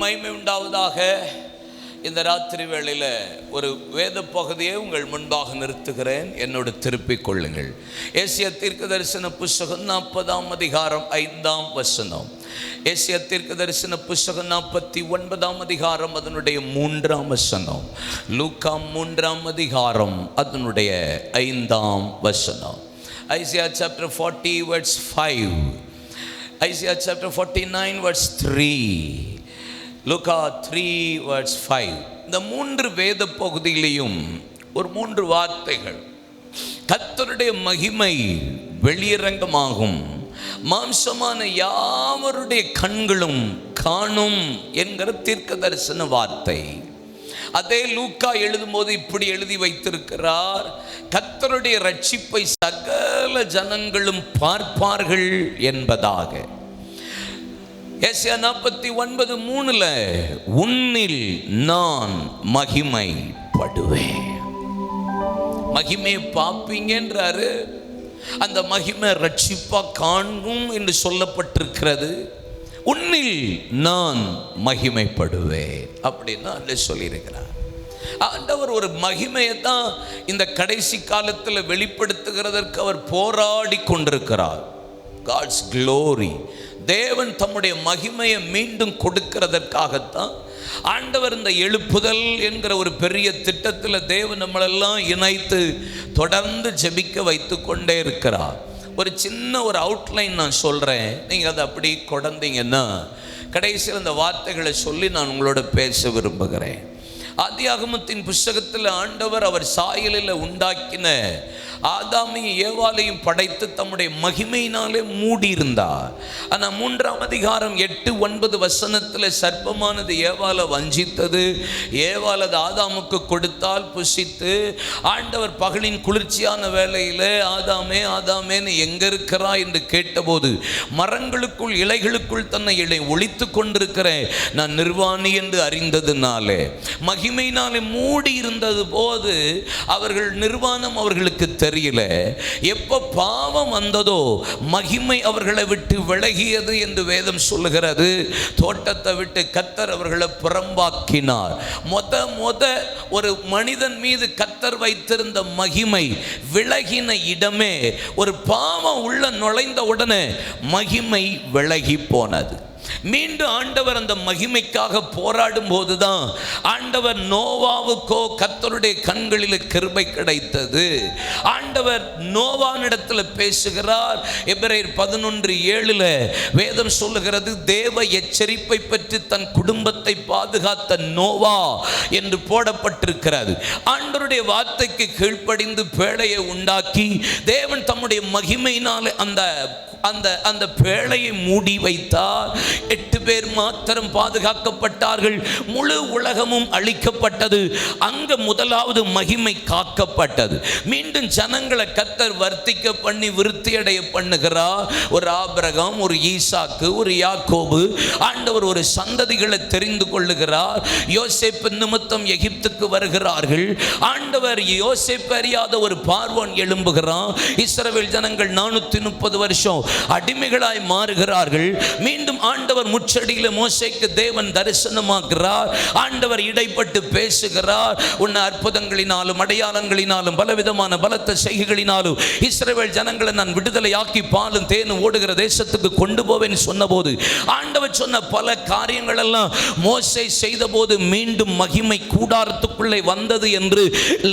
மகிமை உண்டாவதாக. இந்த ராத்திரி வேளையில் ஒரு வேத பகுதியை உங்கள் முன்பாக நிறுத்துகிறேன், என்னோடு திருப்பிக் கொள்ளுங்கள். ஏசியா தீர்க்கதரிசன புஸ்தகம் 40ஆம் அதிகாரம் 5ஆம் வசனம். ஏசியா தீர்க்கதரிசன புஸ்தகம் 49ஆம் அதிகாரம் அதனுடைய 3ஆம் வசனம். லூக்கா 3ஆம் அதிகாரம் அதனுடைய 5ஆம் வசனம். Isaiah chapter 40 verse 5, Isaiah chapter 49 verse 3, Luka 3 verse 5. இந்த 3 வேத பகுதியிலையும் ஒரு 3 வார்த்தைகள். கர்த்தருடைய மகிமை வெளியரங்கமாகும், மாம்சமான யாவருடைய கண்களும் காணும் என்கிற தீர்க்க தரிசன வார்த்தை. அதே லூக்கா எழுதும்போது இப்படி எழுதி வைத்திருக்கிறார், கர்த்தருடைய ரட்சிப்பை சகல ஜனங்களும் பார்ப்பார்கள் என்பதாக. ஏசாயா 49:3 உன்னில் நான் மகிமைப்படுவேன். மகிமையை பார்ப்பீங்கன்றாரு. அந்த மகிமை ரட்சிப்பா காண்கும் என்று சொல்லப்பட்டிருக்கிறது. உன்னில் நான் மகிமைப்படுவேன் அப்படின்னு அல்ல சொல்லியிருக்கிறார். ஆண்டவர் ஒரு மகிமையை தான் இந்த கடைசி காலத்தில் வெளிப்படுத்துகிறதற்கு அவர் போராடி கொண்டிருக்கிறார். காட்ஸ் க்ளோரி, தேவன் தம்முடைய மகிமையை மீண்டும் கொடுக்கிறதற்காகத்தான் ஆண்டவர் இந்த எழுப்புதல் என்கிற ஒரு பெரிய திட்டத்தில் தேவன் நம்மளெல்லாம் இணைத்து தொடர்ந்து ஜெபிக்க வைத்து கொண்டே இருக்கிறார். ஒரு சின்ன ஒரு அவுட்லைன் நான் சொல்கிறேன், நீங்கள் அதை அப்படி கொண்டீங்கன்னா கடைசியில் இந்த வார்த்தைகளை சொல்லி நான் உங்களோட பேச விரும்புகிறேன். ஆதியாகமத்தின் புஸ்தகத்தில் ஆண்டவர் அவர் சாயலில் உண்டாக்கின ஆதாமையும் ஏவாளையும் படைத்து தம்முடைய மகிமையினாலே மூடியிருந்தார். ஆனால் 3ஆம் அதிகாரம் 8-9 வசனத்தில் சர்ப்பமானது ஏவாளை வஞ்சித்தது. ஏவாள் அது ஆதாமுக்கு கொடுத்தால் புசித்து, ஆண்டவர் பகலின் குளிர்ச்சியான வேளையில் ஆதாமே ஆதாமேன்னு எங்கே இருக்கிறா என்று கேட்டபோது மரங்களுக்குள் இலைகளுக்குள் தன்னை ஒளித்து கொண்டிருக்கிறேன் நான் நிர்வாணி என்று அறிந்ததுனாலே மகிமையினாலே மூடி இருந்தது போது அவர்கள் நிர்வாணம் அவர்களுக்கு தெரியல. எப்ப பாவம் வந்ததோ மகிமை அவர்களை விட்டு விலகியது என்று வேதம் சொல்லுகிறது. தோட்டத்தை விட்டு கர்த்தர் அவர்களை புறம்பாக்கினார். முத ஒரு மனிதன் மீது கர்த்தர் வைத்திருந்த மகிமை விலகின இடமே ஒரு பாவம் உள்ள நுழைந்த உடனே மகிமை விலகி போனது. மீண்டும் ஆண்டவர் அந்த மகிமைக்காக போராடும் போதுதான் ஆண்டவர் நோவாவுக்கோ கர்த்தருடைய கண்களில் கிருபை கிடைத்தது. ஆண்டவர் நோவானிடத்தில் பேசுகிறார். எபிரேயர் 11:7 வேதம் சொல்லுகிறது, தேவ எச்சரிப்பை பற்றி தன் குடும்பத்தை பாதுகாத்த நோவா என்று போடப்பட்டிருக்கிறது. ஆண்டவருடைய வார்த்தைக்கு கீழ்ப்படிந்து பேழையை உண்டாக்கி தேவன் தம்முடைய மகிமையினால் அந்த பேழையை மூடி வைத்தார். 8 பேர் மாத்திரம் பாதுகாக்கப்பட்டார்கள். முழு உலகமும் அழிக்கப்பட்டது. அங்க முதலாவது மகிமை காக்கப்பட்டது. மீண்டும் ஜனங்களை கர்த்தர் வர்த்திக்க பண்ணி விருத்தியடைய பண்ணுகிறார். ஒரு ஆபிரகாம், ஒரு ஈசாக்கு, ஒரு யாக்கோபு, ஆண்டவர் ஒரு சந்ததிகளை தெரிந்து கொள்ளுகிறார். யோசேப்பு நிமித்தம் எகிப்துக்கு வருகிறார்கள். ஆண்டவர் யோசேப்பு அறியாத ஒரு பார்வோன் எழும்புகிறான். இஸ்ரவேல் ஜனங்கள் 430 வருஷம் அடிமைகளாய் மாறுகிறார்கள். மீண்டும் ஆண்டவர் முச்சடியில மோசேக்கு தேவன் தரிசனமாகிறார். ஆண்டவர் இடைப்பட்டு பேசுகிறார். உன்னை அற்புதங்களினாலும் அடையாளங்களினாலும் பலவிதமான பலத்த செய்கைகளினாலும் இஸ்ரவேல் ஜனங்களை நான் விடுதலையாக்கி பாலும் தேனும் ஓடுகிற தேசத்துக்கு கொண்டு போவேன் சொன்னபோது ஆண்டவர் சொன்ன பல காரியங்கள் எல்லாம் மோசே செய்த போது மீண்டும் மகிமை கூடாரத்துக்குள்ளே வந்தது என்று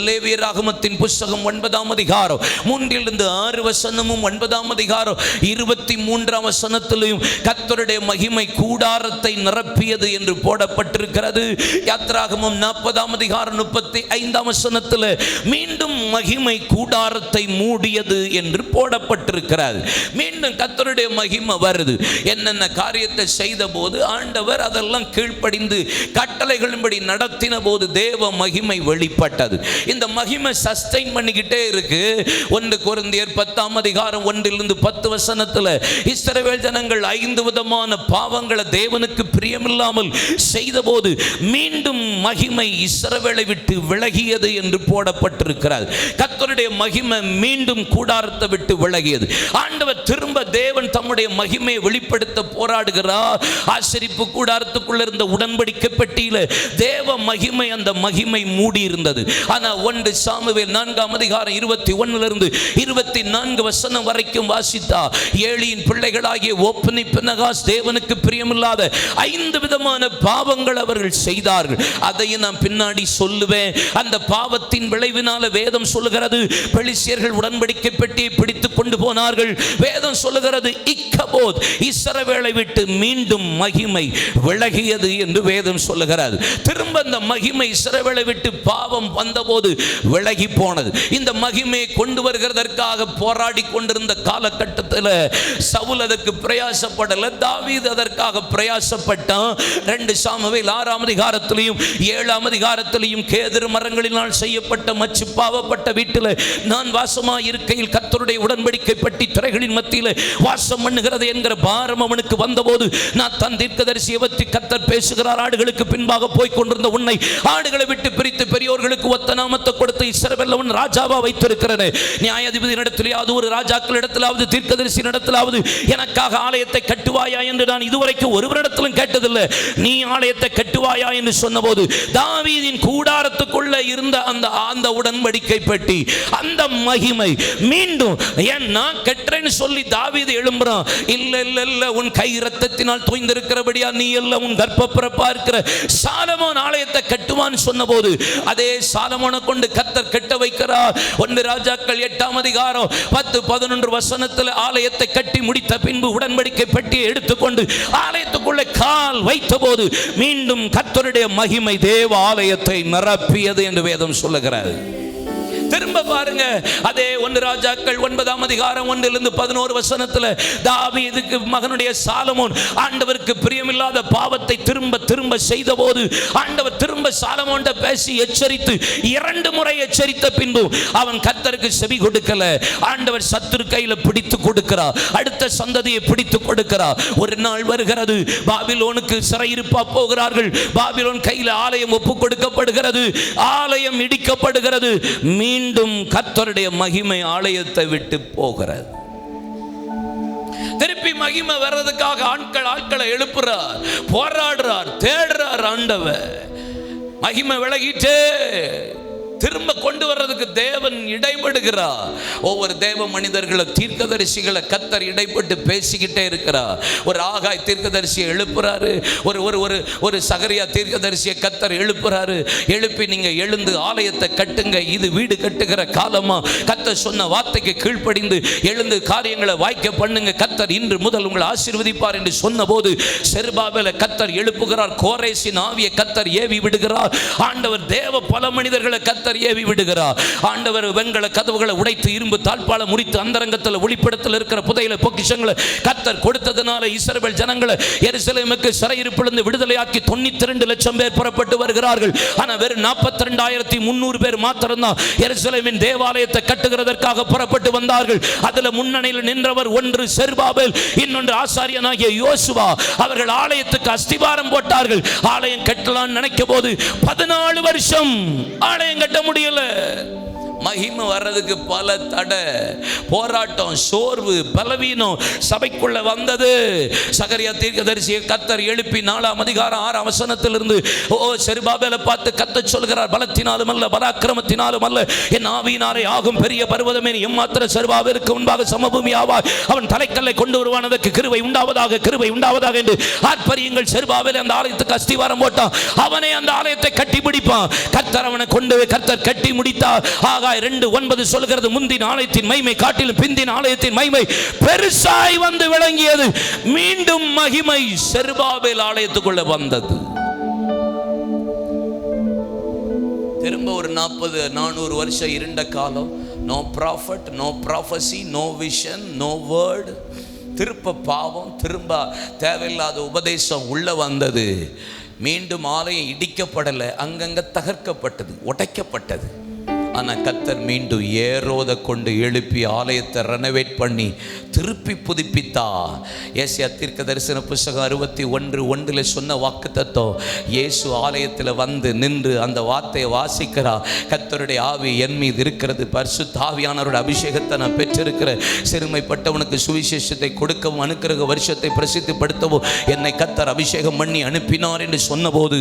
லேவியராகமத்தின் புஸ்தகம் 9ஆம் அதிகாரம் 3-6 வசனமும் 9ஆம் அதிகாரம் 23ஆம் வசனத்திலும் கர்த்தருடைய மகிமை கூடாரத்தை நிரப்பியது என்று போடப்பட்டிருக்கிறது. யாத்திராகமம் 40ஆம் அதிகாரம் 35ஆம் வசனத்தில் மீண்டும் மகிமை கூடாரத்தை மூடியது என்று போடப்பட்டிருக்கிறது. மீண்டும் கர்த்தருடைய மகிமை வருது. என்னென்ன காரியத்தை செய்த போது ஆண்டவர் அதெல்லாம் கீழ்ப்படிந்து கட்டளைகளின்படி நடத்தின போது தேவ மகிமை வெளிப்பட்டது. இந்த மகிமை சஸ்டைன் பண்ணிக்கிட்டே இருக்கு. 1 கொரிந்தியர் 10ஆம் அதிகாரம் 1-10 வசனத்தில் இஸ்ரவேல் ஜனங்கள் 5 விதமான பாவங்களை தேவனுக்கு பிரியமில்லாமல் செய்த போது மீண்டும் மகிமை இஸ்ரவேலை விட்டு விலகியது என்று போடப்பட்டிருக்கிறது. கர்த்தருடைய மகிமை மீண்டும் கூடாரத்தை விட்டு விலகியது. ஆண்டவர் திரும்ப தேவன் தம்முடைய மகிமையை வெளிப்படுத்த போராடுகிறார். ஆசரிப்பு கூடாரத்துக்குள்ள இருந்த உடன்படிக்கை பெட்டியில தேவ மகிமை, அந்த மகிமை மூடி இருந்தது. ஆனா 1 சாமுவேல் 4:21 24 வரைக்கும் வாசித்தா ஏலியின் பிள்ளைகளாகிய ஒப்னி பினகாஸ் தேவனுக்கு பிரியமில்லாத 5 விதமான பாவங்கள் அவர்கள் செய்தார்கள். அதையும் நான் பின்னாடி சொல்லுவேன். அந்த பாவத்தின் விளைவினால வேதம் சொல்லுகிறது பெலிஸ்தியர்கள் உடன்படிக்கை பெட்டியை பிடித்து கொண்டு போனார்கள். வேதம் சொல்லுகிறது இக்கபோத் இஸ்ரவேலை விட்டு மீண்டும் மகிமை விலகியது என்று வேதம் சொல்லுகிறது. திரும்ப அந்த மகிமை இஸ்ரவேலை விட்டு பாவம் வந்தபோது விலகி போனது. இந்த மகிமையை கொண்டு வருகிறதற்காக போராடி கொண்டிருந்த காலகட்டத்தில் சவுல் அதற்கு பிரயாசப்படல, தாவீது அதற்காக பிரயாசப்பட்டான். 2 சாமுவேல் 6 7 கேதுரு மரங்களினால் செய்யப்பட்ட மச்சு பாவப்பட்ட வீட்டில் நான் வாசமாக இருக்கையில் கர்த்தருடைய உடன்படிக்கை பற்றி திரைகளின் மத்தியில் வாசம் பண்ணுகிறது என்கிற பாரம் அவனுக்கு வந்தபோது நான் தன் தீர்க்கதரிசியை பற்றி கர்த்தர் பேசுகிறார். ஆடுகளுக்கு பின்பாக போய் கொண்டிருந்த உன்னை ஆடுகளை விட்டு பிரித்து பெரியோர்களுக்கு ஒத்த நாமத்தை கொடுத்து இஸ்ரவேலில் ராஜாவா வைத்திருக்கிறேன். நியாயாதிபதியினிடத்திலாவது ஒரு ராஜாக்களிடத்திலாவது தீர்க்கதரிசியினிடத்திலாவது எனக்காக ஆலயத்தை கட்டுவாயா என்று நான் இதுவரைக்கும் ஒருவரிடத்திலும் கேட்டதில்லை. நீ ஆலயத்தை கட்டுவாயா என்று சொன்னபோது தாவீதின் கூடாரத்துக்குள்ள இருந்த அந்த உடன்படிக்கை பெட்டி, அந்த மகிமை மீண்டும் நான் கட்டுறேன்னு சொல்லி தாவீது எழும்புறான். இல்ல இல்ல இல்ல, உன் கை இரத்தத்தினால் தோய்ந்திருக்கிறபடியா நீ அல்ல, உன் கர்ப்பப்பிறப்பா இருக்கிற சாலமோன் ஆலயத்தை கட்டுவான்னு சொன்னபோது அதே சாலமோனை கொண்டு கர்த்தர் கட்ட வைக்கிறார். 1 ராஜாக்கள் 8:10-11 ஆலயத்தை கட்டி முடித்த பின்பு உடன்படிக்கை பெட்டியை எடுத்துக்கொண்டு ஆலயத்துக்குள்ளே கால் வைத்த போது மீண்டும் கர்த்தருடைய மகிமை தேவ ஆலயத்தை நிரப்பியது என்று வேதம் சொல்லுகிறது. திரும்ப பாருங்க, அதே 1 ராஜாக்கள் 9:1-11 தாவீதுக்கு மகனுடைய சாலமோன் ஆண்டவருக்கு பிரியமில்லாத பாவத்தை திரும்ப செய்த போது ஆண்டவர் திரும்ப சாலமோன்ட பேசி எச்சரித்து 2 முறை எச்சரித்த பின்பு அவன் கர்த்தருக்கு செவி கொடுக்கல. ஆண்டவர் சத்துரு கையில பிடித்து கொடுக்கிறார், அடுத்த சந்ததியை பிடித்து கொடுக்கிறார். ஒரு நாள் வருகிறது, பாபிலோனுக்கு சிறையிருப்பா போகிறார்கள். பாபிலோன் கையில் ஆலயம் ஒப்பு கொடுக்கப்படுகிறது, ஆலயம் இடிக்கப்படுகிறது. மீண்டும் கர்த்தருடைய மகிமை ஆலயத்தை விட்டு போகிறது. திருப்பி மகிமை வர்றதுக்காக ஆட்களை எழுப்புறார், போராடுறார், தேடுறார். ஆண்டவர் மகிமை விலகிட்டே திரும்ப கொண்டு வர்றதுக்கு தேவன் இடைபடுகிறார். ஒவ்வொரு தேவ மனிதர்களை தீர்க்கதரிசிகளை கர்த்தர் இடைப்பட்டு பேசிக்கிட்டே இருக்கிறார். ஒரு ஆகாய் தீர்க்கதரிசியை எழுப்புறாரு, ஒரு சகரியா தீர்க்கதரிசியை கர்த்தர் எழுப்புறாரு. எழுப்பி நீங்க எழுந்து ஆலயத்தை கட்டுங்க, இது வீடு கட்டுகிற காலமா, கர்த்தர் சொன்ன வார்த்தைக்கு கீழ்ப்படிந்து எழுந்து காரியங்களை வாய்க்க பண்ணுங்க, கர்த்தர் இன்று முதல் உங்களை ஆசீர்வதிப்பார் என்று சொன்ன போது செருபாபேலை கர்த்தர் எழுப்புகிறார். கோரேசின் ஆவியை கர்த்தர் ஏவி விடுகிறார். ஆண்டவர் தேவ பல மனிதர்களை கர்த்தர் ஏவி விடுகிறார். ஆண்டவர் வெண்கல கதவுகளை உடைத்து இரும்பு தாழ்பால முறித்து அந்தரங்கத்தில் ஒளிப்படத்தில் இருக்கிற புதையல பொக்கிஷங்களை கர்த்தர் கொடுத்ததனால இஸ்ரவேல் ஜனங்களை எருசலேமுக்கு சிறையிருப்பிலிருந்து விடுதலையாக்கி 92 லட்சம் பேர் புறப்பட்டு வருகிறார்கள். ஆனா வெறும் 42,300 பேர் மாத்திரம்தான் எருசலேமின் தேவாலயத்தை கட்டுகிறதற்காக புறப்பட்டு வந்தார்கள். அதுல முன்னணியில் நின்றவர் ஒன்று செருபாபேல், இன்னொன்று ஆசாரியனாகிய யோசுவா. அவர்கள் ஆலயத்துக்கு அஸ்திவாரம் போட்டார்கள். ஆலயம் கட்டலாம்னு நினைக்க போது 14 வருஷம் ஆலயம் கட்ட முடியல. மகிமை வர்றதுக்கு பல தடை, போராட்டம், சோர்வு, பலவீனம் சபைக்குள்ள வந்தது. சகரியா தீர்க்கதரிசியை கர்த்தர் எழுப்பி 4:6 செருபாபேலை பார்த்து கர்த்தர் சொல்கிறார், பலத்தினாலும் அல்ல பராக்கிரமத்தினாலும் அல்ல, என் ஆவியினாலே ஆகும் பெரிய பர்வதமே எம்மாத்திர செருபாபேலுக்கு முன்பாக சமபூமி ஆவாய். அவன் தலைக்கல்லை கொண்டு வருவான், அதற்கு கிருபை உண்டாவதாக கிருபை உண்டாவதாக என்று ஆர்ப்பரியுங்கள். செருபாபேல் அந்த ஆலயத்துக்கு அஸ்திவாரம் போட்டான், அவனே அந்த ஆலயத்தை கட்டி பிடிப்பான். கர்த்தர் அவனை கொண்டு கர்த்தர் கட்டி முடித்தார். 2:9 சொல்கிறது, முந்தின ஆலயத்தின் மகிமை காட்டிலும் பிந்தின ஆலயத்தின் மகிமை பெருசாய் வந்து விளங்கியது. மீண்டும் மகிமை செருபாபேல் ஆலயத்துக்குள்ள வந்தது. திரும்ப ஒரு 40-400 வருஷம் இருண்ட காலம். No prophet, no prophecy, no vision, no word. திரும்ப பாவம், திரும்ப தேவையில்லாத உபதேசம் உள்ள வந்தது. மீண்டும் ஆலயம் இடிக்கப்படலை, அங்கங்க தகர்க்கப்பட்டது, உடைக்கப்பட்டது. ஆனால் கர்த்தர் மீண்டும் ஏரோதை கொண்டு எழுப்பி ஆலயத்தை ரெனோவேட் பண்ணி திருப்பி புதுப்பித்தா. ஏசாயா தீர்க்கதரிசன புஸ்தகம் 61:1 சொன்ன வாக்குத்தத்தம், இயேசு ஆலயத்தில் வந்து நின்று அந்த வார்த்தையை வாசிக்கிறா. கர்த்தருடைய ஆவி என் மீது இருக்கிறது, பரிசுத்த ஆவியானவருடைய அபிஷேகத்தை நான் பெற்றிருக்கிறேன், சிறுமைப்பட்டவனுக்கு சுவிசேஷத்தை கொடுக்கவும் அனுக்கிரக வருஷத்தை பிரசித்திப்படுத்தவும் என்னை கர்த்தர் அபிஷேகம் பண்ணி அனுப்பினார் என்று சொன்னபோது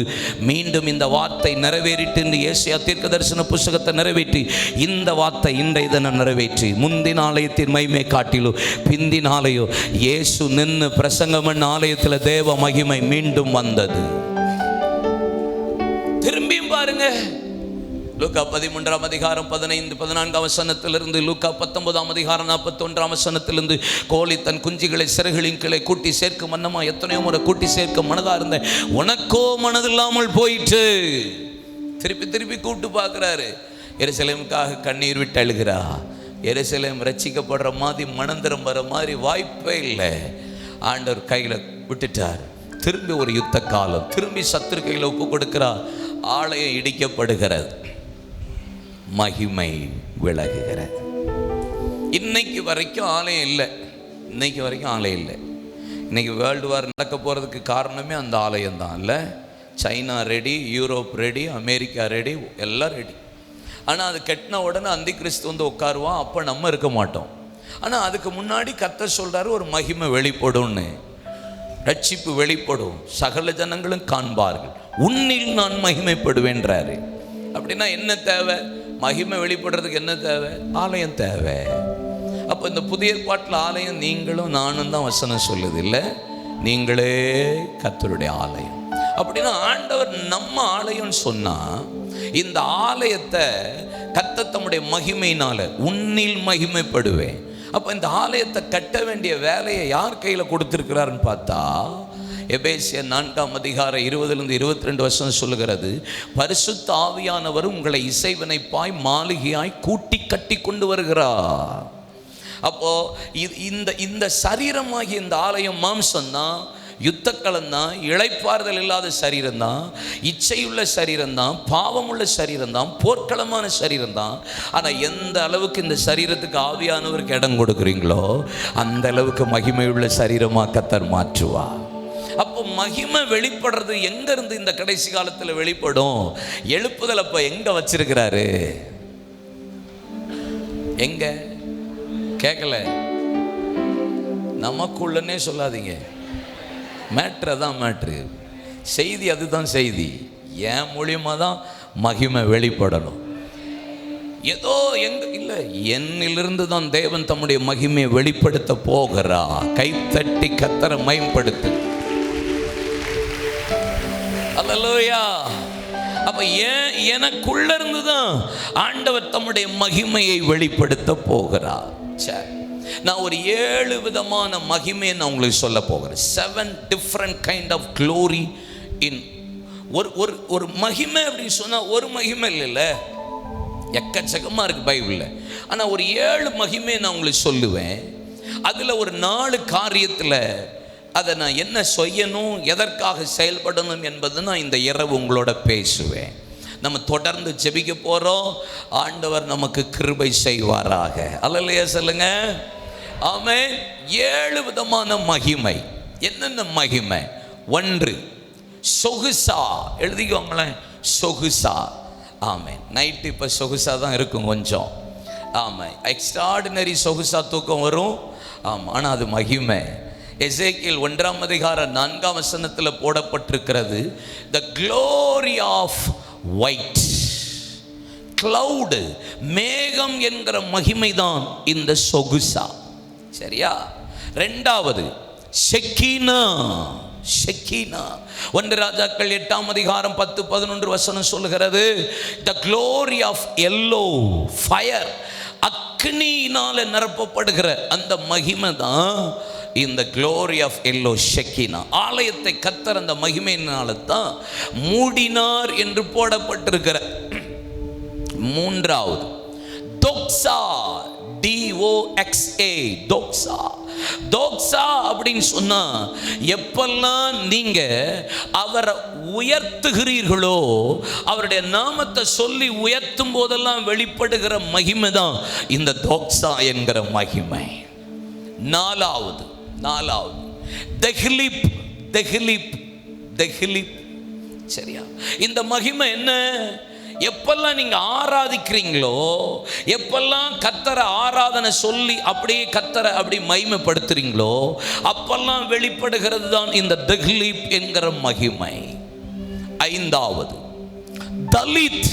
மீண்டும் இந்த வார்த்தை நிறைவேறிட்டு இந்த ஏசாயா தீர்க்கதரிசன புஸ்தகத்தை நிறைவேற்றி இந்த வார்த்தை இன்றைய தினம் நிறைவேற்றி முந்தின ஆலயத்தின் மகிமை காட்டிலும் பிந்தின ஆலயம் இயேசு நின்று பிரசங்கம் பண்ண ஆலயத்தில் தேவ மகிமை மீண்டும் வந்தது. திரும்பியும் பாருங்க, லூக்கா 13:15-14 லூக்கா 19:41 கோழி தன் குஞ்சுகளை சிறகுகளின் கீழே கூட்டி சேர்க்கும் மன்னமா எத்தனையோ முறை கூட்டி சேர்க்க மனதா இருந்த உனக்கோ மனதில்லாமல் போயிட்டு திருப்பி திருப்பி கூப்பிட்டு பார்க்குறாரு. எருசலேமுக்காக கண்ணீர் விட்டு அழுகிறா. எருசலேம் ரட்சிக்கப்படுற மாதிரி மனந்திரம் வர மாதிரி வாய்ப்பே இல்லை. ஆண்டவர் கையில் விட்டுட்டார். திரும்பி ஒரு யுத்த காலம், திரும்பி சத்துரு கையில் ஒப்பு கொடுக்கிறார். ஆலயம் இடிக்கப்படுகிறது, மகிமை விலகுகிறது. இன்னைக்கு வரைக்கும் ஆலயம் இல்லை. இன்னைக்கு வரைக்கும் ஆலயம் இல்லை. இன்னைக்கு வேர்ல்டு வார் நடக்க போகிறதுக்கு காரணமே அந்த ஆலயம் தான். இல்லை, China ready, Europe ready, America ready, எல்லாம் ரெடி. ஆனால் அது கெட்டின உடனே அந்தி கிறிஸ்து வந்து உட்காருவான். அப்போ நம்ம இருக்க மாட்டோம். ஆனால் அதுக்கு முன்னாடி கர்த்தர் சொல்கிறாரு, ஒரு மகிமை வெளிப்படும்னு, ரட்சிப்பு வெளிப்படும், சகல ஜனங்களும் காண்பார்கள், உன்னில் நான் மகிமைப்படுவேன்றாரு. அப்படின்னா என்ன தேவை? மகிமை வெளிப்படுறதுக்கு என்ன தேவை? ஆலயம் தேவை. அப்போ இந்த புதிய ஏற்பாட்டில் ஆலயம் நீங்களும் நானும் தான் வசனம் சொல்லுது. இல்லை, நீங்களே கர்த்தருடைய ஆலயம். அப்படின்னா ஆண்டவர் நம்ம ஆலயம்னு சொன்னால் இந்த ஆலயத்தை கர்த்தர் தம்முடைய மகிமையினால உன்னில் மகிமைப்படுவேன். அப்போ இந்த ஆலயத்தை கட்ட வேண்டிய வேலையை யார் கையில் கொடுத்துருக்கிறாருன்னு பார்த்தா, எபேசியர் 4:20-22 சொல்லுகிறது, பரிசுத்த ஆவியானவர் உங்களை இசைவினைப்பாய் மாளிகையாய் கூட்டி கட்டி கொண்டு வருகிறார். அப்போ இந்த சரீரமாகிய இந்த ஆலயம் மாம்சம்தான், யுத்தக்களம் தான், இளைப்பாறுதல் இல்லாத சரீரம் தான், இச்சையுள்ள சரீரம் தான், பாவமுள்ள சரீரம் தான், போர்க்களமான சரீரம் தான். ஆனால் எந்த அளவுக்கு இந்த சரீரத்துக்கு ஆவியானவருக்கு இடம் கொடுக்குறீங்களோ அந்த அளவுக்கு மகிமையுள்ள சரீரமாக கர்த்தர் மாற்றுவா. அப்போ மகிமை வெளிப்படுறது எங்க இருந்து இந்த கடைசி காலத்தில் வெளிப்படும்? எழுப்புதல் அப்போ எங்க வச்சிருக்கிறாரு? எங்க கேட்கல, நமக்குள்ளனே சொல்லாதீங்க. மேட்ரு தான் மேட்ரு, செய்தி அதுதான் செய்தி. என் மூலியமாக தான் மகிமை வெளிப்படணும். ஏதோ எங்க இல்லை, என்னிலிருந்து தான் தேவன் தம்முடைய மகிமையை வெளிப்படுத்த போகிறா. கைத்தட்டி கர்த்தரை மகிமைப்படுத்து. அல்லேலூயா. அப்ப எனக்குள்ள இருந்து தான் ஆண்டவர் தம்முடைய மகிமையை வெளிப்படுத்த போகிறார். சரி, நான் ஒரு 7 விதமான மகிமையை நான் உங்களுக்கு சொல்ல போகிறேன். 7 different kind of glory in ஒரு மகிமை அப்படின்னு சொன்னால் ஒரு மகிமை இல்லைல்ல, எக்கச்சக்கமாக இருக்குது பைபிளில். ஆனால் ஒரு 7 மகிமையை நான் உங்களுக்கு சொல்லுவேன். அதில் ஒரு 4 காரியத்தில் அதை நான் என்ன செய்யணும், எதற்காக செயல்படணும் என்பது நான் இந்த இரவு உங்களோட பேசுவேன். நம்ம தொடர்ந்து ஜெபிக்க போகிறோம். ஆண்டவர் நமக்கு கிருபை செய்வாராக. அல்லேலூயா சொல்லுங்க. ஆமென். 7 விதமான மகிமை. என்னென்ன மகிமை? 1 சொகுசா. எழுதிக்கோங்களேன், சொகுசா. ஆமென். நைட்டு இப்போ சொகுசா தான் இருக்கும் கொஞ்சம். ஆமாம், எக்ஸ்ட்ராடினரி சொகுசா தூக்கம் வரும். ஆமாம், ஆனால் அது மகிமை. எசேக்கியேல் 1:4 போடப்பட்டிருக்கிறது, the glory of white cloud, மேகம் என்கிற மகிமைதான் இந்த சொகுசா. சரியா? 2வது ஷெக்கீனா. ஷெக்கீனா 1 ராஜாக்கள் 8:10-11 சொல்லுகிறது, the glory of yellow fire, அக்னியினால நிரப்பப்படுகிற அந்த மகிமை தான் இந்த glory of yellow ஷெக்கீனா. ஆலயத்தை கர்த்தர் அந்த மகிமையினால தான் மூடினார் என்று போடப்பட்டிருக்கிற. 3வது டோக்ஸா, DOXA, டோக்ஸா. தோக்ஸா அப்படின்னு சொன்னா எப்பெல்லாம் நீங்க அவரை உயர்த்துகிறீர்களோ, அவருடைய நாமத்தை சொல்லி உயர்த்தும் போதெல்லாம் வெளிப்படுகிற மகிமை தான் இந்த தோக்ஸா என்கிற மகிமை. நாலாவது தெஹ்லிப். சரியா? இந்த மகிமை என்ன? எப்பெல்லாம் நீங்க ஆராதிக்கிறீங்களோ, எப்பெல்லாம் கர்த்தரை ஆராதனை சொல்லி அப்படியே கர்த்தரை அப்படி மகிமைப்படுத்துறீங்களோ, அப்பெல்லாம் வெளிப்படுகிறது தான் இந்த தெஹ்லிப் என்கிற மகிமை. ஐந்தாவது தலித்.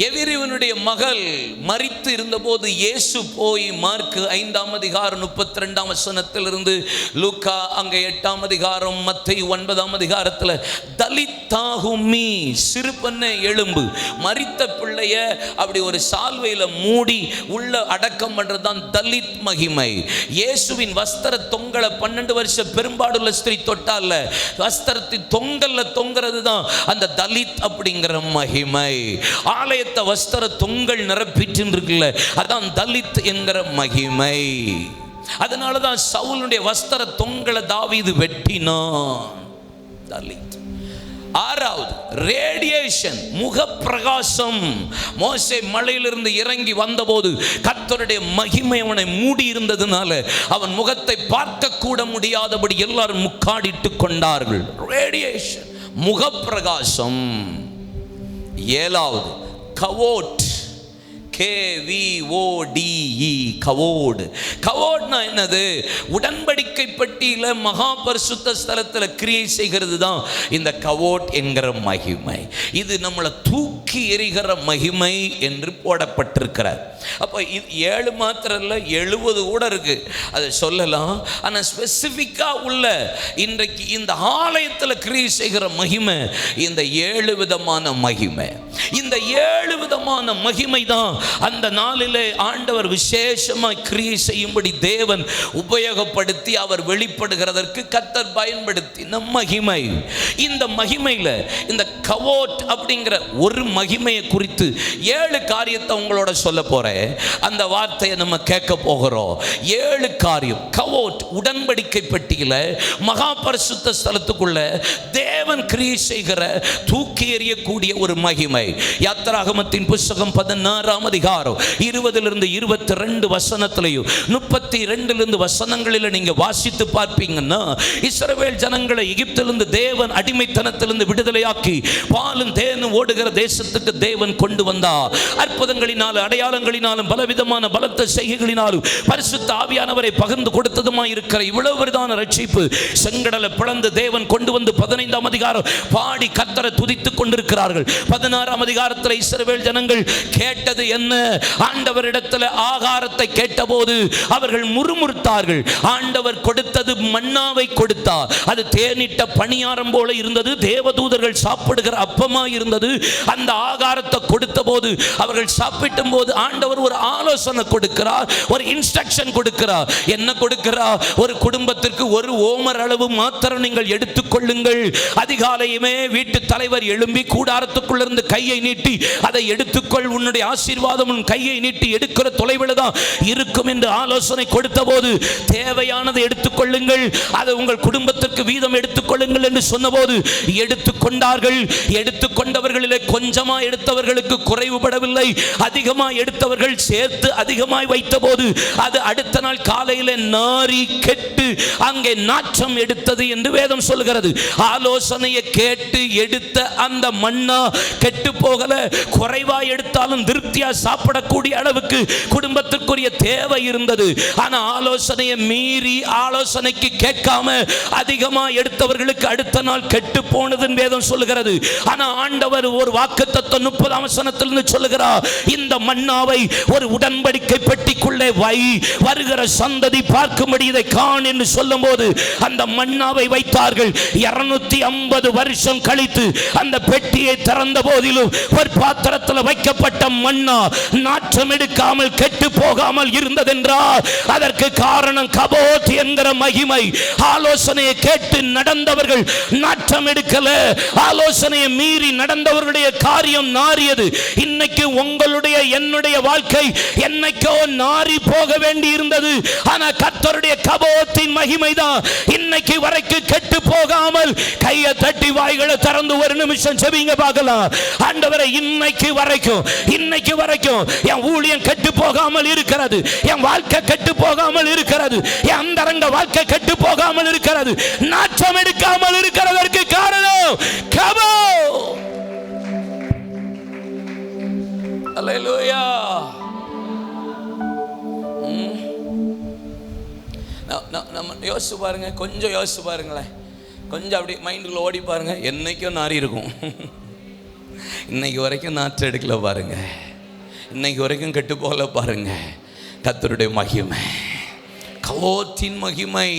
எவிரிவனுடைய மகள் மரித்து இருந்தபோது இயேசு போய் மார்க்கு 5ஆம் அதிகாரம் 32ஆம் வசனத்திலிருந்து லூக்கா அங்கே 8ஆம் அதிகாரம் மத்தேயு 9ஆம் அதிகாரத்தில் தலித்தாகுமி, சிறு பெண்ணே எழும்பு, மரித்த பிள்ளைய அப்படி ஒரு சால்வையில் மூடி உள்ள அடக்கம் பண்றது தான் தலித் மகிமை. இயேசுவின் வஸ்திர தொங்கலை 12 வருஷ பெரும்பாடுள்ள ஸ்திரீ தொட்டால வஸ்திரத்தின் தொங்கல்ல தொங்குறது தான் அந்த தலித் அப்படிங்கிற மகிமை. ஆலய வஸ்திர தொங்கல் நிரப்பிட்டு இருக்குல்ல, அதான் தலித் என்கிற மகிமை. அதனாலதான் சவுலுடைய வஸ்திர தொங்கலை தாவீது வெட்டினான். தலித். ஆறாவது ரேடியேஷன், முகப்பிரகாசம். மோசே மலையிலிருந்து இறங்கி வந்தபோது கர்த்தருடைய மகிமை அவனை மூடி இருந்ததுனால அவன் முகத்தை பார்க்க கூட முடியாதபடி எல்லாரும் முக்காடிட்டு கொண்டார்கள். ரேடியேஷன், முகப்பிரகாசம். ஏழாவது கவோட், KVODE, கவோட். கவோட்னா என்னது? உடன்படிக்கை பெட்டியில மகா பரிசுத்த ஸ்தலத்தில் கிரியை செய்கிறது தான் இந்த கவோட் என்கிற மகிமை. இது நம்மளை தூக்கி எறிகிற மகிமை என்று போடப்பட்டிருக்கிறார். அப்போ 7 மாத்திரம் இல்லை, 70 கூட இருக்கு, அதை சொல்லலாம். ஆனால் ஸ்பெசிஃபிக்காக உள்ள இன்றைக்கு இந்த ஆலயத்தில் கிரியை செய்கிற மகிமை இந்த 7 விதமான மகிமை. இந்த 7 விதமான மகிமை தான் அந்த நாளிலே ஆண்டவர் விசேஷமாய் கிரியை செய்யும்படி தேவன் உபயோகப்படுத்தி அவர் வெளிப்படுகிறதற்கு கர்த்தர் பயன்படுத்தின மகிமை. இந்த மகிமையில இந்த கவோட் அப்படிங்கிற ஒரு மகிமையை குறித்து 7 காரியத்தை உங்களோட சொல்ல போறேன். அந்த வார்த்தையை நம்ம கேட்க போகிறோம். 7 காரியம். கவோட், உடன்படிக்கை பெட்டியில மகா பரிசுத்த ஸ்தலத்துக்குள்ள தேவன் கிரியை செய்கிற தூக்கி எறியக்கூடிய ஒரு மகிமை. யாத்திராகமத்தின் புத்தகம் 16ஆம் அதிகாரம் 20 22 வசனத்திலையும் 32 வசனங்களில் நீங்க வாசித்து பார்ப்பீங்கன்னா, இஸ்ரவேல் ஜனங்களை எகிப்திலிருந்து தேவன் அடிமைத்தனத்திலிருந்து விடுதலையாக்கி பாலும் தேனும் ஓடுகிற தேசத்துக்கு தேவன் கொண்டு வந்தார். அற்புதங்களினாலும் அடையாளங்களினாலும் பலவிதமான பலத்த செய்கைகளினாலும் பரிசுத்த ஆவியானவரை பகிர்ந்து கொடுத்ததுமாய் இருக்கிற இவ்வளவு விதமான ரட்சிப்பு செங்கடலை பிளந்து தேவன் கொண்டு வந்து 15ஆம் அதிகாரம் பாடி கர்த்தரை துதித்துக் கொண்டிருக்கிறார்கள். 16ஆம் அதிகாரத்தில் இஸ்ரவேல் ஜனங்கள் கேட்டது என்ன? ஆண்டவரிடத்தில் ஆகாரத்தை கேட்டபோது அவர்கள் முறுமுறுத்தார்கள். ஆண்டவர் கொடுத்தது மன்னாவை கொடுத்தார். அது தேனிட்ட பணியாரம் போல இருந்தது, தேவதூதர்கள் சாப்பிடுகிற அப்பமாய் இருந்தது. அந்த ஆகாரத்தை கொடுத்த போது அவர்கள் சாப்பிட்டும் போது ஆண்டவர் ஒரு ஆலோசனை கொடுக்கிறார், ஒரு இன்ஸ்ட்ரக்ஷன் கொடுக்கிறார். என்ன கொடுக்கிறார்? ஒரு குடும்பத்திற்கு ஒரு ஓமர் அளவு மாத்திரம் நீங்கள் எடுத்துக்கொள்ளுங்கள். அதிகாலையுமே வீட்டு தலைவர் எழும்பி கூடாரத்துக்குள்ள இருந்து கையை நீட்டி அதை எடுத்துக்கொள், உன்னுடைய ஆசீர்வாதம் உன் கையை நீட்டி எடுக்கிற தொலைவில் தான் இருக்கும் என்று ஆலோசனை கொடுத்த போது தேவையானதை எடுத்துக்கொள்ளுங்கள், அதை உங்கள் குடும்பத்திற்கு வீதம் எடுத்துக்கொள்ளுங்கள் என்று சொன்னபோது எடுத்துக்கொண்டார்கள். எடுத்துக்கொண்டவர்களிலே கொஞ்சமா எடுத்தவர்களுக்கு குறைவுபடவில்லை, அதிகமாக எடுத்தவர்கள் சேர்த்து அதிகமாய் வைத்த போது அது அடுத்த நாள் காலையிலே நாரி கெட்டு அங்கே நாற்றம் எடுத்தது என்று வேதம் சொல்கிறது. ஆலோசனையை கேட்டு எடுத்த அந்த மன்னா கெட்டு போகல, குறைவா எடுத்தாலும் திருப்தியா சாப்பிடக்கூடிய அளவுக்கு குடும்பத்திற்குரிய தேவை இருந்தது. ஆனா ஆலோசனையை மீறி ஆலோசனைக்கு கேட்காம அதிகமா எடுத்தவர்களுக்கு அடுத்த நாள் கெட்டு போனதுன்னு வேதம் சொல்லுகிறது. ஆனா ஆண்டவர் ஒரு வாக்குத்தத்தம் 30ஆம் வசனத்திலிருந்து சொல்லுகிறார், இந்த மன்னாவை ஒரு உடன்படிக்கை பெட்டிக்குள்ளே வை, வருகிற சந்ததி பார்க்கும்படி இதை காண் என்று சொல்லும் போது அந்த மன்னாவை வைத்தார்கள். 250 வருஷம் கழித்து அந்த பெட்டியை திறந்த போதிலும் ஒரு பாத்திரத்தில் வைக்கப்பட்ட மன்னா நாற்றம் எடுக்காமல் கெட்டு போகாமல் இருந்ததென்றால் அதற்கு காரணம் கபோத் என்கிற மகிமை. ஆலோசனையை கேட்டு நடந்தவர்கள் நாற்றம் எடுக்கல, ஆலோசனையை மீறி நடந்தவர்களுடைய காரியம் நாறியது. இன்னைக்கு உங்களுடைய என்னுடைய வாழ்க்கை என்னைக்கோ நாறி போக வேண்டி இருந்தது. ஆனா கர்த்தருடைய கபோத்தின் மகிமை தான் இன்னைக்கு வரைக்கும் கெட்டு போகாமல். கையை தட்டி வாய்களை திறந்து ஒரு நிமிஷம் செவிங்க பார்க்கலாம். ஆண்டவரே, இன்னைக்கு வரைக்கும் என் ஊழியம் கெட்டு போகாமல் இருக்கிறது, என் வாழ்க்கை கெட்டு போகாமல் இருக்கிறது, என் அந்தரங்க வாழ்க்கை கெட்டு போகாமல் இருக்கிறது, நாற்றம் எடுக்காமல் இருக்கிறதற்கு காரணம் கபோ. அல்லேலூயா. நம்ம யோசிச்சு பாருங்க, கொஞ்சம் யோசிச்சு பாருங்களேன், கொஞ்சம் அப்படி மைண்டுக்குள்ள ஓடி பாருங்க. என்னைக்கும் நாரி இருக்கும், இன்னைக்கு வரைக்கும் நாற்று எடுக்கல பாருங்க, இன்னைக்கு வரைக்கும் கெட்டு போகல பாருங்க. கர்த்தருடைய மகிமை, கபோத்தின் மகிமை.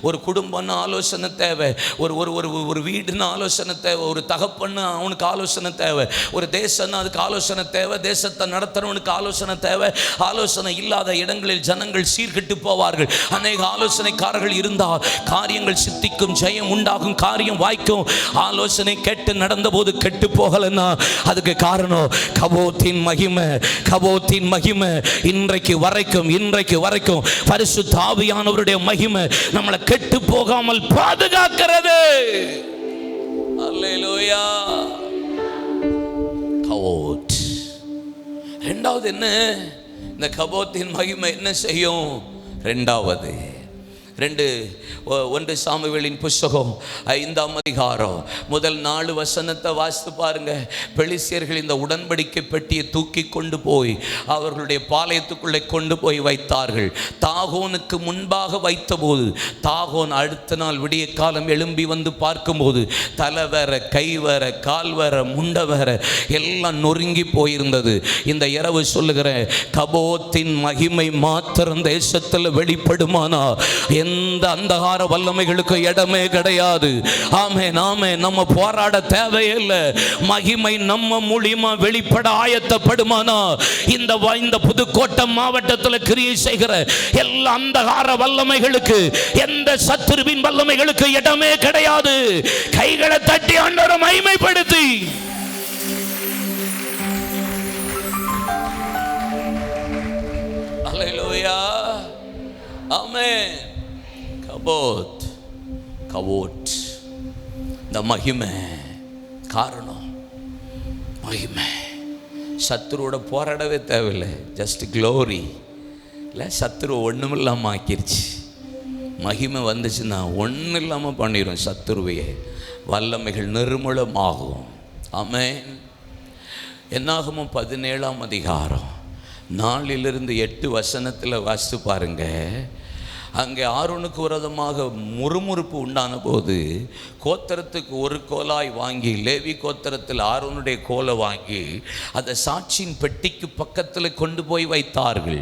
ஒரு குடும்பம்னு ஆலோசனை தேவை, ஒரு ஒரு ஒரு ஒரு வீடுன்னு ஆலோசனை தேவை, ஒரு தகப்பன்னு அவனுக்கு ஆலோசனை தேவை, ஒரு தேசம்னு அதுக்கு ஆலோசனை தேவை, தேசத்தை நடத்துறவனுக்கு ஆலோசனை தேவை. ஆலோசனை இல்லாத இடங்களில் ஜனங்கள் சீர்கெட்டு போவார்கள். அநேக ஆலோசனைக்காரர்கள் இருந்தால் காரியங்கள் சித்திக்கும், ஜெயம் உண்டாகும், காரியம் வாய்க்கும். ஆலோசனை கேட்டு நடந்த போது கெட்டு போகலன்னா அதுக்கு காரணம் கபோத்தின் மகிமை, கபோத்தின் மகிமை. இன்றைக்கு வரைக்கும் பரிசுத்த ஆவியானவருடைய மகிமை நம்மளை கெட்டு போகாமல் பாதுகாக்கிறது. அல்லேலூயா. கபோத். இரண்டாவது என்ன? இந்த கபோத்தின் மகிமை என்ன செய்யும்? இரண்டாவது 1 சாமுவேலின் புஸ்தகம் 5ஆம் அதிகாரம் முதல் 4 வசனத்தை வாசித்து பாருங்க. பெலிஸ்தியர்கள் இந்த உடன்படிக்கை பெட்டியை தூக்கி கொண்டு போய் அவர்களுடைய பாளையத்துக்குள்ளே கொண்டு போய் வைத்தார்கள். தாகோனுக்கு முன்பாக வைத்தபோது தாகோன் அடுத்த நாள் விடிய காலம் எழும்பி வந்து பார்க்கும்போது தலை வேற, கை வேற, கால் வேற, முண்டை வேற, எல்லாம் நொறுங்கி போயிருந்தது. இந்த இரவு சொல்லுகிற கபோத்தின் மகிமை மாத்திரம் தேசத்தில் வெளிப்படுமானா எந்த அந்தகார வல்லமைகளுக்கு இடமே கிடையாது. ஆமென், ஆமென். நம்ம போராட தேவையில்லை. மகிமை நம்ம மூலியமா வெளிப்பட ஆயத்தப்படுமானா இந்த புதுக்கோட்டை மாவட்டத்தில் கிரியை செய்கிற எல்லா அந்தகார வல்லமைகளுக்கு, எந்த சத்துருவின் வல்லமைகளுக்கு இடமே கிடையாது. கைகளை தட்டி ஆண்டவரை மகிமைப்படுத்தி அல்லேலூயா. ஆமென். கபோத், இந்த மகிமை காரணம் மகிமை. சத்துருவோட போராடவே தேவையில்லை, ஜஸ்ட் க்ளோரி. இல்லை, சத்துரு ஒன்றும் இல்லாமல் ஆக்கிருச்சு. மகிமை வந்துச்சுன்னா ஒன்றும் இல்லாமல் பண்ணிடும் சத்துருவையே. வல்லமைகள் நிர்மூலமாகும். ஆமென். என்னாகுமோ 17ஆம் அதிகாரம் 4 8 வசனத்தில் வாசித்து பாருங்க. அங்கே ஆரோனுக்கு விரோதமாக முறுமுறுப்பு உண்டான போது கோத்திரத்துக்கு ஒரு கோலாய் வாங்கி, லேவி கோத்திரத்தில் ஆரோனுடைய கோலை வாங்கி அதை சாட்சியின் பெட்டிக்கு பக்கத்தில் கொண்டு போய் வைத்தார்கள்.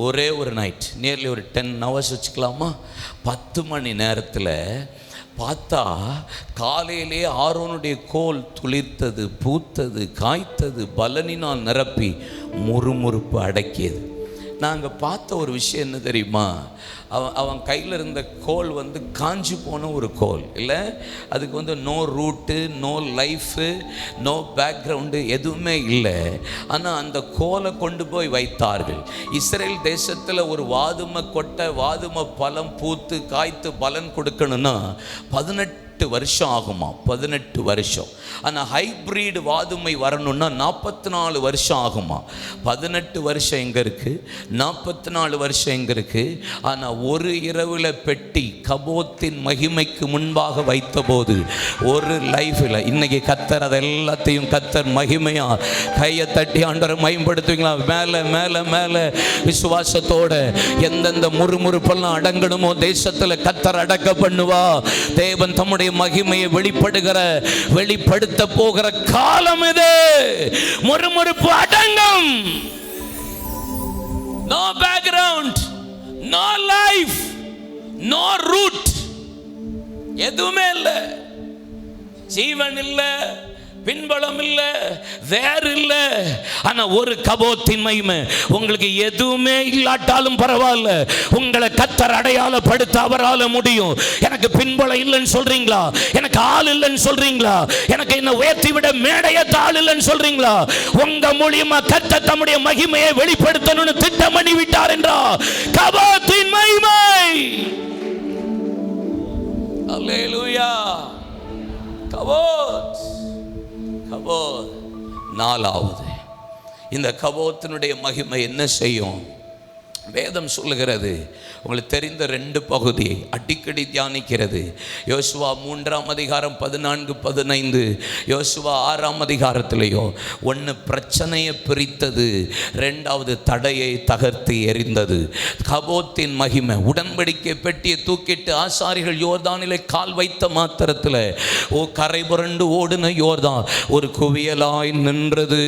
ஒரே ஒரு நைட், நியர்லி ஒரு 10 hours வச்சுக்கலாமா, 10 மணி நேரத்தில் பார்த்தா காலையிலே ஆரோனுடைய கோல் துளிர்த்தது, பூத்தது, காய்த்தது, பலனினால் நிரப்பி முறுமுறுப்பு அடக்கியது. நாங்கள் பார்த்த ஒரு விஷயம் என்ன தெரியுமா? அவன் கையில் இருந்த கோல் காஞ்சி போன ஒரு கோல் இல்லை. அதுக்கு no root, no life, no background, எதுவுமே இல்லை. ஆனால் அந்த கோலை கொண்டு போய் வைத்தார்கள். இஸ்ரேல் தேசத்தில் ஒரு வாதுமை கொட்டை, வாதுமை பழம் பூத்து காய்த்து பலன் கொடுக்கணும்னா 18 வருஷம் ஆகுமா? 18 வருஷம். ஆனால் ஹைப்ரிட் வாதுமை வரணும்னா 44 வருஷம் ஆகுமா? 18 வருஷம் எங்கே இருக்குது, 44 வருஷம் எங்கே இருக்குது? ஆனால் ஒரு இரவில் பெட்டி கபோத்தின் மகிமைக்கு முன்பாக வைத்தபோது ஒரு லைஃப்பில் இன்னைக்கு கத்தர் அதை எல்லாத்தையும் கத்தர் மகிமையா கையை தட்டி ஆண்டவரை மகிமைப்படுத்துவீங்களா? மேலே மேலே மேலே விசுவாசத்தோட எந்தெந்த முறுமுறுப்பெல்லாம் அடங்கணுமோ தேசத்தில் கத்தர் அடக்க பண்ணுவா. தேவன் தம்முடைய மகிமையை வெளிப்படுத்த போகிற காலம் இது. முறுமுறுப்பு அடங்கும். No background, no life, no root, எதுவுமே இல்லை. ஜீவன் இல்லை, பின்பலம் இல்ல, வேற இல்ல. ஆனா ஒரு கபோத்தின் மகிமை. உங்களுக்கு எதுவுமே இல்லாட்டாலும் பரவாயில்ல, உங்களை கர்த்தர் அடையாளப்படுத்த அவரால முடியும். எனக்கு பின்பலம் இல்லைன்னு சொல்றீங்களா? எனக்கு ஆள் இல்லைன்னு சொல்றீங்களா? எனக்கு என்ன உயர்த்தி விட மேடையத்த ஆள் இல்லைன்னு சொல்றீங்களா? உங்க மூலியமா கர்த்தர் தம்முடைய மகிமையை வெளிப்படுத்தணும்னு திட்டம் பண்ணி விட்டார் என்றா கபோத்தின் மகிமை. அல்லேலூயா. கபோத். கபோத். நாலாவது, இந்த கபோத்தினுடைய மகிமை என்ன செய்யும்? வேதம் சொல்லுகிறது, உங்களுக்கு தெரிந்த 2 பகுதியை அடிக்கடி தியானிக்கிறது. யோசுவா 3ஆம் அதிகாரம் 14-15, யோசுவா 6ஆம் அதிகாரத்திலேயோ. ஒன்று பிரச்சனையை பிரித்தது, 2வது தடையை தகர்த்து எறிந்தது. கபோத்தின் மகிமை. உடன்படிக்கை பெட்டியை தூக்கிட்டு ஆசாரிகள் யோர்தானிலே கால் வைத்த மாத்திரத்தில் கரை புரண்டு ஓடின யோர்தான் ஒரு குவியலாய் நின்றது.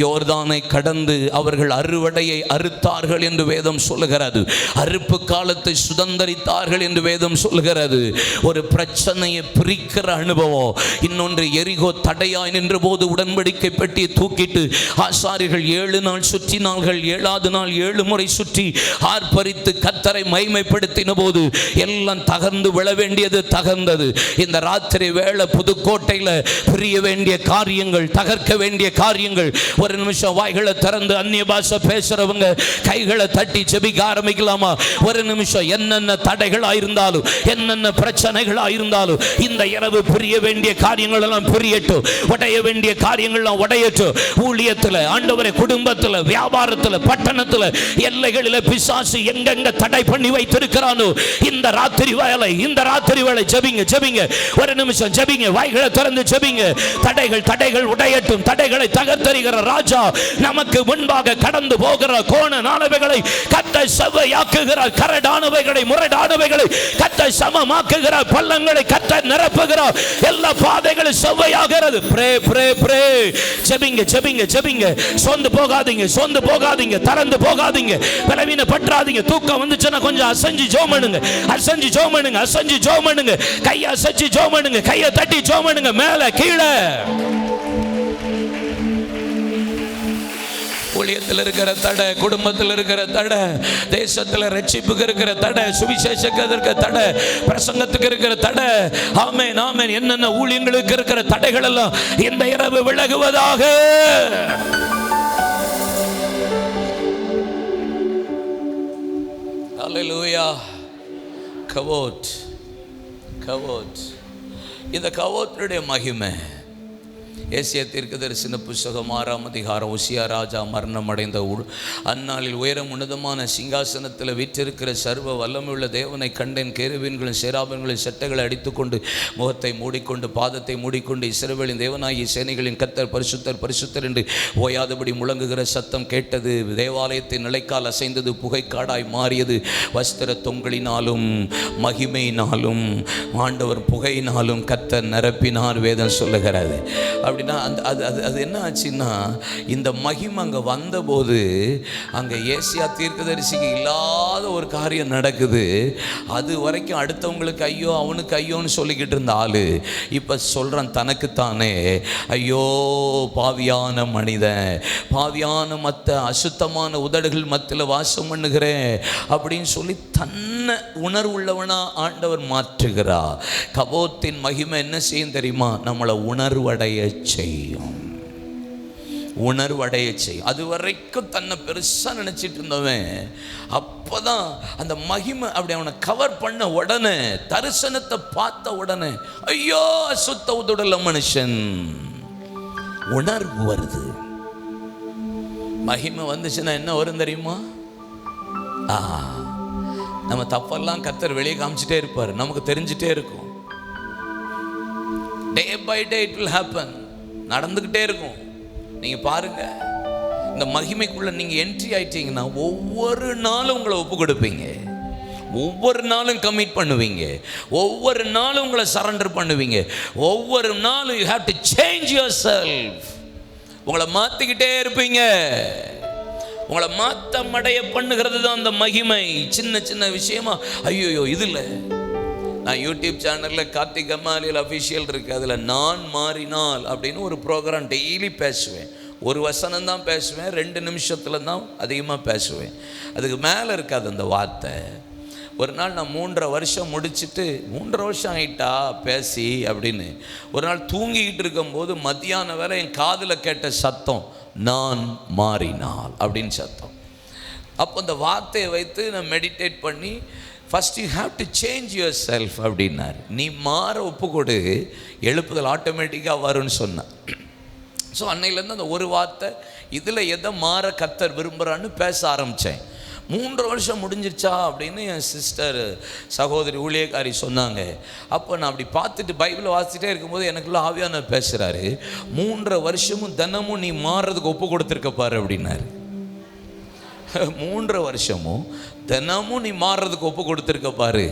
யோர்தானை கடந்து அவர்கள் அறுவடையை அறுத்தார்கள் என்று வேதம் சொல்லுகிறது. அறுப்பு காலத்தை சுதந்தரித்தார்கள் என்று வேதம் சொல்லுகிறது. ஒரு பிரச்சனையை பிரிக்கிற அனுபவம். இன்னொன்று, எரிகோ தடையாய் நின்ற போது உடன்படிக்கை பெட்டியை தூக்கிட்டு ஆசாரிகள் 7 நாள் சுற்றினார்கள். 7வது நாள் 7 முறை சுற்றி ஆர்ப்பரித்து கர்த்தரை மகிமைப்படுத்தின போது எல்லாம் தகர்ந்து விழ வேண்டியது தகர்ந்தது. இந்த ராத்திரி வேளை புதுக்கோட்டையில் பிரிய வேண்டிய காரியங்கள், தகர்க்க வேண்டிய காரியங்கள். ஒரு நிமிஷம் வாய்களை திறந்து அந்நிய பாஷை பேசுறவங்க கைகளை தட்டி ஜெபிக்க ஆரம்பிக்கலாமா? ஒரு நிமிஷம். என்னென்ன தடைகளாக இருந்தாலும், என்னென்ன பிரச்சனைகளாக இருந்தாலும், இந்த இரவு பிரிய வேண்டிய காரியங்கள் எல்லாம் பிரியட்டும். உடைய வேண்டிய காரியங்கள் எல்லாம் உடையட்டும். ஊழியத்தில், ஆண்டவரே, குடும்பத்தில், வியாபாரத்தில், பட்டணத்தில், எல்லைகளில் பிசாசு எங்கெங்க தடை பண்ணி வைத்திருக்கிறானோ இந்த ராத்திரி வேளை ஜெபிங்க, ஜெபிங்க. ஒரு நிமிஷம் ஜெபிங்க, வாய்களை திறந்து ஜெபிங்க. தடைகள் உடையட்டும். தடைகளை தகர்த்தெறிகிற ராஜா நமக்கு முன்பாக கடந்து போகிற கோணனானவைகளை கர்த்தர் செவ்வையாக்குகிறார். கரடானவைகளை, முரடானவைகளை கர்த்தர் சமமாக்குகிறார். பள்ளங்களை கர்த்தர் நிரப்புகிறார். எல்லா பாதைகளும் செவ்வையாகிறது. பிரே. ஜெபிங்க. சோர்ந்து போகாதீங்க, தரந்து போகாதீங்க, பலவீன பற்றாதீங்க. தூக்கம் வந்துச்சுன்னா கொஞ்சம் அசைஞ்சு ஜெபம் பண்ணுங்க. கையை அசைச்சு ஜெபம் பண்ணுங்க. கையை தட்டி ஜெபம் பண்ணுங்க. மேல கீழே. ஊழியத்தில் இருக்கிற தடை, குடும்பத்தில் இருக்கிற தடை, தேசத்தில் ரட்சிப்புக்கு இருக்கிற தடை, சுவிசேஷத்துக்கு இருக்கிற தடை, பிரசங்கத்துக்கு இருக்கிற தடை, ஆமென் ஆமென், என்னென்ன ஊழியங்களுக்கு இருக்கிற தடைகள் எல்லாம் இந்த இரவு விலகுவதாக. ஹல்லேலூயா. கவோத். இந்த கவோத்துடைய மகிமை. ஏசியா தீர்க்கதரிசன புத்தகம் 6ஆம் அதிகாரம். உசியா ராஜா மரணம் அடைந்த அந்நாளில் உயரம் உன்னதமான சிங்காசனத்தில் வீற்றிருக்கிற சர்வ வல்லமையுள்ள தேவனை கண்டேன். கேருபீன்களும் சேராபீன்களும் சட்டைகளை அடித்துக்கொண்டு முகத்தை மூடிக்கொண்டு பாதத்தை மூடிக்கொண்டு இஸ்ரவேலின் தேவனாகிய சேனைகளின் கர்த்தர் பரிசுத்தர் பரிசுத்தர் என்று ஓயாதபடி முழங்குகிற சத்தம் கேட்டது. தேவாலயத்தின் நிலைக்கால் அசைந்தது, புகைக்காடாய் மாறியது. வஸ்திர தொங்கலினாலும் மகிமையினாலும் ஆண்டவர் புகையினாலும் கர்த்தர் நிரப்பினார் வேதம் சொல்லுகிறது. அப்படின்னா அது என்ன ஆச்சுன்னா, இந்த மகிமை அங்கே வந்தபோது அங்கே ஏசியா தீர்க்கதரிசிக்கு இல்லாத ஒரு காரியம் நடக்குது. அது வரைக்கும் அடுத்தவங்களுக்கு ஐயோ அவனுக்கு ஐயோன்னு சொல்லிக்கிட்டு இருந்த ஆளு இப்போ சொல்கிறான் தனக்குத்தானே, ஐயோ பாவியான மனிதன், பாவியான மற்ற அசுத்தமான உதடுகள் மத்தியில் வாசம் பண்ணுகிறேன் அப்படின்னு சொல்லி தன்னை உணர்வுள்ளவனா ஆண்டவர் மாற்றுகிறார். கபோத்தின் மகிமை என்ன செய்யும் தெரியுமா? நம்மளை உணர்வடைய செய்யும். அது வரைக்கும் தன்னை பெருசா நினைச்சிட்டு இருந்தவன் அப்பதான் அந்த மகிமை அப்படி அவனை கவர் பண்ண உடனே, தரிசனத்தை பார்த்த உடனே, ஐயோ அசுத்த உதடுள்ள மனுஷன், உணர்வு வருது. மகிமை வந்துச்சுன்னா என்ன வரும் தெரியுமா? நம்ம தப்பெல்லாம் கர்த்தர் வெளியே காமிச்சிட்டே இருப்பார், நமக்கு தெரிஞ்சிட்டே இருக்கும். Day by day it will happen, நடந்துக்கிட்டே இருக்கும். நீங்கள் பாருங்க, இந்த மகிமைக்குள்ள நீங்கள் என்ட்ரி ஆயிட்டீங்கன்னா ஒவ்வொரு நாளும் உங்களை ஒப்பு கொடுப்பீங்க, ஒவ்வொரு நாளும் கமிட் பண்ணுவீங்க, ஒவ்வொரு நாளும் உங்களை சரண்டர் பண்ணுவீங்க, ஒவ்வொரு நாளும் you have to change your self. உங்களை மாற்றிக்கிட்டே இருப்பீங்க. உங்களை மாற்றமடைய பண்ணுகிறது தான் அந்த மகிமை. சின்ன சின்ன விஷயமா ஐயோ இது இல்லை, நான் யூடியூப் சேனலில் கார்த்திக் கம்மாலியல் அஃபிஷியல் இருக்குது, அதில் நான் மாறினால் அப்படின்னு ஒரு ப்ரோக்ராம் டெய்லி பேசுவேன். ஒரு வசனம் தான் பேசுவேன், 2 நிமிஷத்தில் தான் அதிகமாக பேசுவேன், அதுக்கு மேலே இருக்காது அந்த வார்த்தை. ஒரு நாள் நான் 3.5 வருஷம் முடிச்சுட்டு 3.5 வருஷம் ஆகிட்டா பேசி அப்படின்னு ஒரு நாள் தூங்கிக்கிட்டு இருக்கும்போது மத்தியானம் வேற என் காதில் கேட்ட சத்தம், நான் மாறினால் அப்படின்னு சத்தம். அப்போ அந்த வார்த்தையை வைத்து நான் மெடிடேட் பண்ணி, first you have to change your self அப்படின்னாரு. நீ மாற ஒப்புக்கொடு, எழுப்புதல் ஆட்டோமேட்டிக்காக வரும்னு சொன்னேன். ஸோ அன்னையிலேருந்து அந்த ஒரு வார்த்தை, இதில் எதை மாற கர்த்தர் விரும்புகிறான்னு பேச ஆரம்பித்தேன். 3 வருஷம் முடிஞ்சிருச்சா அப்படின்னு என் சிஸ்டர் சகோதரி ஊழியக்காரி சொன்னாங்க. அப்போ நான் அப்படி பார்த்துட்டு பைபிளை வாசிச்சுட்டே இருக்கும்போது எனக்குள்ள ஆவியானவர் பேசுகிறாரு, 3.5 வருஷமும் தினமும் நீ மாறுறதுக்கு ஒப்பு கொடுத்துருக்க பாரு அப்படின்னாரு. 3.5 வருஷமும் தினமும் நீ மாறுறதுக்கு ஒப்பு கொடுத்துருக்க பாரு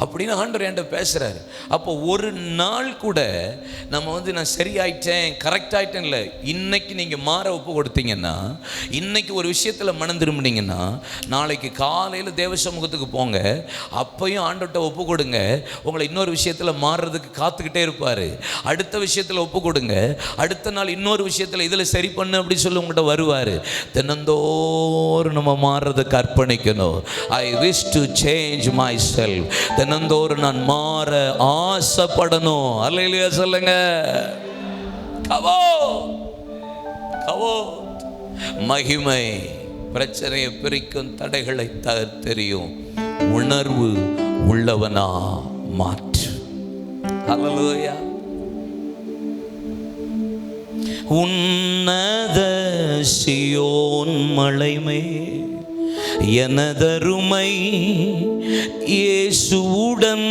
அப்படின்னு ஆண்டவர் என்கிட்ட பேசுகிறாரு. அப்போ ஒரு நாள் கூட நம்ம நான் சரியாயிட்டேன் கரெக்ட் ஆகிட்டேன் இல்லை, இன்னைக்கு நீங்கள் மாற ஒப்பு கொடுத்தீங்கன்னா, இன்னைக்கு ஒரு விஷயத்தில் மனம் திரும்பினீங்கன்னா, நாளைக்கு காலையில் தேவ சமூகத்துக்கு போங்க, அப்பையும் ஆண்டவர்கிட்ட ஒப்பு கொடுங்க, உங்களை இன்னொரு விஷயத்தில் மாறுறதுக்கு காத்துக்கிட்டே இருப்பார். அடுத்த விஷயத்தில் ஒப்பு கொடுங்க, அடுத்த நாள் இன்னொரு விஷயத்தில் இதில் சரி பண்ணு அப்படி சொல்லி உங்கள்கிட்ட வருவார். தினந்தோறும் நம்ம மாறுறதுக்கு அர்ப்பணிக்கணும். I wish to change myself. தினந்தோறும் நான் மாற ஆசைப்படணும். அல்லேலூயா சொல்லுங்க. கவோ கவோ. மகிமை பிரச்சனையை பிரிக்கும், தடைகளை தெரியும், உணர்வு உள்ளவனா மாற்று. அல்லேலூயா. உன்னத சீயோன் மலைமே எனதருமை இயேசுவுடன்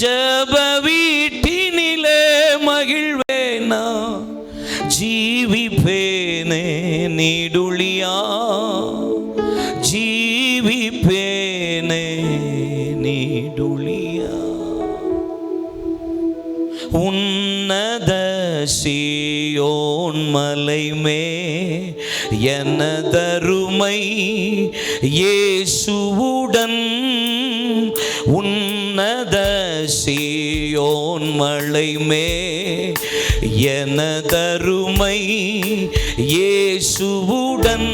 ஜெப வீட்டினிலே மகிழ்வேனா, ஜீவிப்பேனே நீடுளியா, ஜீவிப்பேனே நீடுளியா. உன்னத சீயோன் மலைமே எனதருமை இயேசுவுடன், உன்னத சீயோன் மலைமே எனதருமை இயேசுவுடன்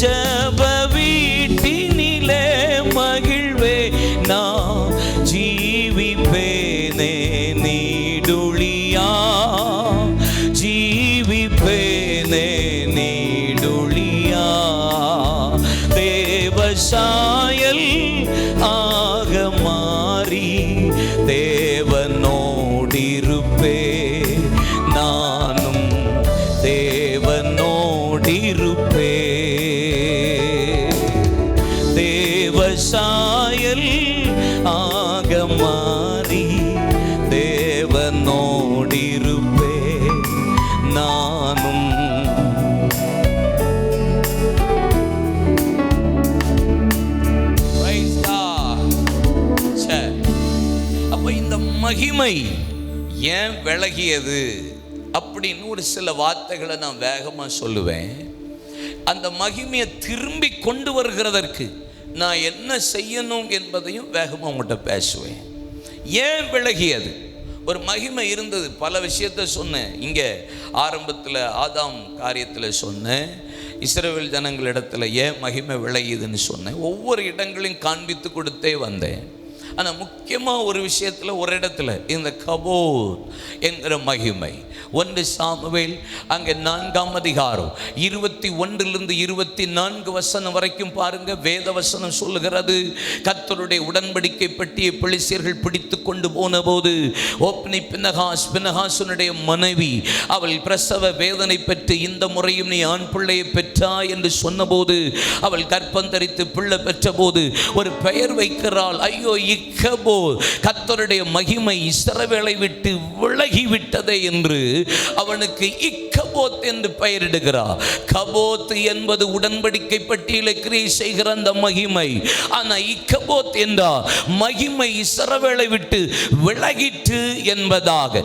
ஜெப வீட்டினிலே மகிழ்வே நான், ஜீவிப்பேனே நீடுளியா, ஜீவிப்பேனே நீடுளியா. தேவசாயல் ஆக மாறி தேவனோடிருப்பே, நானும் தேவனோடிருப்பே. தேவசாயல் ஆக மாறி தேவனோடிருப்பே, நானும். அப்ப இந்த மகிமை ஏன் விலகியது அப்படின்னு ஒரு சில வார்த்தைகளை நான் வேகமா சொல்லுவேன். அந்த மகிமையை திரும்பி கொண்டு வருகிறதற்கு நான் என்ன செய்யணும் என்பதையும் வேகமாக உங்கள்கிட்ட பேசுவேன். ஏன் விலகியது? ஒரு மகிமை இருந்தது, பல விஷயத்தை சொன்னேன். இங்கே ஆரம்பத்தில் ஆதாம் காரியத்தில் சொன்னேன், இஸ்ரவேல் ஜனங்களிடத்தில் ஏன் மகிமை விலகியதுன்னு சொன்னேன். ஒவ்வொரு இடங்களையும் காண்பித்து கொடுத்தே வந்தேன். ஆனால் முக்கியமாக ஒரு விஷயத்தில், ஒரு இடத்துல இந்த கபோர் என்கிற மகிமை, 1 சாமுவேல் அங்கே 4ஆம் அதிகாரம் 21 24 வசனம் வரைக்கும் பாருங்க. வேத வசனம் சொல்லுகிறது, கர்த்தருடைய உடன்படிக்கை பெட்டியை பெலிஸ்தியர்கள் பிடித்து கொண்டு போன போது ஓப்னி பினகாசுனுடைய மனைவி அவள் பிரசவ வேதனை பெற்று, இந்த முறையும் நீ ஆண் பிள்ளையை பெற்றாய் என்று சொன்னபோது, அவள் கர்ப்பம் தரித்து பிள்ளை பெற்ற போது ஒரு பெயர் வைக்கிறாள், ஐயோ இக்கபோர், கர்த்தருடைய மகிமை இஸ்ரவேலை விட்டு விலகிவிட்டதே என்று அவனுக்கு இக்கபோர் இக்கபோத் என்று பெயரிடுகிறார். கபோத் என்பது உடன்படிக்கை பட்டியலை கிரியை செய்கிற அந்த மகிமை. ஆனா இக்கபோத் என்றால் மகிமை இஸ்ரவேலை விட்டு விலகிட்டு என்பதாக.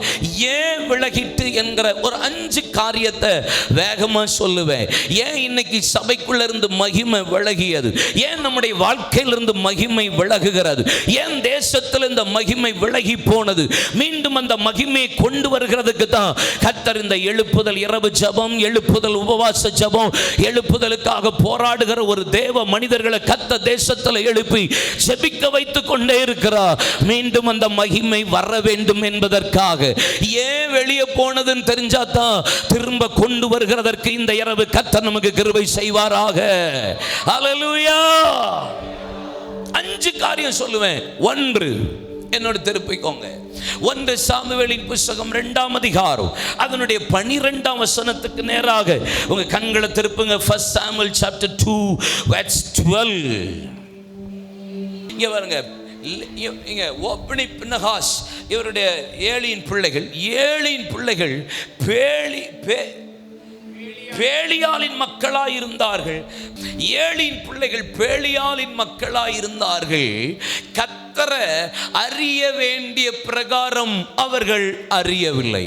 ஏன் விலகிட்டு என்கிற ஒரு 5 காரியத்தை வேகமா சொல்லுவேன். ஏன் இன்னைக்கு சபைக்குள்ள இருந்து மகிமை விலகியது? ஏன் நம்முடைய வாழ்க்கையிலிருந்து மகிமை விலகுகிறது? ஏன் தேசத்தில் இந்த மகிமை விலகி போனது? மீண்டும் அந்த மகிமையை கொண்டு வருகிறதுக்கு தான் கர்த்தர் இந்த எழுப்புதல் இரவு ஜெபம், எழுப்புதல் உபவாச ஜெபம், எழுப்புதலுக்காக போராடுகிற ஒரு தேவ மனிதர்களை கர்த்தர் தேசத்தில் எழுப்பி ஜெபிக்க வைத்துக் கொண்டே இருக்கிறார். மீண்டும் அந்த மகிமை வர வேண்டும் என்பதற்காக. ஏன் வெளியே போனதுன்னு தெரிஞ்சாதான் திரும்ப கொண்டு வருகிறதற்கு இந்த இரவு கர்த்தர் நமக்கு கிருபை செய்வாராக. ஹல்லேலூயா. 5 காரியம் சொல்லுவேன். 1, என்னோட திருப்பிக்கோங்க. 1 சாமுவேலின் புத்தகம் 2ஆம் அதிகாரம் அதனுடைய 12ஆம் வசனத்துக்கு நேராக உங்க கண்களை திருப்புங்க. 1 Samuel chapter 2 verse 12. இங்க பாருங்க, இங்க ஓப்னி பினகாஸ் இவருடைய ஏலியின் பிள்ளைகள் பேலியாலின் மக்களாய் இருந்தார்கள். ஏலியின் பிள்ளைகள் பேலியாலின் மக்களாய் இருந்தார்கள். கர்த்தரை அறிய வேண்டிய பிரகாரம் அவர்கள் அறியவில்லை.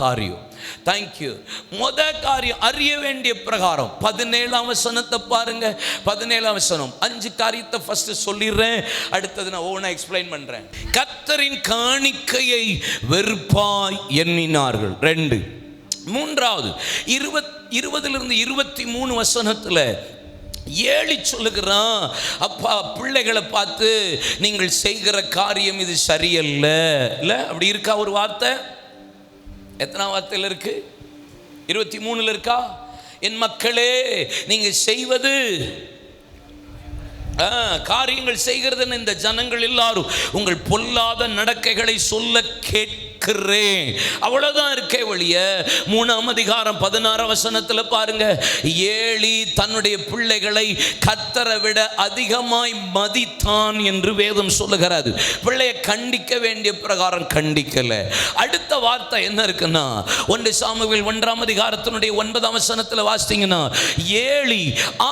காரியம், தேங்க்யூ. காரியம் அறிய வேண்டிய பிரகாரம். 17ஆம் வசனத்தை பாருங்க. 17ஆம் வசனம் 5 காரியத்தை ஃபர்ஸ்ட் சொல்லிடுறேன், அடுத்தது நான் ஒவ்வொன்றா எக்ஸ்பிளைன் பண்றேன். கர்த்தரின் காணிக்கையை வெறுப்பாய் எண்ணினார்கள். 2. 3வது 20 23 வசனத்துல ஏலி சொல்லுகிறான், அப்பா பிள்ளைகளை பார்த்து நீங்கள் செய்கிற காரியம் இது சரியல்ல. இல்ல அப்படி இருக்கா? ஒரு வார்த்தை எத்தனாம் வார்த்தையில் இருக்கு? 23 இருக்கா? என் மக்களே நீங்க செய்வது காரியங்கள் செய்கிறது இந்த ஜனங்கள் எல்லாரும் உங்கள் பொல்லாத நடக்கைகளை சொல்ல கேட்கிறேன். அவ்வளவுதான் இருக்கே வழிய. 3ஆம் அதிகாரம் 16ஆம் வசனத்தில் பாருங்க, ஏலி தன்னுடைய பிள்ளைகளை கர்த்தரை விட அதிகமாய் மதித்தான் என்று வேதம் சொல்லுகிறது. பிள்ளையை கண்டிக்க வேண்டிய பிரகாரம் கண்டிக்கல. அடுத்த வார்த்தை என்ன இருக்குன்னா 1 சாமுவேல் 1ஆம் அதிகாரத்தினுடைய 9ஆம் வசனத்தில் வாசித்தீங்கன்னா, ஏலி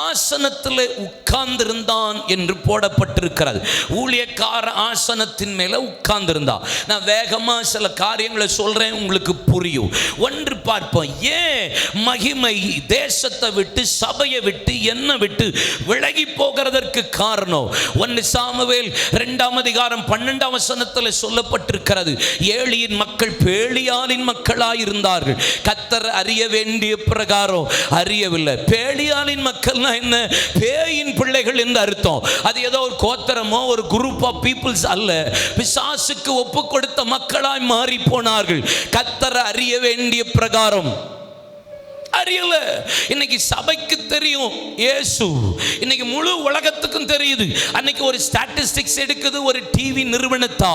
ஆசனத்தில் உட்கார்ந்திருந்தான் என்று போடப்பட்டிருக்கிறது. ஊழியக்கார ஆசனத்தின் மேல உட்கார்ந்திருந்தான். நான் வேகமா சில காரியங்களை சொல்றேன், உங்களுக்கு புரியும். 1 பார்ப்போம். ஏன் மகிமை தேசத்தை விட்டு, சபையை விட்டு, என்ன விட்டு விலகி போகிறதற்கு காரணம்? 1 சாமுவேல் 2ஆம் அதிகாரம் 12ஆம் வசனத்தில் சொல்லப்பட்டிருக்கிறது. ஏலியின் மக்கள் பேலியாலின் மக்களாய் இருந்தார்கள். கர்த்தர் அறிய வேண்டிய பிரகாரம் அறியவில்லை. பேலியாலின் மக்கள்னா என்ன? பேயின் பிள்ளைகள் என்று அர்த்தம். அது ஏதோ ஒரு கோத்திரமோ ஒரு குரூப் ஆஃப் பீப்புள்ஸ் அல்ல. பிசாசுக்கு ஒப்பு கொடுத்த மக்களாய் மாறி போனார்கள். கர்த்தரை அறிய வேண்டிய பிரகாரம் அறியல. இன்னைக்கு சபைக்கு தெரியும் இயேசு, இன்னைக்கு முழு உலகத்துக்கும் தெரியுது. அன்னைக்கு ஒரு ஸ்டாட்டிஸ்டிக்ஸ் எடுக்குது ஒரு டிவி நிறுவனத்தா,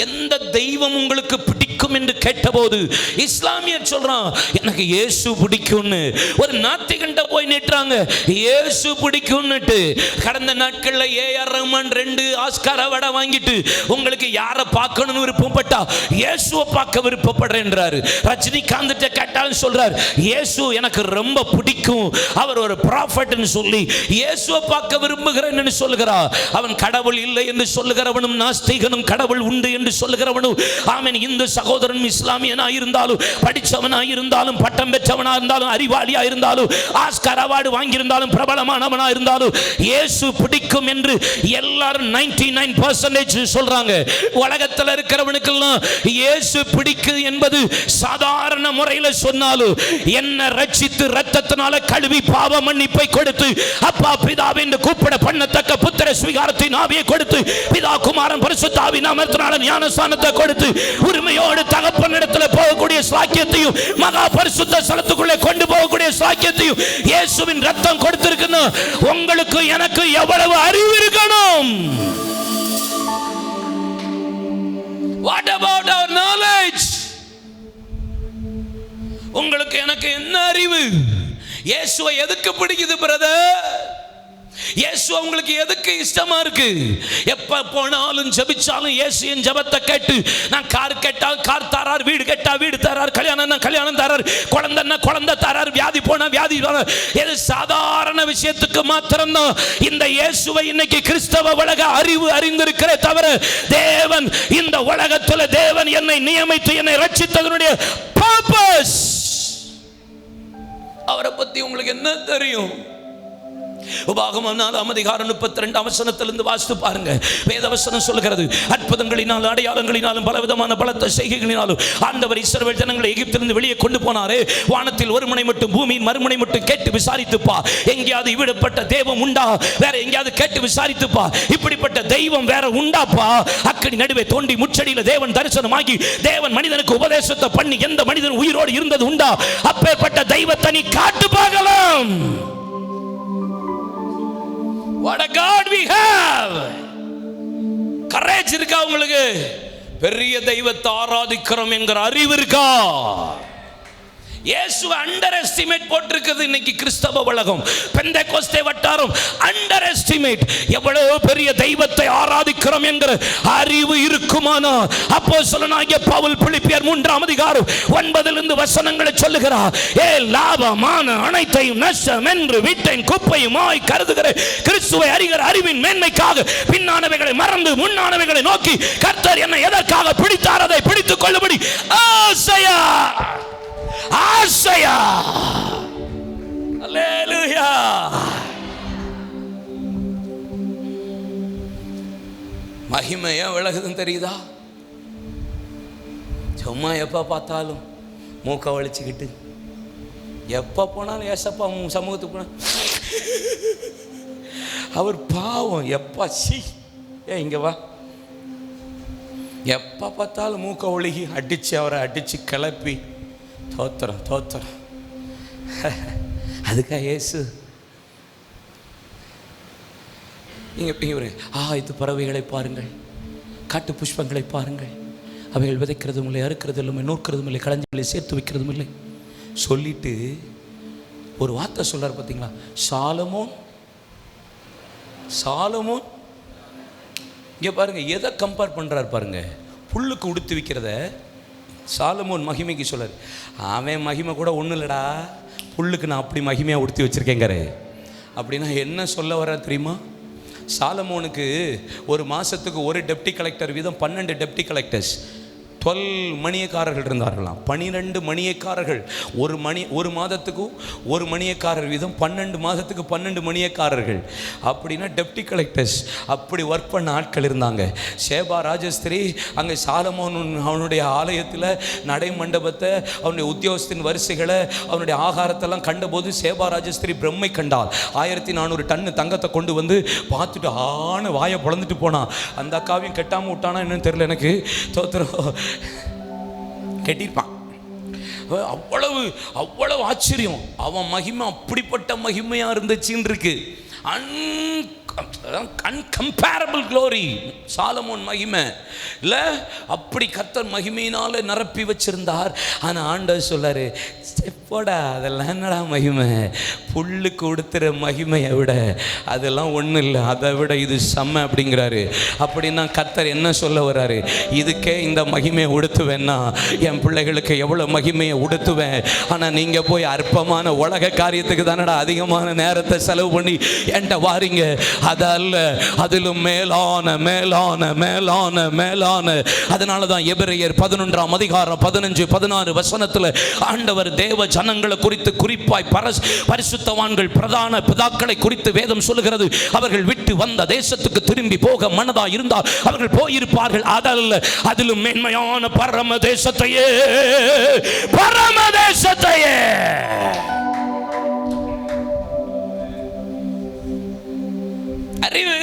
எந்த தெய்வம் உங்களுக்கு பிடிக்கும் என்று கேட்டபோது இஸ்லாமியர் சொல்றான் எனக்கு இயேசு பிடிக்கும்னு. ஒரு நாத்திகண்ட போய் நிட்டுறாங்க இயேசு பிடிக்கும்னுட்டு. கடந்த நாட்கள்ல ஏஆர் ரஹ்மான் 2 ஆஸ்கார் அவார்டை வாங்கிட்டு உங்களுக்கு யாரை பார்க்கணும்னு விருப்பப்பட்டா இயேசுவை பார்க்க விருப்பப்படுறேன்றாரு. ரஜினிகாந்த் கேட்டாலும் சொல்றாரு இயேசு எனக்கு ரொம்ப பிடிக்கும், அவர் ஒரு ப்ராஃபட்னு சொல்லி இயேசுவை பார்க்க விரும்புகிறேன்னு சொல்லுகிறார். அவன் கடவுள் இல்லை என்று சொல்லுகிறவனும், நாஸ்திகனும் கடவுள் உண்டு என்று சொல்லுகிறவனும், ஆமென், இந்து சகோதரன் இஸ்லாமியனாக இருந்தாலும், படித்தவனாக இருந்தாலும், பட்டம் பெற்றவனாக இருந்தாலும், அறிவாளியாக இருந்தாலும், ஆஸ்கார் அவார்டு வாங்கியிருந்தாலும், பிரபலமானவனாக இருந்தாலும் இயேசு பிடிக்கும் என்று எல்லாரும் 99% சொல்றாங்க. உலகத்தில் இருக்கிறவனுக்கெல்லாம் இயேசு பிடிக்கும் என்பது சாதாரண முறையில் சொன்னாலும் என்ன ரட்சித்து இரத்தத்தினால கழுவி பாவ மன்னிப்பை கொடுத்து அப்பா பிதாவே என்று கூப்பிட பண்ணத்தக்க புத்திர ஸ்வீகாரத்தின் ஆவியை கொடுத்து பிதா குமாரன் பரிசுத்த ஆவியின் நாமத்தினால ஞானஸ்நானத்தை கொடுத்து உரிமையோடு தகப்பனிடத்தில் போகக்கூடிய சாக்கியத்தையும் மகா பரிசுத்த ஸ்தலத்துக்குள்ளே கொண்டு போகக்கூடிய சாக்கியத்தையும் இயேசுவின் ரத்தம் கொடுத்திருக்குன்னு உங்களுக்கு எனக்கு எவ்வளவு அறிவு இருக்கணும்? What about our knowledge? உங்களுக்கு எனக்கு என்ன அறிவு? இயேசுவை எதுக்கு பிடிக்குது பிரதர்? இயேசு அவங்களுக்கு எதுக்கு இஷ்டமா இருக்கு? எப்ப போனாலும் ஜெபிச்சாலும் இயேசுவின் ஜெபத்தை கேட்டு, நான் கார் கேட்டால் கார் தரார், வீடு கேட்டா வீடு தரார், கல்யாணம்னா கல்யாணம் தரார், குழந்தைன்னா குழந்தை தரார், வியாதி போனா வியாதி. இது சாதாரண விஷயத்துக்கு மாத்திரம்தான் இந்த இயேசுவை இன்னைக்கு கிறிஸ்தவ உலக அறிவு அறிந்திருக்கிற தவிர, தேவன் இந்த உலகத்தில் தேவன் என்னை நியமித்து என்னை ரட்சித்ததனுடைய பர்பஸ், அவரை பத்தி உங்களுக்கு என்ன தெரியும்? உபாகமம் 4:32 வாசித்து பாருங்க. வேதவசனம் சொல்லுகிறது, அற்புதங்களினாலும் அடையாளங்களினாலும் பலவிதமான பலத்த செய்கைகளினாலும் ஆண்டவர் இஸ்ரவேல் ஜனங்களை எகிப்திலிருந்து வெளியே கொண்டு போனாரே. வானத்தில் ஒரு முனை மட்டும் பூமியின் மறுமுனை மட்டும் கேட்டு விசாரித்துப்பா, எங்கேயாவது விடப்பட்ட தெய்வம் உண்டா? வேற எங்கேயாவது கேட்டு விசாரித்துப்பா, இப்படிப்பட்ட தெய்வம் வேற உண்டாப்பா? அக்கடி நடுவே தோண்டி முச்சடியில் தேவன் தரிசனமாகி தேவன் மனிதனுக்கு உபதேசத்தை பண்ணி எந்த மனிதன் உயிரோடு இருந்தது உண்டா? அப்பேற்பட்ட தெய்வத்தை நீ காட்டு பார்க்கலாம். What a God we have! Courage இருக்கா உங்களுக்கு? பெரிய தெய்வத்தை ஆராதிக்கிறோம் என்கிற அறிவு இருக்கா? இயேசுவை அண்டர் எஸ்டிமேட் போட்டிருக்கிறது இன்னைக்கு கிறிஸ்தவ உலகம், பெந்தெகோஸ்தே வட்டாரம் அண்டர் எஸ்டிமேட். எவ்வளவு பெரிய தெய்வத்தை ஆராதிக்கிறோம் என்கிற அறிவு இருக்குமானா, அப்போஸ்தலனாகிய பவுல் பிலிப்பியர் 3:9 வசனங்களை சொல்லுகிறார். லாபமான அனைத்தையும் நஷ்டம் என்று விட்டேன், குப்பையுமாய் கருதுகிற கிறிஸ்துவை அறிகிற அறிவின் மேன்மைக்காக பின்னானவைகளை மறந்து முன்னானவைகளை நோக்கி கர்த்தர் என்னை எதற்காக பிடித்தார் அதை பிடித்துக் கொள்ளும்படி ஆசையா ஆசையா. அல்லேலூயா. மகிமை ஏன் விலகுதுன்னு தெரியுதா? சும்மா எப்ப பார்த்தாலும் மூக்க வலிச்சுக்கிட்டு, எப்ப போனாலும் ஏசப்பா சமூகத்துக்கு போன அவர் பாவம், எப்பா சி ஏ இங்க வா, எப்ப பார்த்தாலும் மூக்க ஒழுகி அடிச்சு அவரை அடிச்சு கிளப்பி தோத்திரம் தோத்திரம். அதுக்காக இயேசு இது பறவைகளை பாருங்கள், காட்டு புஷ்பங்களை பாருங்கள், அவைகள் விதைக்கிறதும் இல்லை, அறுக்கிறதும் இல்லை, நூற்கிறதும் இல்லை, களஞ்சியங்களை சேர்த்து வைக்கிறதும் இல்லை சொல்லிட்டு ஒரு வார்த்தை சொல்றார் பார்த்தீங்களா? சாலமோன் இங்கே பாருங்க, எதை கம்பேர் பண்ணுறாரு பாருங்க. புல்லுக்கு உடுத்து வைக்கிறத சாலமோன் மகிமைக்கு சொல்லார். அவன் மகிமை கூட ஒன்றும் இல்லைடா, புல்லுக்கு நான் அப்படி மகிமையாக உடுத்தி வச்சுருக்கேங்காரு. அப்படின்னா என்ன சொல்ல வர தெரியுமா? சாலமோனுக்கு ஒரு மாதத்துக்கு ஒரு டெப்டி கலெக்டர் வீதம் 12 டெப்டி கலெக்டர்ஸ், 12 மணியக்காரர்கள் இருந்தார்களாம். 12 மணியக்காரர்கள், ஒரு மாதத்துக்கும் ஒரு மணியக்காரர் வீதம் 12 மாதத்துக்கு 12 மணியக்காரர்கள். அப்படின்னா டெப்டி கலெக்டர்ஸ் அப்படி ஒர்க் பண்ண ஆட்கள் இருந்தாங்க. சேபா ராஜஸ்திரி அங்கே சாலமோன் அவனுடைய ஆலயத்தில் நடை மண்டபத்தை, அவனுடைய உத்தியோகத்தின் வரிசைகளை, அவனுடைய ஆகாரத்தெல்லாம் கண்டபோது சேபா ராஜஸ்திரி பிரம்மை கண்டாள். 1400 டன்னு தங்கத்தை கொண்டு வந்து பார்த்துட்டு ஆன வாயை பொழந்துட்டு போனான். அந்த அக்காவையும் கெட்டாமல் விட்டானா என்னன்னு தெரியல எனக்கு, தோத்திரம் கெட்டிருப்பான். அவ்வளவு ஆச்சரியம். அவன் மகிமை அப்படிப்பட்ட மகிமையா இருந்துச்சுன்னு இருக்கு. அன்கம்பேரபிள் க்ளோரி சாலமோன் மகிமை இல்லை, அப்படி கர்த்தர் மகிமையினால நிரப்பி வச்சிருந்தார். ஆனால் ஆண்டவர் சொல்லாரு, போடா அதெல்லாம் என்னடா மகிமை, புல்லுக்கு உடுத்துற மகிமையை விட அதெல்லாம் ஒன்றும் இல்லை, அதை விட இது செம்ம அப்படிங்கிறாரு. அப்படின்னா கர்த்தர் என்ன சொல்ல வர்றாரு? இதுக்கே இந்த மகிமையை உடுத்துவேன்னா என் பிள்ளைகளுக்கு எவ்வளோ மகிமையை உடுத்துவேன். ஆனால் நீங்கள் போய் அற்பமான உலக காரியத்துக்கு தானடா அதிகமான நேரத்தை செலவு பண்ணி என்கிட்ட வாரீங்க. அதல்ல, அதிலும் மேலான மேலான மேலான மேலான. அதனால தான் எபிரேயர் 11:15-16 வசனத்தில் ஆண்டவர் தேவ ஜனங்களை குறித்து, குறிப்பாய் பரிசுத்தவான்கள் பிரதான பிதாக்களை குறித்து வேதம் சொல்லுகிறது. அவர்கள் விட்டு வந்த தேசத்துக்கு திரும்பி போக மனதா இருந்தால் அவர்கள் போயிருப்பார்கள். அதல்ல, அதிலும் மேன்மையான பரம தேசத்தையே அறிவு.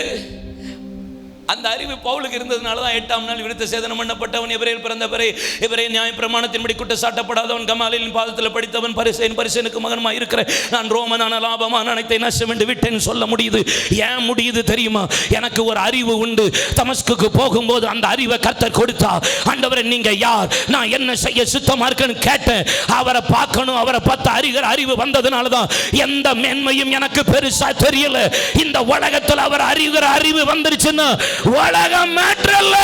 அந்த அறிவு பவுலுக்கு இருந்ததுனால தான் 8ஆம் நாள் விருத்த சேதனம் பண்ணப்பட்டவன், எபிரேயர் பிறந்தவரை, எபிரேயர் நியாயப்பிரமாணத்தின்படி குற்றச்சாட்டப்படாதவன், கமாலின் பாதத்தில் படித்தவன், பரிசேனுக்கு மகனுமாய் இருக்கிற நான் ரோமனான லாபமான அனைத்தை நஷ்டம் என்று விட்டேன்னு சொல்ல முடியுது. ஏன் முடியுது தெரியுமா? எனக்கு ஒரு அறிவு உண்டு. தமஸ்குக்கு போகும்போது அந்த அறிவை கர்த்தர் கொடுத்தா. ஆண்டவரே நீங்க யார், நான் என்ன செய்ய சுத்தமா இருக்கேன்னு கேட்டேன். அவரை பார்க்கணும், அவரை பார்த்து அறிகிற அறிவு வந்ததுனால தான் எந்த மேன்மையும் எனக்கு பெருசா தெரியல. இந்த உலகத்தில் அவர் அறிகிற அறிவு வந்துருச்சுன்னா உலகம் மாற்றல.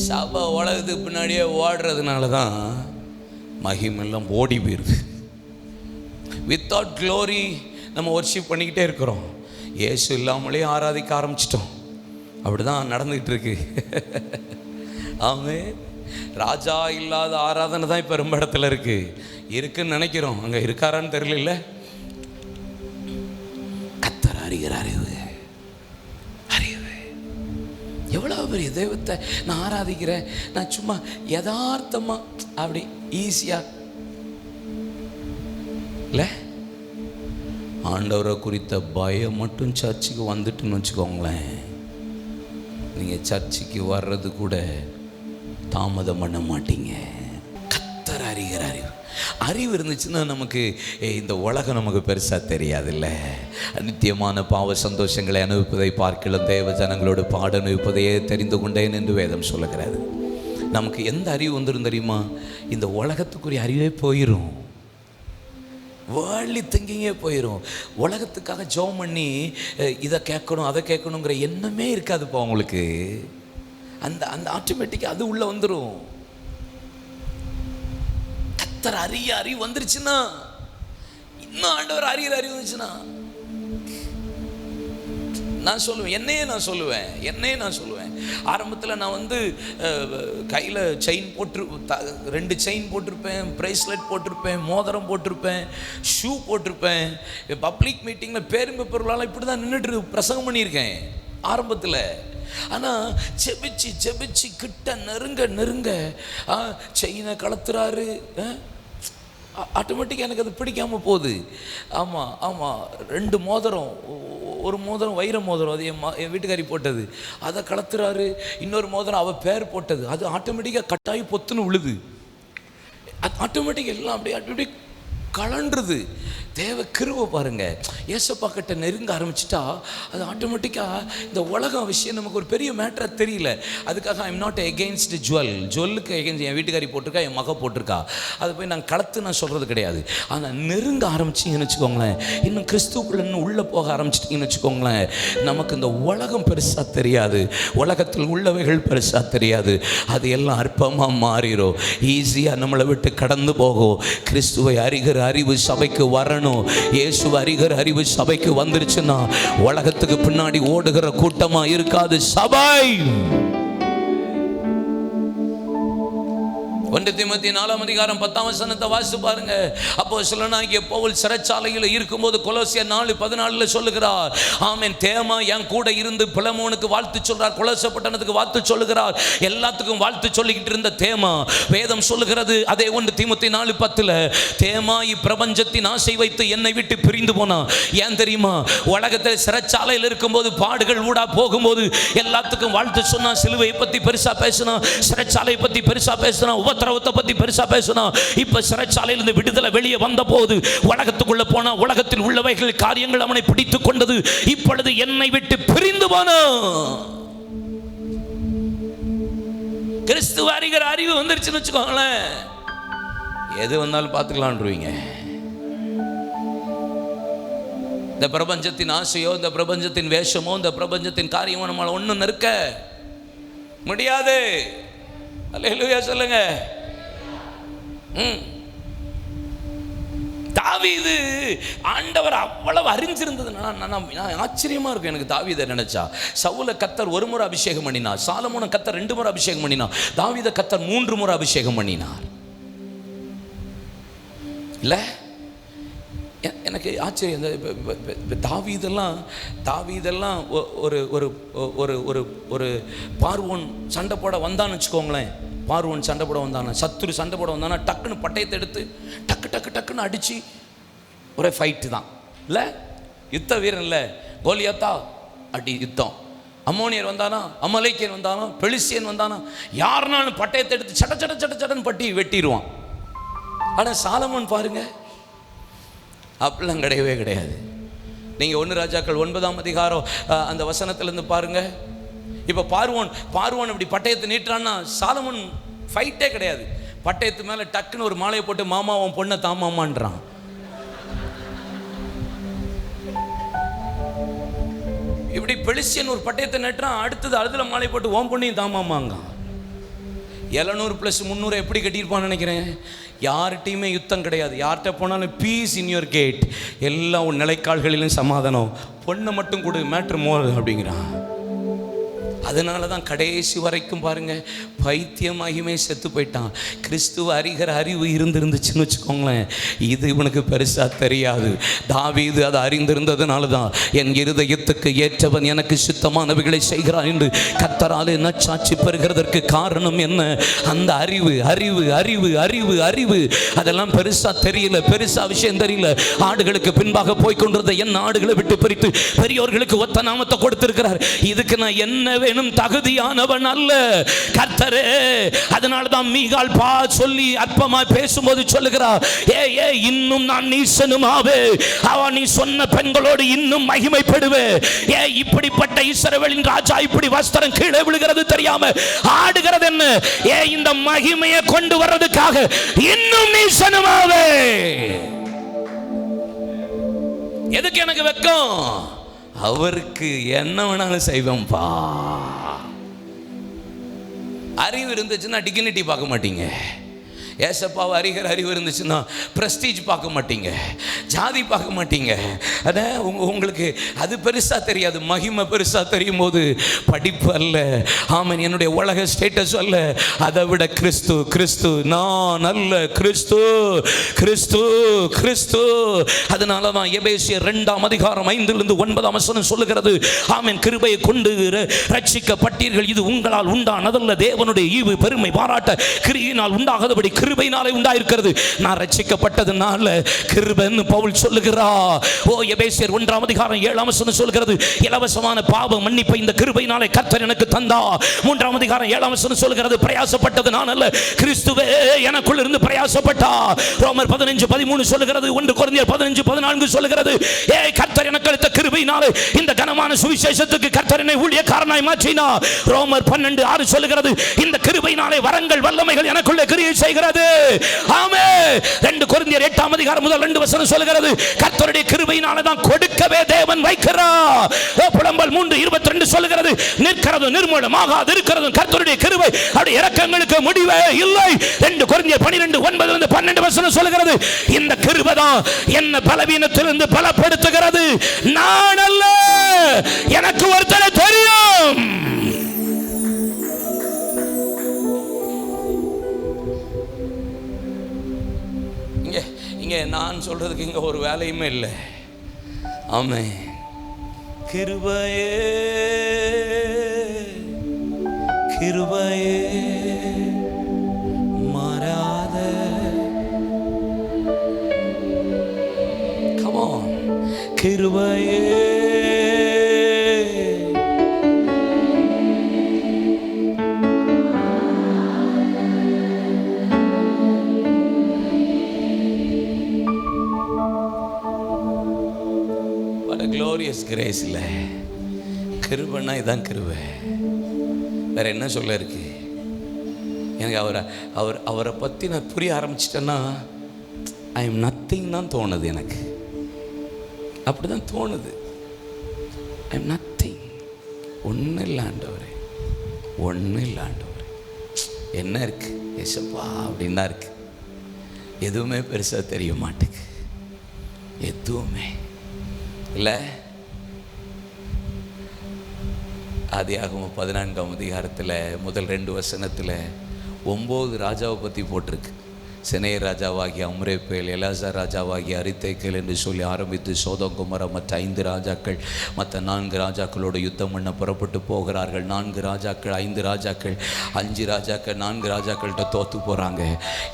சபை உலகத்துக்கு பின்னாடியே ஓடுறதுனால தான் மகிமெல்லாம் ஓடி போயிருக்கு. வித்தவுட் க்ளோரி நம்ம வர்ஷிப் பண்ணிக்கிட்டே இருக்கிறோம். இயேசு இல்லாமலே ஆராதிக்க ஆரம்பிச்சிட்டோம். அப்படிதான் நடந்துகிட்டு இருக்கு. ஆமென். ராஜா இல்லாத ஆராதனை தான் இப்போ ரொம்ப இடத்துல இருக்குன்னு நினைக்கிறோம். அங்கே இருக்காரான்னு தெரியல. கர்த்தர் அறிகிற அறிவு எவ்வளோ பெரிய தெய்வத்தை நான் ஆராதிக்கிறேன். நான் சும்மா யதார்த்தமா அப்படி ஈஸியா இல்லை, ஆண்டவரை குறித்த பயம் மட்டும் சர்ச்சுக்கு வந்துட்டுன்னு வச்சுக்கோங்களேன், நீங்கள் சர்ச்சுக்கு வர்றது கூட தாமதம் பண்ண மாட்டீங்க. கர்த்தர் அறிகிற அறிவு இருந்துச்சுன்னா நமக்கு இந்த உலகம் நமக்கு பெருசாக தெரியாதுல்ல. நித்தியமான பாவ சந்தோஷங்களை அனுபவிப்பதை பார்க்கலாம் தேவ ஜனங்களோடு பாட அனுபவிப்பதையே தெரிந்து கொண்டேன் என்று வேதம் சொல்லுகிறது. நமக்கு எந்த அறிவு வந்துடும் தெரியுமா? இந்த உலகத்துக்குரிய அறிவே போயிடும். வேர்ல்ட்லி திங்கிங்கே போயிடும். உலகத்துக்காக ஜெபம் பண்ணி இதை கேட்கணும் அதை கேட்கணுங்கிற எண்ணமே இருக்காதுப்பா உங்களுக்கு. அந்த அந்த ஆட்டோமேட்டிக்காக அது உள்ளே வந்துடும். கர்த்தர் அறிவு வந்துருச்சுன்னா, இன்னும் ஆண்டவர் அறிகிற அறிவு வந்துச்சுன்னா, நான் சொல்லுவேன், என்னையே நான் சொல்லுவேன். ஆரம்பத்தில் நான் கையில் செயின் போட்டு 2 செயின் போட்டிருப்பேன், ப்ரேஸ்லெட் போட்டிருப்பேன், மோதிரம் போட்டிருப்பேன், ஷூ போட்டிருப்பேன். பப்ளிக் மீட்டிங்கில் பேருமை பொருளால் இப்படி தான் நின்றுட்டு பிரசங்கம் பண்ணியிருக்கேன் ஆரம்பத்தில். ஆனால் செபிச்சு கிட்ட நெருங்க செயினை கலத்துறாரு. ஆட்டோமேட்டிக்காக எனக்கு அது பிடிக்காமல் போகுது. ஆமாம் 2 மோதிரம், ஒரு மோதிரம் வைர மோதிரம், அது என் வீட்டுக்காரி போட்டது, அதை கலத்துறாரு. இன்னொரு மோதிரம் அவள் பேர் போட்டது, அது ஆட்டோமேட்டிக்காக கட்டாயி பொத்துன்னு விழுது. அது ஆட்டோமேட்டிக்காக எல்லாம் அப்படி கலண்டுருது. தேவ கிருபை பாருங்க. ஏசப்பா கிட்ட நெருங்க ஆரம்பிச்சிட்டா அது ஆட்டோமேட்டிக்காக இந்த உலகம் விஷயம் நமக்கு ஒரு பெரிய மேட்டராக தெரியல. அதுக்காக ஐம் நாட் எகெயின்ஸ்ட் ஜுவல்லுக்கு எகெயின்ஸ்ட் என் வீட்டுக்காரி போட்டிருக்கா, என் மக போட்டிருக்கா, அதை போய் நான் களத்து நான் சொல்கிறது கிடையாது. ஆனால் நெருங்க ஆரம்பிச்சிங்கன்னு வச்சுக்கோங்களேன், இன்னும் கிறிஸ்துக்குள்ள இன்னும் உள்ளே போக ஆரம்பிச்சிட்டிங்கன்னு வச்சுக்கோங்களேன், நமக்கு இந்த உலகம் பெருசாக தெரியாது, உலகத்தில் உள்ளவைகள் பெருசாக தெரியாது. அது எல்லாம் அற்பமாக மாறிடும், ஈஸியாக நம்மளை விட்டு கடந்து போகும். கிறிஸ்துவை அறிகிற அறிவு சபைக்கு வரணும். இயேசு அறிகிற அறிவு சபைக்கு வந்துருச்சுன்னா உலகத்துக்கு பின்னாடி ஓடுகிற கூட்டமா இருக்காது சபை. 1 தீமோத்தேயு 4ஆம் அதிகாரம் 10ஆம் வசனத்தை வாசித்து பாருங்க. அப்போஸ்தலனாகிய பவுல் சிறைச்சாலையில் இருக்கும்போது கொலோசியர் 4:14 சொல்லுகிறார், ஆமென், தேமா என் கூட இருந்து பிலமோனுக்கு வாழ்த்து சொல்றார், கொலோசை பட்டணத்துக்கு வாழ்த்து சொல்லுகிறார், எல்லாத்துக்கும் வாழ்த்து சொல்லிக்கிட்டு இருந்த தேமா, வேதம் சொல்லுகிறது அதே 1 தீமோத்தேயு 4:10 தேமா இப்பிரபஞ்சத்தின் ஆசை வைத்து என்னை விட்டு பிரிந்து போனான். ஏன் தெரியுமா? உலகத்தில் சிறைச்சாலையில் இருக்கும்போது பாடுகள் ஊடா போகும்போது எல்லாத்துக்கும் வாழ்த்து சொன்னா, சிலுவையை பற்றி பெருசா பேசினா, சிறைச்சாலையை பற்றி பெருசா பேசினா, உபத்திரவத்தை பற்றி பெருசா பேசினா. இப்ப சிறைச்சாலையிலிருந்து விடுதலை வெளியே வந்த போது உலகத்துக்குள்ள போனா உலகத்தில் உள்ளவைகள் காரியங்கள் அவனை பிடித்துக் கொண்டது. இப்பொழுது என்னை விட்டு பிரிந்து போனான். கிறிஸ்துவ அறிகிற அறிவு வந்துருச்சுன்னு வச்சுக்கோங்களேன், எது வந்தாலும் பார்த்துக்கலான்றீங்க. இந்த பிரபஞ்சத்தின் ஆசையோ, இந்த பிரபஞ்சத்தின் வேஷமோ, இந்த பிரபஞ்சத்தின் காரியமோ நம்மளை ஒன்றும் நிற்க முடியாது. அல்லேலூயா சொல்லுங்க. தாவீது ஆண்டவர் அவ்வளவு அறிஞ்சிருந்ததுன்னா நான் ஆச்சரியமா இருக்கும் எனக்கு தாவீதை நினைச்சா. சவுலை கர்த்தர் 1 முறை அபிஷேகம் பண்ணினார், சாலமோனை கர்த்தர் 2 முறை அபிஷேகம் பண்ணினார், தாவீதை கர்த்தர் 3 முறை அபிஷேகம் பண்ணினார். இல்ல எனக்கு ஆச்சரியம். இந்த தாவீதெல்லாம் ஒரு ஒரு ஒரு ஒரு ஒரு பார்வோன் சண்டை போட வந்தான்னு வச்சுக்கோங்களேன், பார்வோன் சண்டை போட வந்தானா, சத்துரு சண்டை போட வந்தானா, டக்குன்னு பட்டயத்தை எடுத்து டக்குன்னு அடித்து ஒரே ஃபைட்டு தான். இல்லை, யுத்த வீரன் இல்லை. கோலியாத்தா அடி யுத்தம். அம்மோனியர் வந்தானா, அமலேக்கியன் வந்தானா, பெலிஸ்தியன் வந்தானா, யாருனாலும் பட்டயத்தை எடுத்து சட சட சட சடன் பட்டி வெட்டிடுவான். ஆனால் சாலமோன் பாருங்க, அப்படிலாம் கிடையவே கிடையாது. நீங்கள் 1 ராஜாக்கள் 9ஆம் அதிகாரம் அந்த வசனத்திலேருந்து பாருங்க. இப்போ பார்வோன் இப்படி பட்டயத்தை நீட்டுறான்னா சாலமோன் ஃபைட்டே கிடையாது. பட்டயத்து மேலே டக்குன்னு ஒரு மாலையை போட்டு மாமா அவன் பொண்ணை தாமாமான்றான். இப்படி பெலிஸ்தியன் ஒரு பட்டயத்தை நட்டுறான், அடுத்தது அதுல மாலை போட்டு ஓம் பொண்ணையும் தாமாமாங்க. 700 + 300 எப்படி கட்டியிருப்பான்னு நினைக்கிறேன். யார்கிட்டையுமே யுத்தம் கிடையாது. யார்கிட்ட போனாலும் பீஸ் இன் யுவர் கேட், எல்லாம் உன் நிலைக்கால்களிலும் சமாதானம், பொண்ணை மட்டும் கொடு, மேட்ரு மோர் அப்படிங்கிறான். அதனால தான் கடைசி வரைக்கும் பாருங்க, பைத்தியமாகியுமே செத்து போயிட்டான். கிறிஸ்துவ அறிகிற அறிவு இருந்துருந்துச்சுன்னு வச்சுக்கோங்களேன், இது இவனுக்கு பெருசா தெரியாது. தாவீது அதை அறிந்திருந்ததுனால தான் என் இருதயத்துக்கு ஏற்றவன் எனக்கு சுத்தமானவைகளை செய்கிறான் என்று கர்த்தராலே நற்சாட்சி பெறுகிறதற்கு காரணம் என்ன? அந்த அறிவு அறிவு அறிவு அறிவு அறிவு அதெல்லாம் பெருசா தெரியல, பெருசா விஷயம் தெரியல. ஆடுகளுக்கு பின்பாக போய்கொண்டிருந்த என் ஆடுகளை விட்டு பிரித்து பெரியோர்களுக்கு ஒத்த நாமத்தை கொடுத்திருக்கிறார். இதுக்கு நான் என்ன வேணும்? தகுதியானவன் அல்ல கர்த்தரே. அதனால தான் மீகாள் சொல்லி அற்பமாய் பேசும்போது சொல்லுகிறார், ஏ இன்னும் நான் நீசனுமாவே, அவன் நீ சொன்ன பெண்களோடு இன்னும் மகிமைப்படுவே. இப்படிப்பட்ட இஸ்ரவேலின் ராஜா இப்படி வஸ்திரம் கீழே விழுகிறது தெரியாம ஆடுகிறது என்ன? இந்த மகிமையை கொண்டு வர்றதுக்காக இன்னும் நீசனுமாவே. எதுக்கு எனக்கு வெட்கம்? அவருக்கு என்ன வேணாலும் செய்வோம்பா. அறிவு இருந்துச்சுன்னா டிக்னிட்டி பார்க்க மாட்டீங்க. ஏசப்பாவை அறிகிற அறிவு இருந்துச்சுன்னா பிரஸ்டீஜ் பார்க்க மாட்டீங்க, ஜாதி பார்க்க மாட்டீங்க. அதான் உங்களுக்கு அது பெருசாக தெரியாது. மகிமை பெருசாக தெரியும் போது படிப்பு அல்ல, ஆமன், என்னுடைய உலக ஸ்டேட்டஸ் அல்ல, அதை விட கிறிஸ்து கிறிஸ்து, நான் அல்ல, கிறிஸ்து கிறிஸ்து கிறிஸ்து. அதனால தான் எபேசியர் 2ஆம் அதிகாரம் 5-9 வசனம் சொல்லுகிறது, ஆமன், கிருபையை கொண்டு ரட்சிக்கப்பட்டீர்கள், இது உங்களால் உண்டானதல்ல, தேவனுடைய ஈவு பெருமை பாராட்ட கிரியினால் உண்டாகாதபடி கிருபையினாலே உண்டாயிருக்கிறது. நான் ரட்சிக்கப்பட்டதுனால கிருபைன்னு பவுல் சொல்லுகிறார். எபேசியர் 1ஆம் அதிகாரம் 7ஆம் வசனம் சொல்கிறது, இலவசமான பாவ மன்னிப்பை இந்த கிருபையினாலே கர்த்தர் எனக்கு தந்தார். 3ஆம் அதிகாரம் 7ஆம் வசனம் சொல்கிறது, பிரயாசப்பட்டது நான் அல்ல, கிறிஸ்துவே எனக்குள் இருந்து பிரயாசப்பட்டார். ரோமர் 15:13 சொல்லுகிறது, 1 கொரிந்தியர் 15:14 சொல்லுகிறது, கர்த்தர் எனக்கு அளித்த கிருபையினாலே இந்த கனமான சுவிசேஷத்துக்கு கர்த்தர் என்னை ஊழியக்காரனாய் மாற்றினார். ரோமர் 12:6 சொல்லுகிறது, இந்த கிருபையினாலே வரங்கள் வல்லமைகள் எனக்குள்ளே கிரியை செய்கிறது. ஆமென். 2 கொரிந்தியர் 8ஆம் அதிகாரம் 1-2 வசனம் சொல்கிறது, கர்த்தருடைய கிருபையினால தான் கொடுக்கவே தேவன் வைக்கிறார். புலம்பல் 3:22 சொல்கிறது, நிற்கிறது நிர்மூலமாகாது இருக்கிறது கர்த்தருடைய கிருபை, அவருடைய இரக்கங்களுக்கு முடிவே இல்லை. 2 கொரிந்தியர் 12:9-12 வசனம் சொல்கிறது, இந்த கிருபை தான் என்ன பலவீனத்திலிருந்து பலப்படுத்துகிறது. நான் அல்ல, எனக்கு ஒருத்தரை தெரியும். நான் சொல்றதுக்கு இங்க ஒரு வேலையுமே இல்லை. ஆமென். கிருபையே கிருபையே மாறாத, come on, கிருபையே glorious grace. இல்ல, கிருபைனா இதான் கிருபை, வேற என்ன சொல்ல இருக்கு? எனக்கு அவரை பற்றி நான் புரிய ஆரம்பிச்சிட்டேன்னா ஐ எம் நத்திங் தான் தோணுது. எனக்கு அப்படிதான் தோணுது. ஐ எம் நத்திங், ஒன்றும் இல்லை ஆண்டவரே, ஒன்றும் இல்லை ஆண்டவரே, என்ன இருக்கு ஏசப்பா அப்படின்னு தான் இருக்கு. எதுவுமே பெருசாக தெரிய மாட்டேங்குது, எதுவுமே இல்லை. ஆதியாகமம் 14ஆம் அதிகாரத்தில் முதல் 2 வசனத்தில் 9 ராஜாவை பற்றி போட்டிருக்கு. செனே ராஜாவாகிய அம்ரேப்பேல், எலாசார் ராஜாவாகிய அரித்தேக்கேல் என்று சொல்லி ஆரம்பித்து சோதோம் குமரா மற்ற 5 ராஜாக்கள் மற்ற 4 ராஜாக்களோடு யுத்தம் பண்ண புறப்பட்டு போகிறார்கள். 4 ராஜாக்கள் 5 ராஜாக்கள் 5 ராஜாக்கள் 4 ராஜாக்கள்கிட்ட தோற்று போகிறாங்க.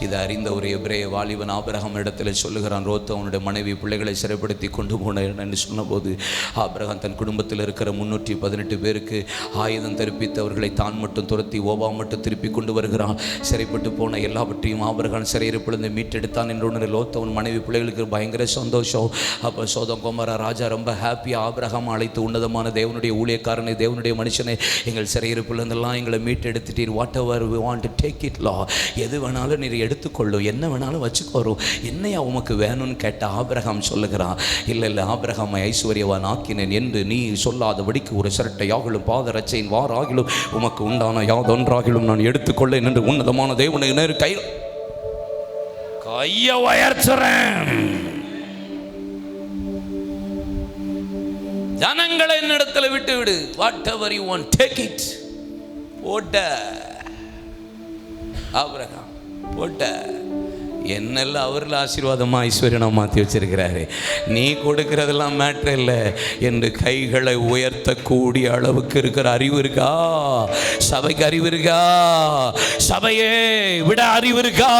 இதை அறிந்த ஒரு எபிரேய வாலிபன் ஆபிரகாம் இடத்துல சொல்லுகிறான், ரோத்து அவனுடைய மனைவி பிள்ளைகளை சிறைப்படுத்தி கொண்டு போனேன் என்று சொன்னபோது ஆபிரகாம் தன் குடும்பத்தில் இருக்கிற 318 பேருக்கு ஆயுதம் தெரிப்பித்தவர்களை தான் மட்டும் துரத்தி ஓபா மட்டும் திருப்பி கொண்டு வருகிறான். சிறைப்பட்டு போன எல்லாவற்றையும் ஆபிரகாம் சிறையிருப்பிலிருந்து மீட்டெடுத்தான் என்று லோத் அவன் மனைவி பிள்ளைகளுக்கு பயங்கர சந்தோஷம். அப்போ சோதோம் கொமோரா ராஜா ரொம்ப ஹாப்பியாக ஆபிரகாம் அழைத்து, உன்னதமான தேவனுடைய ஊழியக்காரனை, தேவனுடைய மனுஷனை, எங்கள் சிறையிருப்பிலிருந்தெல்லாம் எங்களை மீட்டெடுத்துட்டீர். Whatever we want to take it லா, எது வேணாலும் நீர் எடுத்துக்கொள்ளும், என்ன வேணாலும் வச்சுக்கோரும், என்னையா உமக்கு வேணும்னு கேட்ட ஆபிரகாம் சொல்லுகிறான், இல்லை ஆபிரகாமை ஐஸ்வர்யவான் ஆக்கினேன் என்று நீ சொல்லாதபடிக்கு ஒரு சிரட்டையாகிலும் பாதரட்சையின் வாராகிலும் உமக்கு உண்டான யாதொன்றாகிலும் நான் எடுத்துக்கொள்ளேன் என்று உன்னதமான தேவனை நேர் கைய உயர்த்துறேன். ஜனங்களை என்னிடத்தில் விட்டு விடு. What ever you want take it. போட்ட ஆபிரகாம் போட்ட என்னெல்லாம் அவரில் ஆசீர்வாதமாக ஐஸ்வர்யனை மாற்றி வச்சிருக்கிறாரு. நீ கொடுக்கறதெல்லாம் மேட்ரு இல்லை என்று கைகளை உயர்த்தக்கூடிய அளவுக்கு இருக்கிற அறிவு இருக்கா? சபைக்கு அறிவு இருக்கா? சபையே விட அறிவு இருக்கா?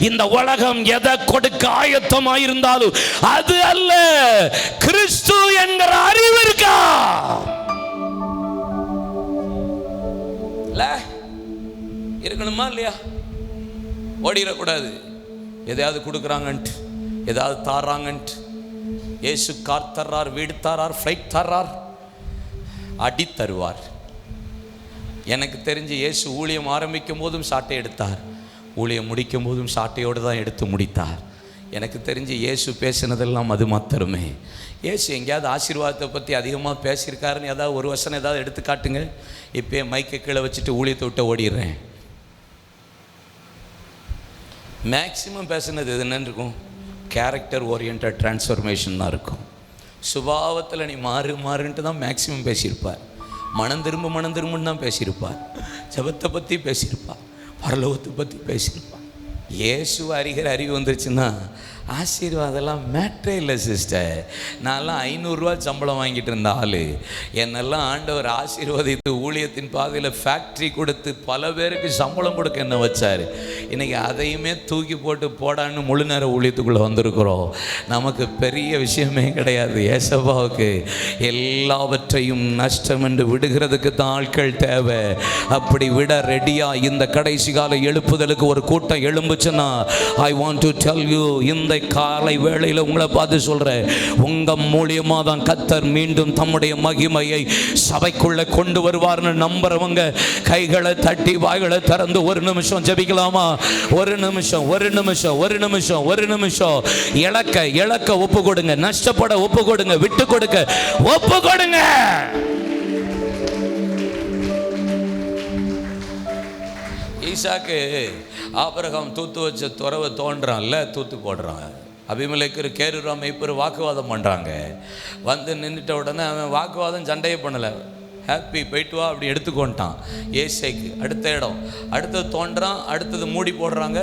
இந்த உலகம் எதை கொடுக்க ஆயத்தமாயிருந்தாலும் அது அல்ல, கிறிஸ்து என்கிற அறிவு இருக்கா? இருக்கணுமா இல்லையா? ஓடிடக்கூடாது. எதையாவது கொடுக்குறாங்கன்ட்டு, எதாவது தாராங்கன்ட்டு. ஏசு கார் தர்றார், வீடு தர்றார், ஃப்ளைட் தர்றார், அடி தருவார். எனக்கு தெரிஞ்சு இயேசு ஊழியம் ஆரம்பிக்கும் போதும் சாட்டை எடுத்தார், ஊழியம் முடிக்கும் போதும் சாட்டையோடு தான் எடுத்து முடித்தார். எனக்கு தெரிஞ்சு இயேசு பேசினதெல்லாம் அது மாத்திரமே. இயேசு எங்கேயாவது ஆசீர்வாதத்தை பற்றி அதிகமாக பேசியிருக்காருன்னு ஏதாவது ஒரு வசனம் ஏதாவது எடுத்து காட்டுங்க. இப்போயே மைக்கை கீழே வச்சுட்டு ஊழியத்தை விட்டு ஓடிடுறேன். மேக்சிமம் பேசுனது இது என்னன்னு இருக்கும்? கேரக்டர் ஓரியன்டட் டிரான்ஸ்ஃபர்மேஷன் தான் இருக்கும். சுபாவத்தில் நீ மாறுன்ட்டு தான் மேக்சிமம் பேசியிருப்பார். மனம் திரும்புன்னு தான் பேசியிருப்பார். ஜபத்தை பற்றி பேசியிருப்பார், பரலோகத்தை பற்றி பேசியிருப்பார். இயேசு அறிகிற அறிவு வந்துருச்சுன்னா ஆசீர்வாதெல்லாம் மேட்ரே இல்லை சிஸ்டர். நான்லாம் 500 ரூபா சம்பளம் வாங்கிட்டு இருந்த ஆள், என்னெல்லாம் ஆண்டவர் ஆசீர்வதித்து ஊழியத்தின் பாதையில் ஃபேக்ட்ரி கொடுத்து பல பேருக்கு சம்பளம் கொடுக்க என்ன வச்சார். இன்றைக்கி அதையுமே தூக்கி போட்டு போடான்னு முழு நேர ஊழியத்துக்குள்ளே வந்திருக்கிறோம். நமக்கு பெரிய விஷயமே கிடையாது. ஏசப்பாவுக்கு எல்லாவற்றையும் நஷ்டம் என்று விடுகிறதுக்கு தான் ஆட்கள் தேவை. அப்படி விட ரெடியாக இந்த கடைசி கால எழுப்புதலுக்கு ஒரு கூட்டம் எழும்புச்சுன்னா, I want to tell you, இந்த காலை வேளையில் உங்களை பார்த்து சொல்றேன், உங்க மூலியமா தான் கர்த்தர் மீண்டும் தம்முடைய மகிமையை சபைக்குள்ள கொண்டு வருவார்னு நம்புறவங்க கைகளை தட்டி வாய்களை திறந்து ஒரு நிமிஷம் ஜெபிக்கலாமா? ஒரு நிமிஷம் இலக்க ஒப்பு கொடுங்க, நஷ்டப்பட ஒப்பு கொடுங்க, விட்டு கொடுக்க ஒப்பு கொடுங்க. ஈசாக்கு ஆபிரகாம் தூத்து வச்ச துறவை தோன்றான்ல, தூத்து போடுறான். அபிமெலேக்கு கேருரா மேய்ப்பர் வாக்குவாதம் பண்ணுறாங்க. வந்து நின்றுட்ட உடனே அவன் வாக்குவாதம் சண்டையே பண்ணலை, ஹாப்பி போயிட்டு வா அப்படி எடுத்துக்கொண்டான். ஏசைக்கு அடுத்த இடம், அடுத்தது தோன்றான், அடுத்தது மூடி போடுறாங்க.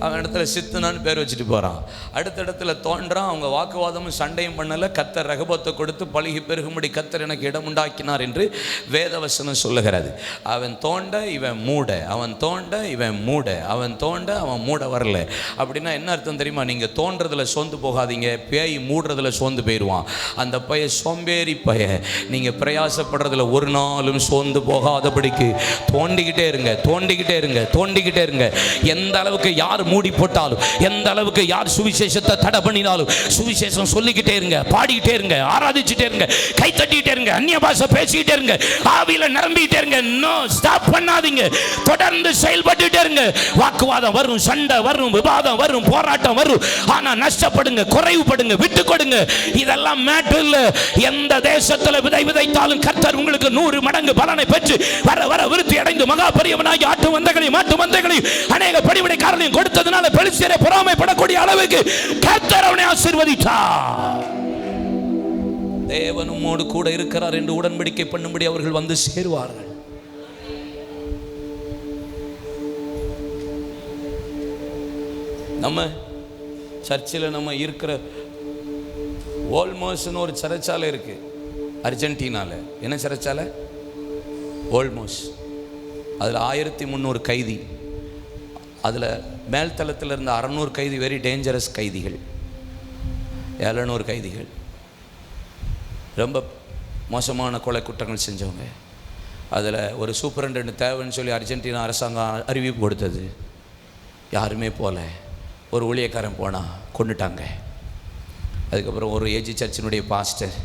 அவன் இடத்துல சித்துனான்னு பேர் வச்சுட்டு போகிறான். அடுத்த இடத்துல தோன்றான், அவங்க வாக்குவாதமும் சண்டையும் பண்ணலை. கர்த்தர் ரகபத்தை கொடுத்து பழுகி பெருகும்படி கர்த்தர் எனக்கு இடம் உண்டாக்கினார் என்று வேதவசனம் சொல்லுகிறது. அவன் தோண்ட இவன் மூட, அவன் தோண்ட இவன் மூட, அவன் தோண்ட அவன் மூட வரல. அப்படின்னா என்ன அர்த்தம் தெரியுமா? நீங்கள் தோன்றதில் சோர்ந்து போகாதீங்க, பேய் மூடுறதுல சோர்ந்து போயிடுவான். அந்த பைய சோம்பேறி பைய. நீங்கள் பிரயாசப்படுறதுல ஒரு நாளும் சோர்ந்து போகாதபடிக்கு தோண்டிக்கிட்டே இருங்க. எந்த அளவுக்கு யார் மூடி போட்டாலும், எந்த அளவுக்கு யார் சுவிசேஷத்தை தடை பண்ணினாலும், சுவிசேஷம் சொல்லிக்கிட்டே இருங்க, பாடிக்கிட்டே இருங்க, ஆராதிச்சுட்டே இருங்க, கை தட்டிக்கிட்டே இருங்க, அந்நிய பாஷை பேசிக்கிட்டே இருங்க, ஆவியில நிரம்பிக்கிட்டே இருங்க. நோ ஸ்டாப் பண்ணாதீங்க, தொடர்ந்து செயல்பட்டுட்டே இருங்க. வாக்குவாதம் வரும், சண்டை வரும், விவாதம் வரும், போராட்டம் வரும். ஆனா நஷ்டப்படுங்க, குறைவுபடுங்க, விட்டு கொடுங்க. இதெல்லாம் மேட்டர் இல்ல. எந்த தேசத்துல விதைத்தாலும் கர்த்தர் உங்களுக்கு 100 மடங்கு பலனை பெற்று வர வர விருத்தி அடைந்து மகா பெரியவனாகி ஆட்டு மந்தைகளையும் மாட்டு மந்தைகளையும் அநேக பணிவிடைக்காரர்களையும் கொடுத்ததுனால பெலிஸ்தியரை பொறாமைப்படக்கூடிய அளவுக்கு கர்த்தர் அவனை ஆசீர்வதித்தார். தேவன் உம்மோடு கூட இருக்கிறார் என்று உடன்படிக்கை பண்ணும்படி அவர்கள் வந்து சேருவார்கள். நம்ம சர்ச்சில் நம்ம இருக்கிற ஓல்மோஸ்ன்னு ஒரு சிறைச்சாலை இருக்குது அர்ஜென்டினாவில். என்ன சிறைச்சாலை? ஓல்மோஸ். அதில் 1300 கைதி. அதில் மேல்தளத்தில் இருந்த 600 கைதி வெரி டேஞ்சரஸ் கைதிகள், 700 கைதிகள் ரொம்ப மோசமான கொலை குற்றங்கள் செஞ்சவங்க. அதில் ஒரு சூப்பரண்டன்ட் தேவைன்னு சொல்லி அர்ஜென்டினா அரசாங்கம் அறிவிப்பு கொடுத்தது. யாருமே போகல. ஒரு ஊழியக்காரன் போனால் கொண்டுட்டாங்க. அதுக்கப்புறம் ஒரு ஏஜி சர்ச்சினுடைய பாஸ்டர்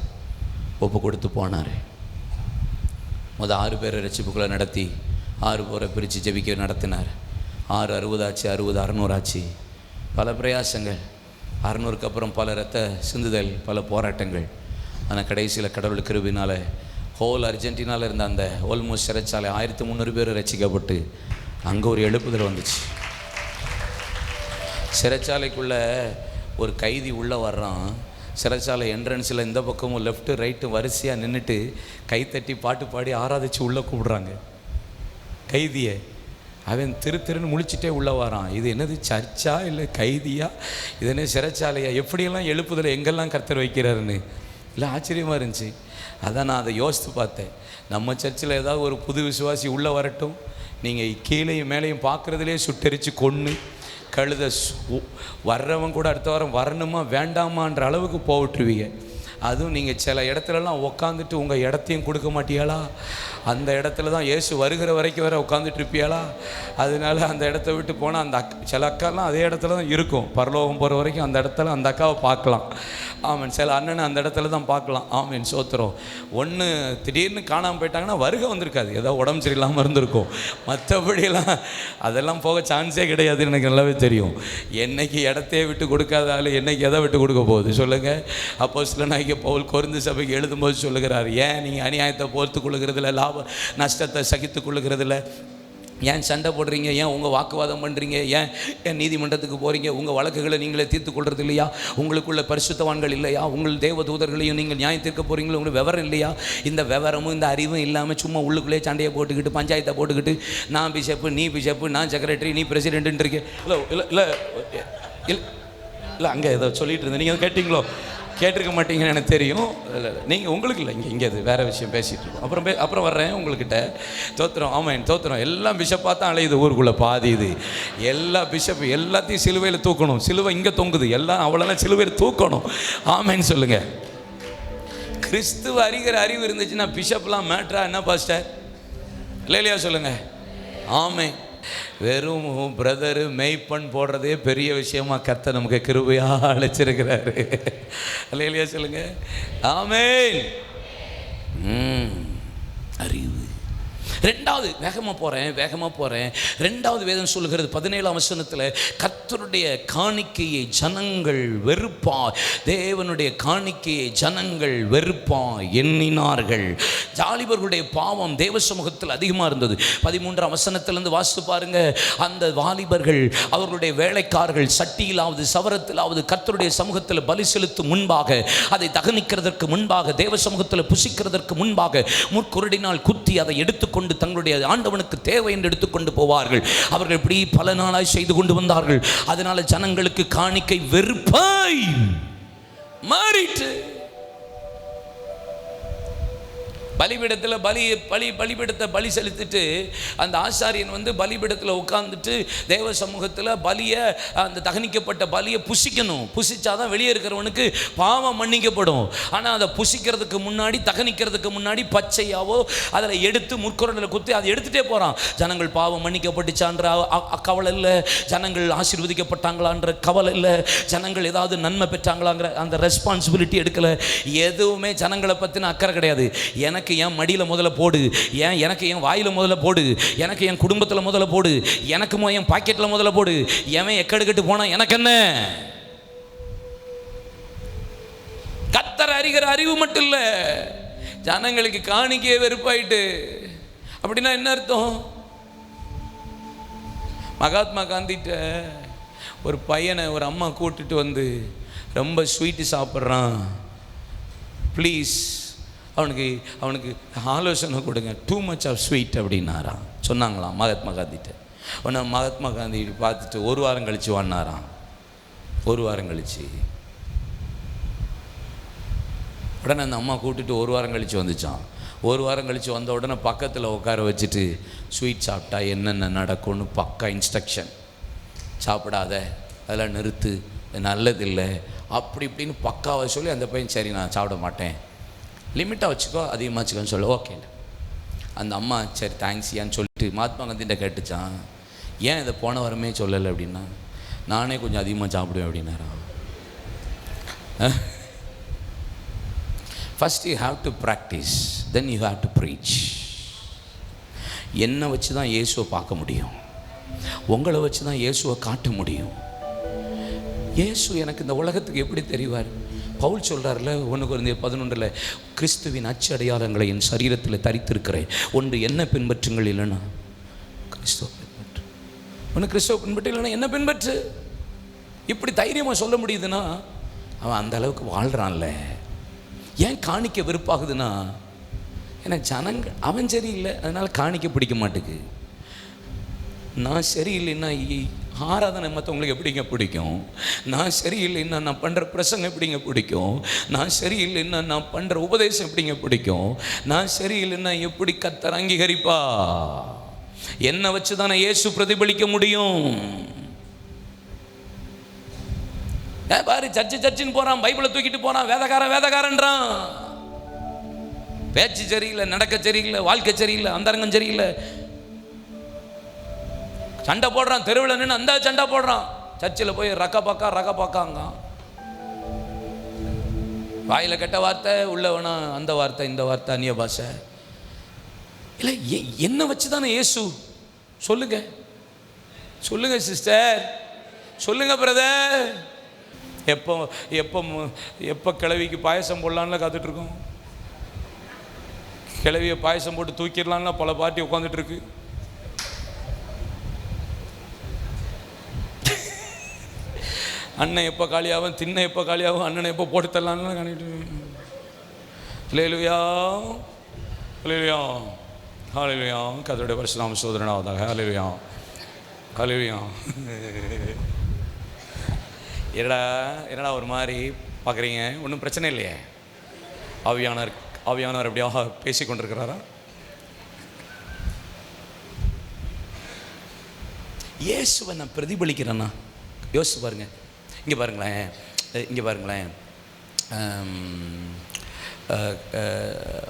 ஒப்பு கொடுத்து போனார். 6 பேரை ரட்சிப்புக்குள்ளே நடத்தி 6 பேரை பிரித்து ஜெபிக்க நடத்தினார். 6 60 ஆச்சு, 60 600 ஆச்சு. பல பிரயாசங்கள், 600க்கு அப்புறம் பல இரத்த சிந்துதல், பல போராட்டங்கள். ஆனால் கடைசியில் கடவுள் கிருபையினால் ஹோல் அர்ஜென்டினாவில் இருந்த அந்த ஆல்மோஸ்ட் சிறைச்சாலை 1300 பேர் ரட்சிக்கப்பட்டு அங்கே ஒரு எழுப்புதல் வந்துச்சு. சிறைச்சாலைக்குள்ளே ஒரு கைதி உள்ளே வர்றான். சிறைச்சாலை என்ட்ரன்ஸில் இந்த பக்கமும் லெஃப்ட்டு ரைட்டு வரிசையாக நின்றுட்டு கைத்தட்டி பாட்டு பாடி ஆராதிச்சு உள்ளே கூப்பிடுறாங்க கைதியை. அவன் திருன்னு முழிச்சிட்டே உள்ளே வரான். இது என்னது, சர்ச்சா இல்லை கைதியா, இது என்ன சிறைச்சாலையா? எப்படியெல்லாம் எழுப்புதல் எங்கெல்லாம் கர்த்தர் வைக்கிறாருன்னு இல்லை ஆச்சரியமாக இருந்துச்சு. அதான் நான் அதை யோசித்து பார்த்தேன். நம்ம சர்ச்சில் ஏதாவது ஒரு புது விசுவாசி உள்ளே வரட்டும், நீங்கள் கீழையும் மேலேயும் பார்க்குறதுலே சுட்டரித்து கொன்று கழுத வர்றவன் கூட அடுத்த வாரம் வரணுமா வேண்டாமான்ற அளவுக்கு போட்டுருவீங்க. அதுவும் நீங்கள் சில இடத்துலலாம் உட்காந்துட்டு உங்கள் இடத்தையும் கொடுக்க மாட்டியாளா? அந்த இடத்துல தான் இயேசு வருகிற வரைக்கும் வேறு உட்காந்துட்டு இருப்பியாளா? அதனால அந்த இடத்த விட்டு போனால் அந்த சில அக்காலாம் அதே இடத்துல தான் இருக்கும். பரலோகம் போகிற வரைக்கும் அந்த இடத்துல அந்த அக்காவை பார்க்கலாம். ஆமாம், சில அண்ணனை அந்த இடத்துல தான் பார்க்கலாம். ஆமாம், சோத்திரம். ஒன்று திடீர்னு காணாமல் போயிட்டாங்கன்னா வருகை வந்திருக்காது, ஏதோ உடம்பு சரியில்லாமல் இருந்திருக்கும். மற்றபடியெல்லாம் அதெல்லாம் போக சான்ஸே கிடையாதுன்னு எனக்கு நல்லாவே தெரியும். என்னைக்கு இடத்தையே விட்டு கொடுக்காதாலும் என்னைக்கு எதை விட்டு கொடுக்க போகுது சொல்லுங்கள். அப்போஸ்தலனாகிய பவுல் கொரிந்து சபைக்கு எழுதும்போது சொல்லுகிறார், ஏன் நீங்கள் அநியாயத்தை போர்த்து கொள்ளுகிறதில்ல, லாப நஷ்டத்தை சகித்து கொள்ளுகிறதில்ல, ஏன் சண்டை போடுறீங்க, ஏன் உங்கள் வாக்குவாதம் பண்ணுறீங்க, ஏன் நீதிமன்றத்துக்கு போகிறீங்க, உங்கள் வழக்குகளை நீங்களே தீர்த்து கொள்வது இல்லையா, உங்களுக்குள்ள பரிசுத்தவான்கள் இல்லையா, உங்கள் தேவ தூதர்களையும் நீங்கள் நியாயம் தீர்க்க போகிறீங்களோ, உங்களுக்கு விவரம் இல்லையா? இந்த விவரமும் இந்த அறிவும் இல்லாமல் சும்மா உள்ளுக்குள்ளே சண்டையை போட்டுக்கிட்டு பஞ்சாயத்தை போட்டுக்கிட்டு நான் பிஷப்பு நீ பிஷப்பு நான் செக்ரட்டரி நீ பிரசிடென்ட்டுன்னு இருக்கேன். இல்லை இல்லை இல்லை இல்லை அங்கே ஏதோ சொல்லிகிட்டு இருந்தேன், நீங்கள் கேட்டிங்களோ? கேட்டிருக்க மாட்டீங்கன்னு எனக்கு தெரியும். இல்லை நீங்கள் உங்களுக்கு இல்லை, இங்கே அது வேறு விஷயம் பேசிகிட்டு இருக்கோம். அப்புறம் வர்றேன் உங்கள்கிட்ட. தோத்திரம். ஆமாம், தோத்திரம். எல்லாம் பிஷப்பாக தான் அலையுது ஊருக்குள்ளே பாதி. இது எல்லா பிஷப்பு எல்லாத்தையும் சிலுவையில் தூக்கணும். சிலுவை இங்கே தொங்குது, எல்லாம் அவ்வளோலாம் சிலுவையில் தூக்கணும். ஆமேன்னு சொல்லுங்கள். கிறிஸ்துவ அறிகிற அறிவு இருந்துச்சுன்னா பிஷப்லாம் மேட்ரா என்ன பாஸ்டர்? இல்லையா சொல்லுங்கள். ஆமே. வெறும் பிரதரு மெய்ப்பன் போடுறதே பெரிய விஷயமா கர்த்தர் நமக்கு கிருபையாக அழைச்சிருக்கிறாரு. இல்லையா சொல்லுங்க. ஆமென். அறிவு. ரெண்டாவது வேகமாக போகிறேன். ரெண்டாவது வேதம் சொல்லுகிறது 17ஆம் வசனத்தில், கர்த்தருடைய காணிக்கையை ஜனங்கள் வெறுப்பா, தேவனுடைய காணிக்கையை ஜனங்கள் வெறுப்பா எண்ணினார்கள். வாலிபர்களுடைய பாவம் தேவ சமூகத்தில் அதிகமாக இருந்தது. 13ஆம் வசனத்திலிருந்து வாசித்து பாருங்க. அந்த வாலிபர்கள் அவர்களுடைய வேலைக்காரர்கள் சட்டியிலாவது சவரத்திலாவது கர்த்தருடைய சமூகத்தில் பலி செலுத்தும் முன்பாக, அதை தகனிக்கிறதற்கு முன்பாக, தேவ சமூகத்தில் புசிக்கிறதற்கு முன்பாக முற்குருடினால் குத்தி அதை எடுத்துக்கொண்டு தங்களுடைய ஆண்டவனுக்கு தேவை என்று எடுத்துக்கொண்டு போவார்கள். அவர்கள் இப்படி பல நாளாய் செய்து கொண்டு வந்தார்கள். அதனால ஜனங்களுக்கு காணிக்கை வெறுப்பாய் மாறிட்டு, பலிபீடத்தில் பலிபீடத்தை பலி செலுத்திட்டு அந்த ஆசாரியன் பலிபீடத்தில் உட்கார்ந்துட்டு தேவ சமூகத்தில் பலியை, அந்த தகனிக்கப்பட்ட பலியை புசிக்கணும். புசிச்சாதான் வெளியே இருக்கிறவனுக்கு பாவம் மன்னிக்கப்படும். ஆனால் அதை புசிக்கிறதுக்கு முன்னாடி, தகனிக்கிறதுக்கு முன்னாடி பச்சையாவோ அதில் எடுத்து முற்குரலில் குத்தி அதை எடுத்துகிட்டே போகிறான். ஜனங்கள் பாவம் மன்னிக்கப்பட்டுச்சான்ற கவலை இல்லை, ஜனங்கள் ஆசீர்வதிக்கப்பட்டாங்களான்ற கவலை இல்லை, ஜனங்கள் ஏதாவது நன்மை பெற்றாங்களாங்கிற அந்த ரெஸ்பான்சிபிலிட்டி எடுக்கலை. எதுவுமே ஜனங்களை பற்றின அக்கறை கிடையாது. எனக்கு என் மடியில் முதல்ல போடு, எனக்கு என் வாயில் முதல்ல போடு, எனக்கு என் குடும்பத்தில் முதல்ல போடு, எனக்கு என் பாக்கெட்டில் முதல்ல போடு, எவன் எக்கெடுக்கட்டு போனா எனக்கு என்ன? கர்த்தர் அறிகிற அறிவு மட்டும் இல்லை, ஜனங்களுக்கு காணிக்கையே வெறுப்பாயிட்டு. அப்படின்னா என்ன அர்த்தம்? மகாத்மா காந்திட்ட ஒரு பையனை ஒரு அம்மா கூட்டிட்டு வந்து ரொம்ப ஸ்வீட்டு சாப்பிட்றான், ப்ளீஸ் அவனுக்கு ஆலோசனை கொடுங்க, டூ மச் ஆஃப் ஸ்வீட் அப்படின்னாராம். சொன்னாங்களாம் மகாத்மா காந்திகிட்ட. உடனே மகாத்மா காந்தி பார்த்துட்டு ஒரு வாரம் கழித்து வான்னாராம். ஒரு வாரம் கழிச்சு உடனே அந்த அம்மா கூப்பிட்டுட்டு ஒரு வாரம் கழித்து வந்துச்சான். ஒரு வாரம் கழித்து வந்த உடனே பக்கத்தில் உட்கார வச்சுட்டு ஸ்வீட் சாப்பிட்டா என்னென்ன நடக்கும்னு பக்கா இன்ஸ்ட்ரக்ஷன். சாப்பிடாத, அதெல்லாம் நிறுத்து, நல்லதில்லை, அப்படி இப்படின்னு பக்காவை சொல்லி அந்த பையன் சரி நான் சாப்பிட மாட்டேன், லிமிட்டாக வச்சுக்கோ, அதிகமாக வச்சுக்கோன்னு சொல்ல. ஓகே. அந்த அம்மா சரி தேங்க்ஸ்யான்னு சொல்லிட்டு மகாத்மா காந்திகிட்ட கேட்டுச்சான், ஏன் இதை போன வாரமே சொல்லலை அப்படின்னா, நானே கொஞ்சம் அதிகமாக சாப்பிடுவேன் அப்படின்னாரா. First you have to practise, then you have to preach. என்னை வச்சு தான் இயேசுவை பார்க்க முடியும், உங்களை வச்சு தான் இயேசுவை காட்ட முடியும். இயேசு எனக்கு இந்த உலகத்துக்கு எப்படி தெரிவார்? பவுல் சொல்கிறார்ல 1 கொரிந்தியர் 11 கிறிஸ்துவின் அச்சு அடையாளங்களை என் சரீரத்தில் தரித்திருக்கிறேன், ஒன்று என்ன பின்பற்றுங்கள், இல்லைன்னா கிறிஸ்துவ பின்பற்று. ஒன்று கிறிஸ்துவ பின்பற்று, இல்லைன்னா என்ன பின்பற்று. இப்படி தைரியமாக சொல்ல முடியுதுன்னா அவன் அந்த அளவுக்கு வாழ்கிறான்ல. ஏன் காணிக்க வெறுப்பாகுதுன்னா, ஏன்னா ஜனங்கள் அவன் சரியில்லை அதனால் காணிக்க பிடிக்க மாட்டேங்குது. நான் சரியில்லைன்னா ஆராதனை மற்றவங்களுக்கு எப்படிங்க பிடிக்கும்? நான் சரியில்லைன்னா நான் பண்ணுற பிரசங்கம் எப்படிங்க பிடிக்கும்? நான் சரியில்லைன்னா நான் பண்ணுற உபதேசம் எப்படிங்க பிடிக்கும்? நான் சரியில்லைன்னா எப்படி கர்த்தர் அங்கீகரிப்பா? என்னை வச்சு தானே இயேசு பிரதிபலிக்க முடியும். பாரு, சர்ச்சுன்னு போகிறான், பைபிளை தூக்கிட்டு போகிறான், வேதக்காரன்றான். பேச்சு சரியில்லை, நடக்க சரியில்லை, வாழ்க்கை சரியில்லை, அந்தரங்கம் சரியில்லை, சண்டை போடுறான், தெருவில் நின்று அந்த சண்டை போடுறான். சர்ச்சில் போய் ரக்க பக்காங்க, வாயில் கெட்ட வார்த்தை, உள்ள வேணா அந்த வார்த்தை இந்த வார்த்தை அந்நிய பாஷை. இல்லை, என்ன வச்சு தானே இயேசு? சொல்லுங்க சிஸ்டர், சொல்லுங்க பிரதர். எப்போ கிழவிக்கு பாயசம் போடலான்ல காத்துட்ருக்கோம். கிழவியை பாயசம் போட்டு தூக்கிடலான்ல பல பார்ட்டி உட்காந்துட்டு இருக்கு. அண்ணன் எப்போ காலியாகும், தின்ன எப்போ காலியாகும், அண்ணனை எப்போ போட்டு தரலான்னு காணிட்டு. ஹல்லேலூயா, ஹல்லேலூயா, ஹல்லேலூயா. கர்த்தருடைய பரிசுத்த சோதரனாவதாக. ஹல்லேலூயா, ஹல்லேலூயா. என்னடா ஒரு மாதிரி பார்க்குறீங்க? ஒன்றும் பிரச்சனை இல்லையே. ஆவியானவர் அப்படியாக பேசி கொண்டிருக்கிறாரா? இயேசுவை நான் பிரதிபலிக்கிறேன்னா யோசிச்சு பாருங்க. இங்கே பாருங்களேன்,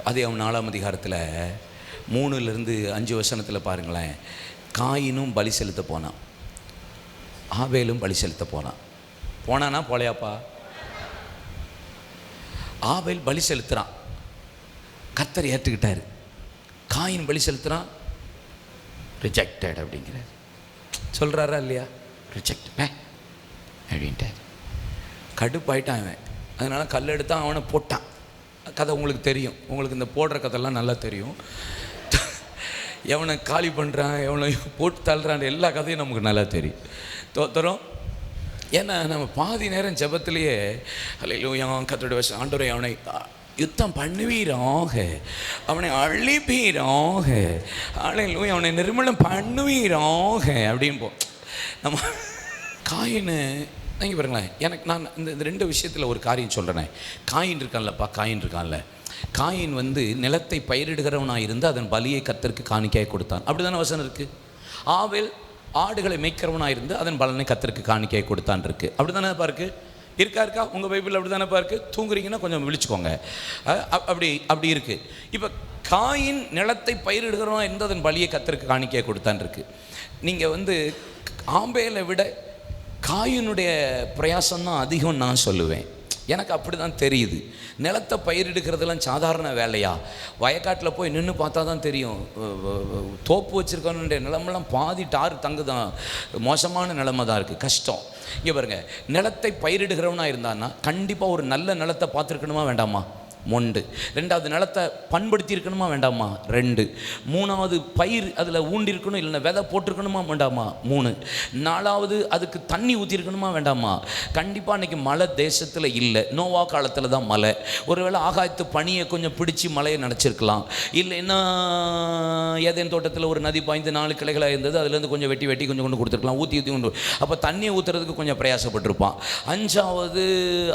அதே 4ஆம் அதிகாரத்தில் 3-5 வசனத்தில் பாருங்களேன். காயினும் பலி செலுத்த போனான், ஆபேலும் பலி செலுத்த போனானா போலையாப்பா? ஆபேல் பலி செலுத்துகிறான், கர்த்தர் ஏற்றுக்கிட்டார். காயின் பலி செலுத்துகிறான், ரிஜெக்டட் அப்படிங்கிறார். சொல்கிறாரா இல்லையா? ரிஜெக்ட் அப்படின்ட்டார். கடுப்பாயிட்டான் அவன். அதனால் கல் எடுத்தான், அவனை போட்டான். கதை உங்களுக்கு தெரியும், உங்களுக்கு இந்த போடுற கதைலாம் நல்லா தெரியும். எவனை காலி பண்ணுறான், எவனை போட்டு தள்ளுறான், எல்லா கதையும் நமக்கு நல்லா தெரியும். தோத்துறோம். ஏன்னா நம்ம பாதி நேரம் ஜெபத்திலேயே ஹல்லேலூயா கர்த்தருடைய வசனம், ஆண்டவரே அவனை யுத்தம் பண்ணுவீராக, அவனை அழிப்பீராக, ஹல்லேலூயா அவனை நிர்மூலம் பண்ணுவீராக அப்படின்போம் நம்ம. காயின்னு நீங்கள் பாருங்களேன், எனக்கு நான் இந்த 2 விஷயத்தில் ஒரு காரியம் சொல்கிறேனே. காயின் இருக்கான்ல, காயின் நிலத்தை பயிரிடுகிறவனாக இருந்து அதன் பலியை கர்த்தருக்கு காணிக்கையாக கொடுத்தான். அப்படி தானே வசனம் இருக்குது. ஆபேல் ஆடுகளை மேய்க்கிறவனாக இருந்து அதன் பலனை கர்த்தருக்கு காணிக்கையை கொடுத்தான் இருக்கு. அப்படி தானே பாருக்கு இருக்கா உங்கள் பைபிள்? அப்படி தானே பாருக்கு. தூங்குறீங்கன்னா கொஞ்சம் விழிச்சுக்கோங்க. அப்படி இருக்குது. இப்போ காயின் நிலத்தை பயிரிடுகிறவனாக இருந்து அதன் பலியை கர்த்தருக்கு காணிக்கையை கொடுத்தான் இருக்கு. நீங்கள் ஆபேலை விட காயினுடைய பிரயாசம்தான் அதிகம் நான் சொல்லுவேன். எனக்கு அப்படி தான் தெரியுது. நிலத்தை பயிரிடுக்கிறதுலாம் சாதாரண வேலையா? வயக்காட்டில் போய் நின்று பார்த்தா தான் தெரியும். தோப்பு வச்சுருக்கவனுடைய நிலமெல்லாம் பாதி டார் தங்கு தான், மோசமான நிலமை தான் இருக்குது, கஷ்டம். இங்கே பாருங்கள், நிலத்தை பயிரிடுகிறவனா இருந்தான்னா கண்டிப்பாக ஒரு நல்ல நிலத்தை பார்த்துருக்கணுமா வேண்டாமா? மொண்டு. ரெண்டாவது, நிலத்தை பண்படுத்தி இருக்கணுமா வேண்டாமா? 2. மூணாவது, பயிர் அதில் ஊண்டி இருக்கணும், இல்லைன்னா விதை போட்டிருக்கணுமா வேண்டாமா? 3. 4வது, அதுக்கு தண்ணி ஊற்றிருக்கணுமா வேண்டாமா? கண்டிப்பாக அன்றைக்கி மழை தேசத்தில் இல்லை, நோவா காலத்தில் தான் மழை. ஒருவேளை ஆகாயத்து பனியை கொஞ்சம் பிடிச்சி மழையை நினச்சிருக்கலாம். இல்லைன்னா ஏதேன் தோட்டத்தில் ஒரு நதி பாய்ந்து 4 கிளைகளாக இருந்தது, அதுலேருந்து கொஞ்சம் வெட்டி வெட்டி கொஞ்சம் கொண்டு கொடுத்துருக்கலாம், ஊற்றி கொண்டு. அப்போ தண்ணியை ஊற்றுறதுக்கு கொஞ்சம் பிரயாசப்பட்டிருப்பான். 5வது,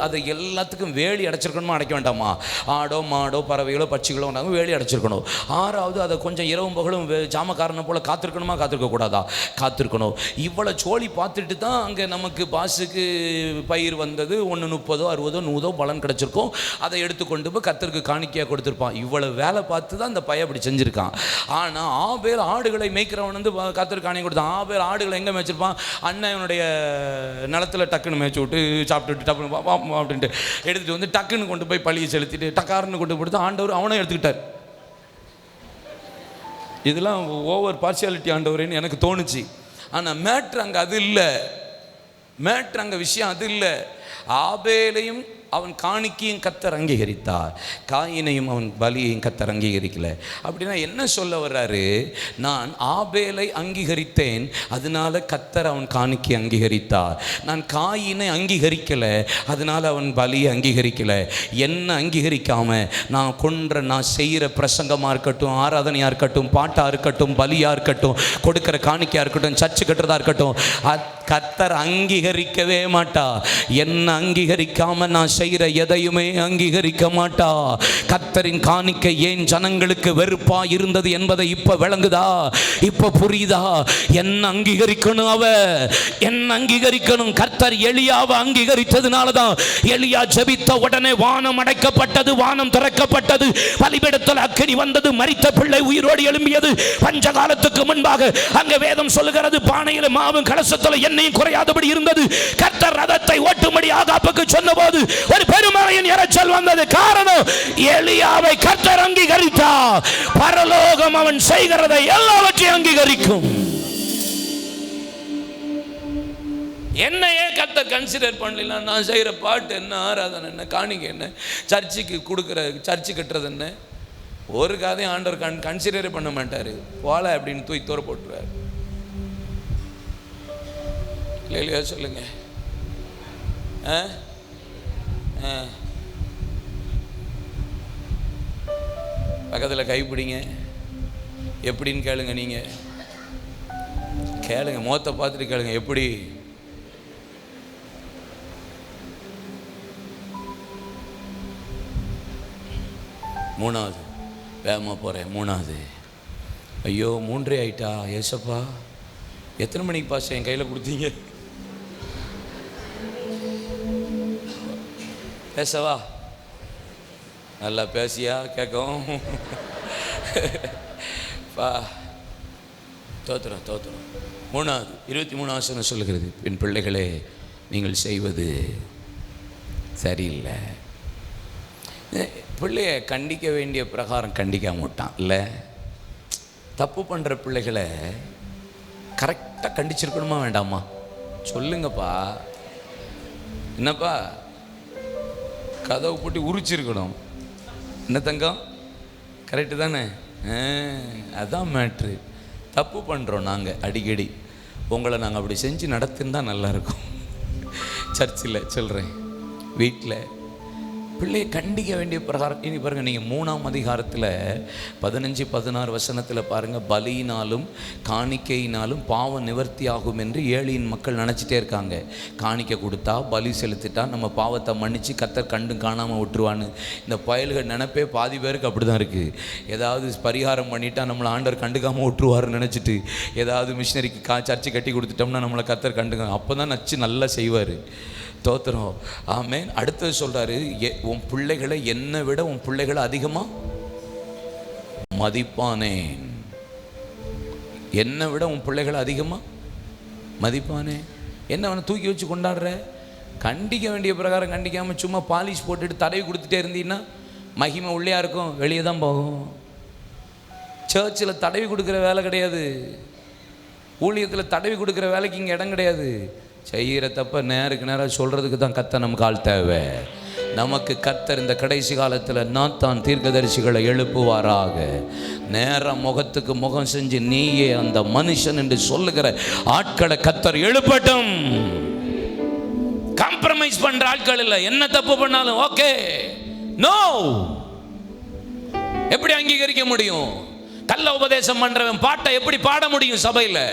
அதை எல்லாத்துக்கும் வேலி அடைச்சிருக்கணுமா அடைக்க வேண்டாமா? ஆடோ மாடோ பறவைகளோ பட்சிகளோ வேலி அடைச்சிருக்கணும். 6வது, அதை கொஞ்சம் இரவும் பகலும் ஜாமக்காரனை போல் காத்திருக்கணுமா காத்திருக்க கூடாதா? காத்திருக்கணும். இவ்வளோ சோழி பார்த்துட்டு தான் அங்கே நமக்கு பாசுக்கு பயிர் வந்தது. 1 30 60 100 பலன் கிடச்சிருக்கும். அதை எடுத்துக்கொண்டு போய் கர்த்தருக்கு காணிக்கையாக கொடுத்துருப்பான். இவ்வளோ வேலை பார்த்து தான் அந்த பையன் அப்படி செஞ்சுருக்கான். ஆனால் ஆபேல் ஆடுகளை மேய்க்கிறவன் வந்து கர்த்தருக்கு காணிக்கை கொடுத்தான். ஆபேல் ஆடுகளை எங்கே மேய்ச்சிருப்பான்? அண்ணனுடைய நிலத்தில் டக்குன்னு மேய்ச்சி விட்டு சாப்பிட்டுட்டு டப்புன்னு அப்படின்ட்டு எடுத்துகிட்டு வந்து டக்குன்னு கொண்டு போய் பழியை செலுத்திட்டு டக்காருன்னு கொண்டு கொடுத்து ஆண்டவர் அவனை எடுத்துக்கிட்டார். இதெல்லாம் ஓவர் பார்சியாலிட்டி ஆண்டவரேன்னு எனக்கு தோணுச்சு. ஆனால் மேட்ரு அங்கே அது இல்லை. மேட்ரு அங்கே விஷயம் அது இல்லை. ஆபேலையும் அவன் காணிக்கையும் கர்த்தர் அங்கீகரித்தார், காயினையும் அவன் பலியையும் கர்த்தர் அங்கீகரிக்கல. அப்படின்னா என்ன சொல்ல வர்றாரு? நான் ஆபேலை அங்கீகரித்தேன், அதனால கர்த்தர் அவன் காணிக்கை அங்கீகரித்தார். நான் காயினை அங்கீகரிக்கலை, அதனால அவன் பலியை அங்கீகரிக்கல. என்ன அங்கீகரிக்காம நான் செய்கிற பிரசங்கமாக இருக்கட்டும், ஆராதனையாக இருக்கட்டும், பாட்டாக இருக்கட்டும், பலியாக இருக்கட்டும், கொடுக்குற காணிக்கையாக இருக்கட்டும், சர்ச்சு கட்டுறதா இருக்கட்டும், கர்த்தர் அங்கீகரிக்கவே மாட்டா. என்ன அங்கீகரிக்காம நான் செய்கிற எதையுமே அங்கீகரிக்க மாட்டா. கர்த்தரின் காணிக்கை ஏன் ஜனங்களுக்கு வெறுப்பா இருந்தது என்பதை இப்ப விளங்குதா? இப்ப புரியுதா? என்ன அங்கீகரிக்கணும்? என்ன அங்கீகரிக்கணும்? கர்த்தர் எலியாவை அங்கீகரித்ததுனாலதான் எலியா ஜெபித்த உடனே வானம் அடைக்கப்பட்டது, வானம் திறக்கப்பட்டது, பலிபீடத்தில் அக்கினி வந்தது, மரித்த பிள்ளை உயிரோடு எழும்பியது. பஞ்ச காலத்துக்கு முன்பாக அங்க வேதம் சொல்லுகிறது, பானையில மாவும் கலசத்தில் எண்ணெயும் குறையாதபடி இருந்தது. கர்த்தர் ரதத்தை ஓட்டும்படி ஆகாப்புக்கு சொன்னபோது ஒரு பெருமழையின் இரைச்சல் வந்தது. காரணம், எலியாவை கர்த்தர் அங்கீகரித்தார். பரலோகம் அவன் செய்கிறதை எல்லாவற்றையும் அங்கீகரிக்கும். என்னையே கர்த்தர் கன்சிடர் பண்ணல. நான் செய்கிற பாட்டு என்ன, ஆராதனை என்ன, காணிக்கை என்ன, சர்ச்சுக்கு கொடுக்குற சர்ச்சு கட்டுறது என்ன, ஒரு கதையும் ஆண்டவர் கன்சிடரே பண்ண மாட்டார். போல அப்படின்னு தூக்கி தூர போட்டுருவார். இல்லையா சொல்லுங்க. பக்கத்தில் கைப்பிடிங்க, எப்படின்னு கேளுங்க. நீங்க கேளுங்க, முகத்தை பார்த்துட்டு கேளுங்க, எப்படி? மூணாவது, வேகமாக போகிறேன். மூணாவது, ஐயோ 3 ஆயிட்டா ஏசப்பா, எத்தனை மணிக்கு பாஸ் என் கையில் கொடுத்தீங்க? பேசவா? நல்லா பேசியா கேட்கும். பா தோத்துறோம். மூணாவது 23 சொல்லுகிறது, என் பிள்ளைகளே நீங்கள் செய்வது சரியில்லை. பிள்ளைய கண்டிக்க வேண்டிய பிரகாரம் கண்டிக்க மாட்டான் இல்லை. தப்பு பண்ணுற பிள்ளைகளை கரெக்டாக கண்டிச்சிருக்கணுமா வேண்டாமா? சொல்லுங்கப்பா. என்னப்பா, கதவை போட்டு உரிச்சிருக்கணும். என்ன தங்கம், கரெக்டு தானே? அதான் மேட்ரு. தப்பு பண்ணுறோம் நாங்கள் அடிக்கடி. உங்களை நாங்கள் அப்படி செஞ்சு நடத்திருந்தா நல்லாயிருக்கும். சர்ச்சில் சொல்கிறேன், வீட்டில் பிள்ளையை கண்டிக்க வேண்டிய பிரகாரம். இனி பாருங்கள், நீங்கள் 3ஆம் அதிகாரத்தில் 15 16 வசனத்தில் பாருங்கள், பலியினாலும் காணிக்கையினாலும் பாவம் நிவர்த்தி ஆகும் என்று ஏழியின் மக்கள் நினச்சிட்டே இருக்காங்க. காணிக்கை கொடுத்தா, பலி செலுத்திட்டா நம்ம பாவத்தை மன்னித்து கர்த்தர் கண்டும் காணாமல் விட்டுருவான்னு. இந்த பயல்கள் நினைப்பே பாதி பேருக்கு அப்படி தான் இருக்குது. ஏதாவது பரிகாரம் பண்ணிட்டா நம்மளை ஆண்டவர் கண்டுக்காமல் விட்டுருவாருன்னு நினச்சிட்டு ஏதாவது மிஷினரிக்கு சர்ச்சு கட்டி கொடுத்துட்டோம்னா நம்மளை கர்த்தர் கண்டுக்க, அப்போ தான் நச்சு நல்லா செய்வார். தோத்திரம். ஆமேன். அடுத்தது சொல்றாரு, உன் பிள்ளைகளை என்னை விட உன் பிள்ளைகளை அதிகமா மதிப்பானேன். என்னை விட உன் பிள்ளைகளை அதிகமா மதிப்பானே. என்ன அவனை தூக்கி வச்சு கொண்டாடுற? கண்டிக்க வேண்டிய பிரகாரம் கண்டிக்காம சும்மா பாலிஷ் போட்டுட்டு தடவி கொடுத்துட்டே இருந்தீங்கன்னா மகிமை உள்ளே இருக்கும், வெளியே தான் போகும். சர்ச்சில் தடவி கொடுக்குற வேலை கிடையாது, ஊழியத்தில் தடவி கொடுக்குற வேலைக்கு இங்கே இடம் கிடையாது. செய்கிற தப்ப நேருக்கு நேராக சொல்கிறதுக்கு தான் கத்த நமக்கு ஆள் தேவை. நமக்கு கர்த்தர் இந்த கடைசி காலத்தில் நாத்தான் தீர்க்கதரிசிகளை எழுப்புவாராக. நேரம் முகத்துக்கு முகம் செஞ்சு நீயே அந்த மனுஷன் என்று சொல்லுகிற ஆட்களை கர்த்தர் எழுப்பட்டும். காம்ப்ரமைஸ் பண்ற ஆட்கள் இல்லை. என்ன தப்பு பண்ணாலும் ஓகே நோ. எப்படி அங்கீகரிக்க முடியும்? கள்ள உபதேசம் பண்றவன் பாட்டை எப்படி பாட முடியும் சபையில்?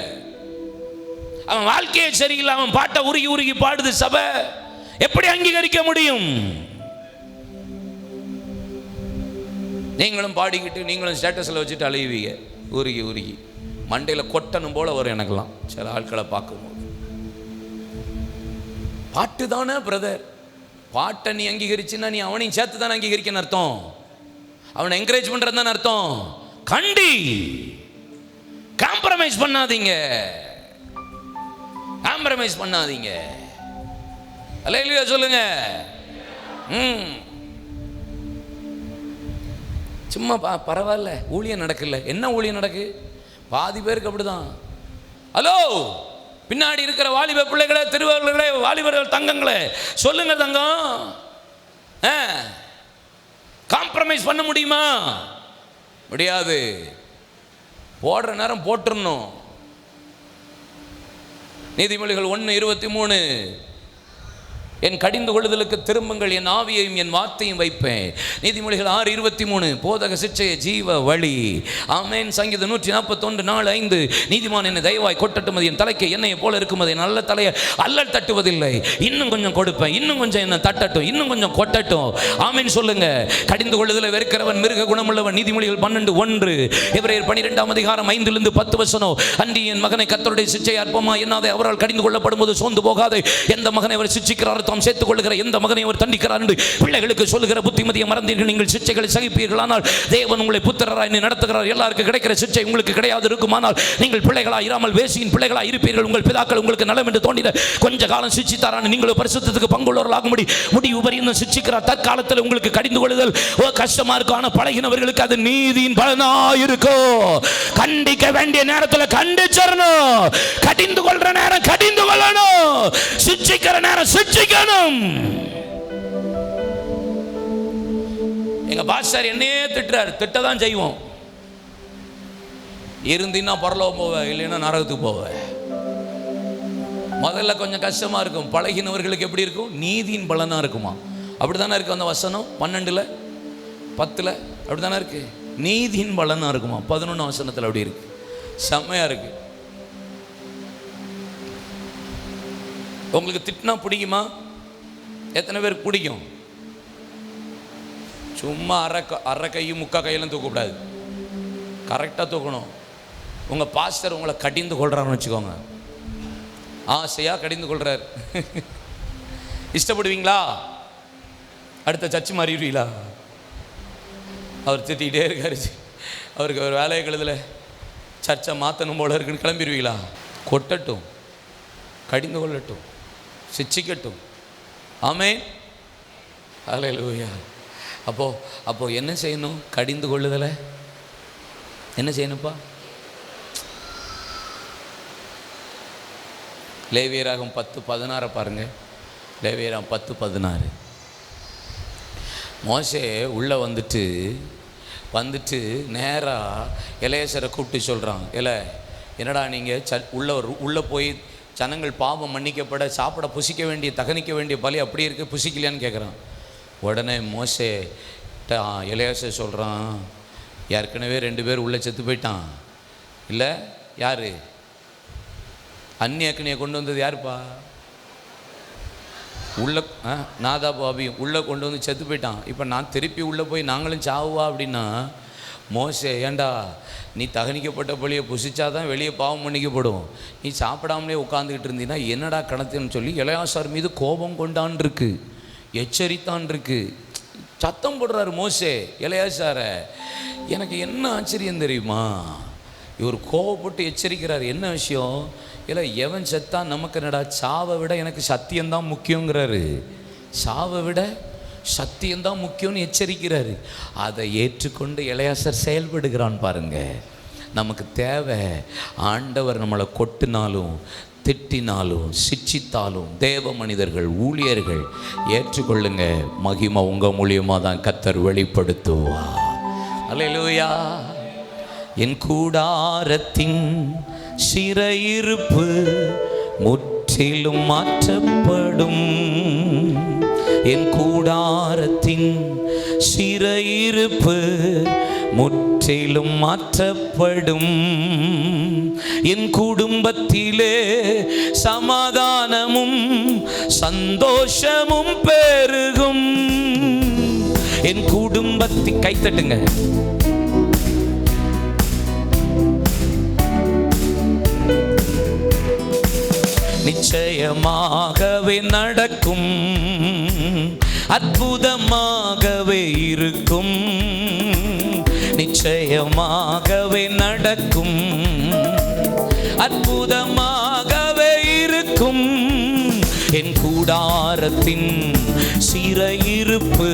அவன் வாழ்க்கையே சரியில்லை, அவன் பாட்டை உருகி உருகி பாடுது சபை, எப்படி அங்கீகரிக்க முடியும்? நீங்களும் பாடிக்கிட்டு நீங்களும் ஸ்டேட்டஸில் வச்சுட்டு அழுவீங்க, உருகி உருகி மண்டையில் கொட்டணும் போல வரும் எனக்கெல்லாம் சில ஆட்களை பார்க்கும்போது. பாட்டு தானே பிரதர், பாட்டை நீ அங்கீகரிச்சுன்னா நீ அவனையும் சேர்த்து தானே அங்கீகரிக்கன்னு அர்த்தம். அவனை என்கரேஜ் பண்றது தானே அர்த்தம். கண்டி காம்ப்ரமைஸ் பண்ணாதீங்க, காம்ப்ரமைஸ் பண்ணாதீங்க. அல்லேலூயா சொல்லுங்க. சும்மா பரவாயில்ல, ஊழியம் நடக்கல. என்ன ஊழியம் நடக்கு? பாதி பேருக்கு அப்படிதான். ஹலோ, பின்னாடி இருக்கிற வாலிப பிள்ளைகளே, திருவர்களே, வாலிபர்கள் தங்கங்களே சொல்லுங்க தங்கம், காம்ப்ரமைஸ் பண்ண முடியுமா? முடியாது. போடுற நேரம் போட்டுறணும். நீதிமொழிகள் 1:23, என் கடிந்து கொள்ளுதலுக்கு திரும்புங்கள், என் ஆவியையும் என் வார்த்தையும் வைப்பேன். நீதிமொழிகள் 6:23, போதக சிற்சைய ஜீவ வழி. ஆமென். சங்கீதம் 141:4-5, நீதிமான் என்னை தயவாய் கொட்டட்டும், அது என் தலைக்கு எண்ணெயை போல இருக்கும், அது நல்ல தலையை அல்லல் தட்டுவதில்லை. இன்னும் கொஞ்சம் கொடுப்பேன், இன்னும் கொஞ்சம் என்ன தட்டட்டும், இன்னும் கொஞ்சம் கொட்டட்டும். ஆமென் சொல்லுங்க. கடிந்து கொள்ளுதலை வெறுக்கிறவன் மிருக குணமுள்ளவன். நீதிமொழிகள் 12:1, எபிரேயர் 12:5-10 அன்றி என் மகனை கர்த்தருடைய சிற்சை அற்பமா என்னாதே, அவரால் கடிந்து கொள்ளப்படும் போது சோர்ந்து போகாதே. எந்த மகனை அவர் சிட்சிக்கிறார் சேர்த்துக் கொள்ளுகிற எந்த மகனை அவர் தண்டிக்கிறார் என்று பிள்ளைகளுக்கு சொல்லுகிற புத்திமதியை மறந்தீர்கள். நீங்கள் சிட்சைகளை சகிப்பீர்கள், ஆனால் தேவன் உங்களை புத்திரராய் நடத்துகிறார். எல்லாருக்கும் கிடைக்கிற சிட்சை உங்களுக்கு கிடையாது இருக்குமானால் நீங்கள் பிள்ளைகளாய் இராமல் வேசியின் பிள்ளைகளாய் இருப்பீர்கள். உங்கள் பிதாக்கள் உங்களுக்கு நலம் என்று தோன்றின கொஞ்ச காலம் சிட்சித்தாரான நீங்களும் பரிசுத்தத்துக்கு பங்குள்ளவர்களாகும்படி முடிவு பரியந்தம் சிட்சிக்கிறார். தற்காலத்தில் உங்களுக்கு கடிந்து கொள்ளுதல் கஷ்டமா இருக்கும், ஆனால் பழகினவர்களுக்கு அது நீதியின் பலனாய் இருக்கும். கண்டிக்க வேண்டிய நேரத்தில் கண்டிச்சரணும், கடிந்து கொள்ற நேரம் கடிந்து கொள்ளணும், சிட்சிக்கிற நேரம் சிட்சிக்கணும். எங்க பாஸ்டர் என்னையே திட்டுறாரு, திட்டதான் செய்வோம். இருந்தீன்னா பரலோகம் போவ, இல்லைன்னா நரகத்துக்கு போவ. முதல்ல கொஞ்சம் கஷ்டமா இருக்கும், பழகினவர்களுக்கு எப்படி இருக்கும்? நீதியின் பலனா இருக்குமா? அப்படித்தானே இருக்கு அந்த வசனம் 12:10 அப்படித்தானே இருக்கு. நீதியின் பலனா இருக்குமா? 11 வசனத்தில் அப்படி இருக்கு. செம்மையா இருக்கு. உங்களுக்கு திட்டினா பிடிக்குமா? எத்தனை பேருக்கு பிடிக்கும்? சும்மா அரை கையும் முக்கா கையெல்லாம் தூக்கக்கூடாது, கரெக்டாக தூக்கணும். உங்கள் பாஸ்டர் உங்களை கடிந்து கொள்றாருன்னு வச்சுக்கோங்க, ஆசையாக கடிந்து கொள்றார், இஷ்டப்படுவீங்களா? அடுத்த சர்ச்சு மாறிடுவீங்களா? அவர் திட்டிகிட்டே இருக்காரு, அவருக்கு ஒரு வேலையை கழுதல, சர்ச்சை மாற்றணும் போல இருக்குன்னு கிளம்பிடுவீங்களா? கொட்டட்டும், கடிந்து கொள்ளட்டும், சிச்சிக்கட்டும். ஆமென். ஹல்லேலூயா. அப்போ என்ன செய்யணும்? கடிந்து கொள்ளுதலை என்ன செய்யணும்ப்பா? லேவியராகம் 10:16 பாருங்க. லேவியராகம் 10:16. மோசே உள்ளே வந்துட்டு நேராக எலேசரை கூப்பிட்டு சொல்கிறான், இல்லை என்னடா நீங்கள் உள்ளே போய் ஜனங்கள் பாவம் மன்னிக்கப்பட சாப்பிட புசிக்க வேண்டிய தகனிக்க வேண்டிய பலி அப்படி இருக்குது, புசிக்கலையான்னு கேட்குறான். உடனே மோசே எலேசர் சொல்கிறான், ஏற்கனவே 2 பேர் உள்ளே செத்து போயிட்டான். இல்லை யார்? அந்நிய அக்னியை கொண்டு வந்தது யாருப்பா? உள்ள நாதாபு அபியும் உள்ளே கொண்டு வந்து செத்து போயிட்டான். இப்போ நான் திருப்பி உள்ளே போய் நாங்களும் சாவுவா அப்படின்னா, மோசே ஏண்டா நீ தகனிக்கப்பட்ட பலியை புசிச்சாதான் வெளியே பாவம் மன்னிக்கப்படும், நீ சாப்பிடாமலே உட்காந்துக்கிட்டு இருந்தீங்கன்னா என்னடா கணத்துன்னு சொல்லி எலெயாசார் மீது கோபம் கொண்டான் இருக்கு, எச்சரித்தான் இருக்கு. சத்தம் போடுறாரு மோசே எலெயாசாரை. எனக்கு என்ன ஆச்சரியம் தெரியுமா? இவர் கோபப்பட்டு எச்சரிக்கிறார். என்ன விஷயம்? இல்லை எவன் செத்தா நமக்கு என்னடா, சாவை விட எனக்கு சத்தியம்தான் முக்கியங்கிறாரு. சாவை விட சத்தியம்தான் முக்கியம்னு எச்சரிக்கிறாரு. அதை ஏற்றுக்கொண்டு எலெயாசார் செயல்படுகிறான் பாருங்க. நமக்கு தேவை ஆண்டவர் நம்மளை கொட்டினாலும் திட்டினாலும் சிட்சித்தாலும் தேவ மனிதர்கள் ஊழியர்கள் ஏற்றுக்கொள்ளுங்க, மகிமை உங்கள் மூலியமாக தான் கர்த்தர் வெளிப்படுத்துவா. அல்லேலூயா. என் கூடாரத்தின் சிறையிருப்பு முற்றிலும் மாற்றப்படும். என் கூடாரத்தின் சிறையிருப்பு முற்றிலும் மாற்றப்படும். என் குடும்பத்திலே சமாதானமும் சந்தோஷமும் பெருகும். என் குடும்பத்தில் கைத்தட்டுங்க. நிச்சயமாகவே நடக்கும், அற்புதமாகவே இருக்கும். நிச்சயமாகவே நடக்கும், அற்புதமாகவே இருக்கும். என் கூடாரத்தின் சிறையிருப்பு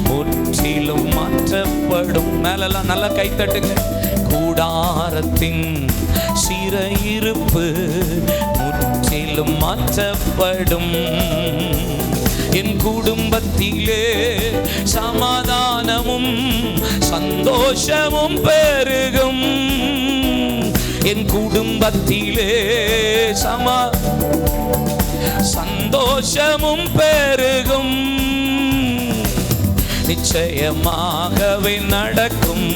முற்றிலும் மாற்றப்படும். மேலெல்லாம் நல்லா கைத்தட்டுங்க. கூடாரத்தின் சிறையிருப்பு முற்றிலும் மாற்றப்படும். என் குடும்பத்திலே சமாதானமும் சந்தோஷமும் பெருகும். என் குடும்பத்திலே சந்தோஷமும் பெருகும். நிச்சயமாகவே நடக்கும்,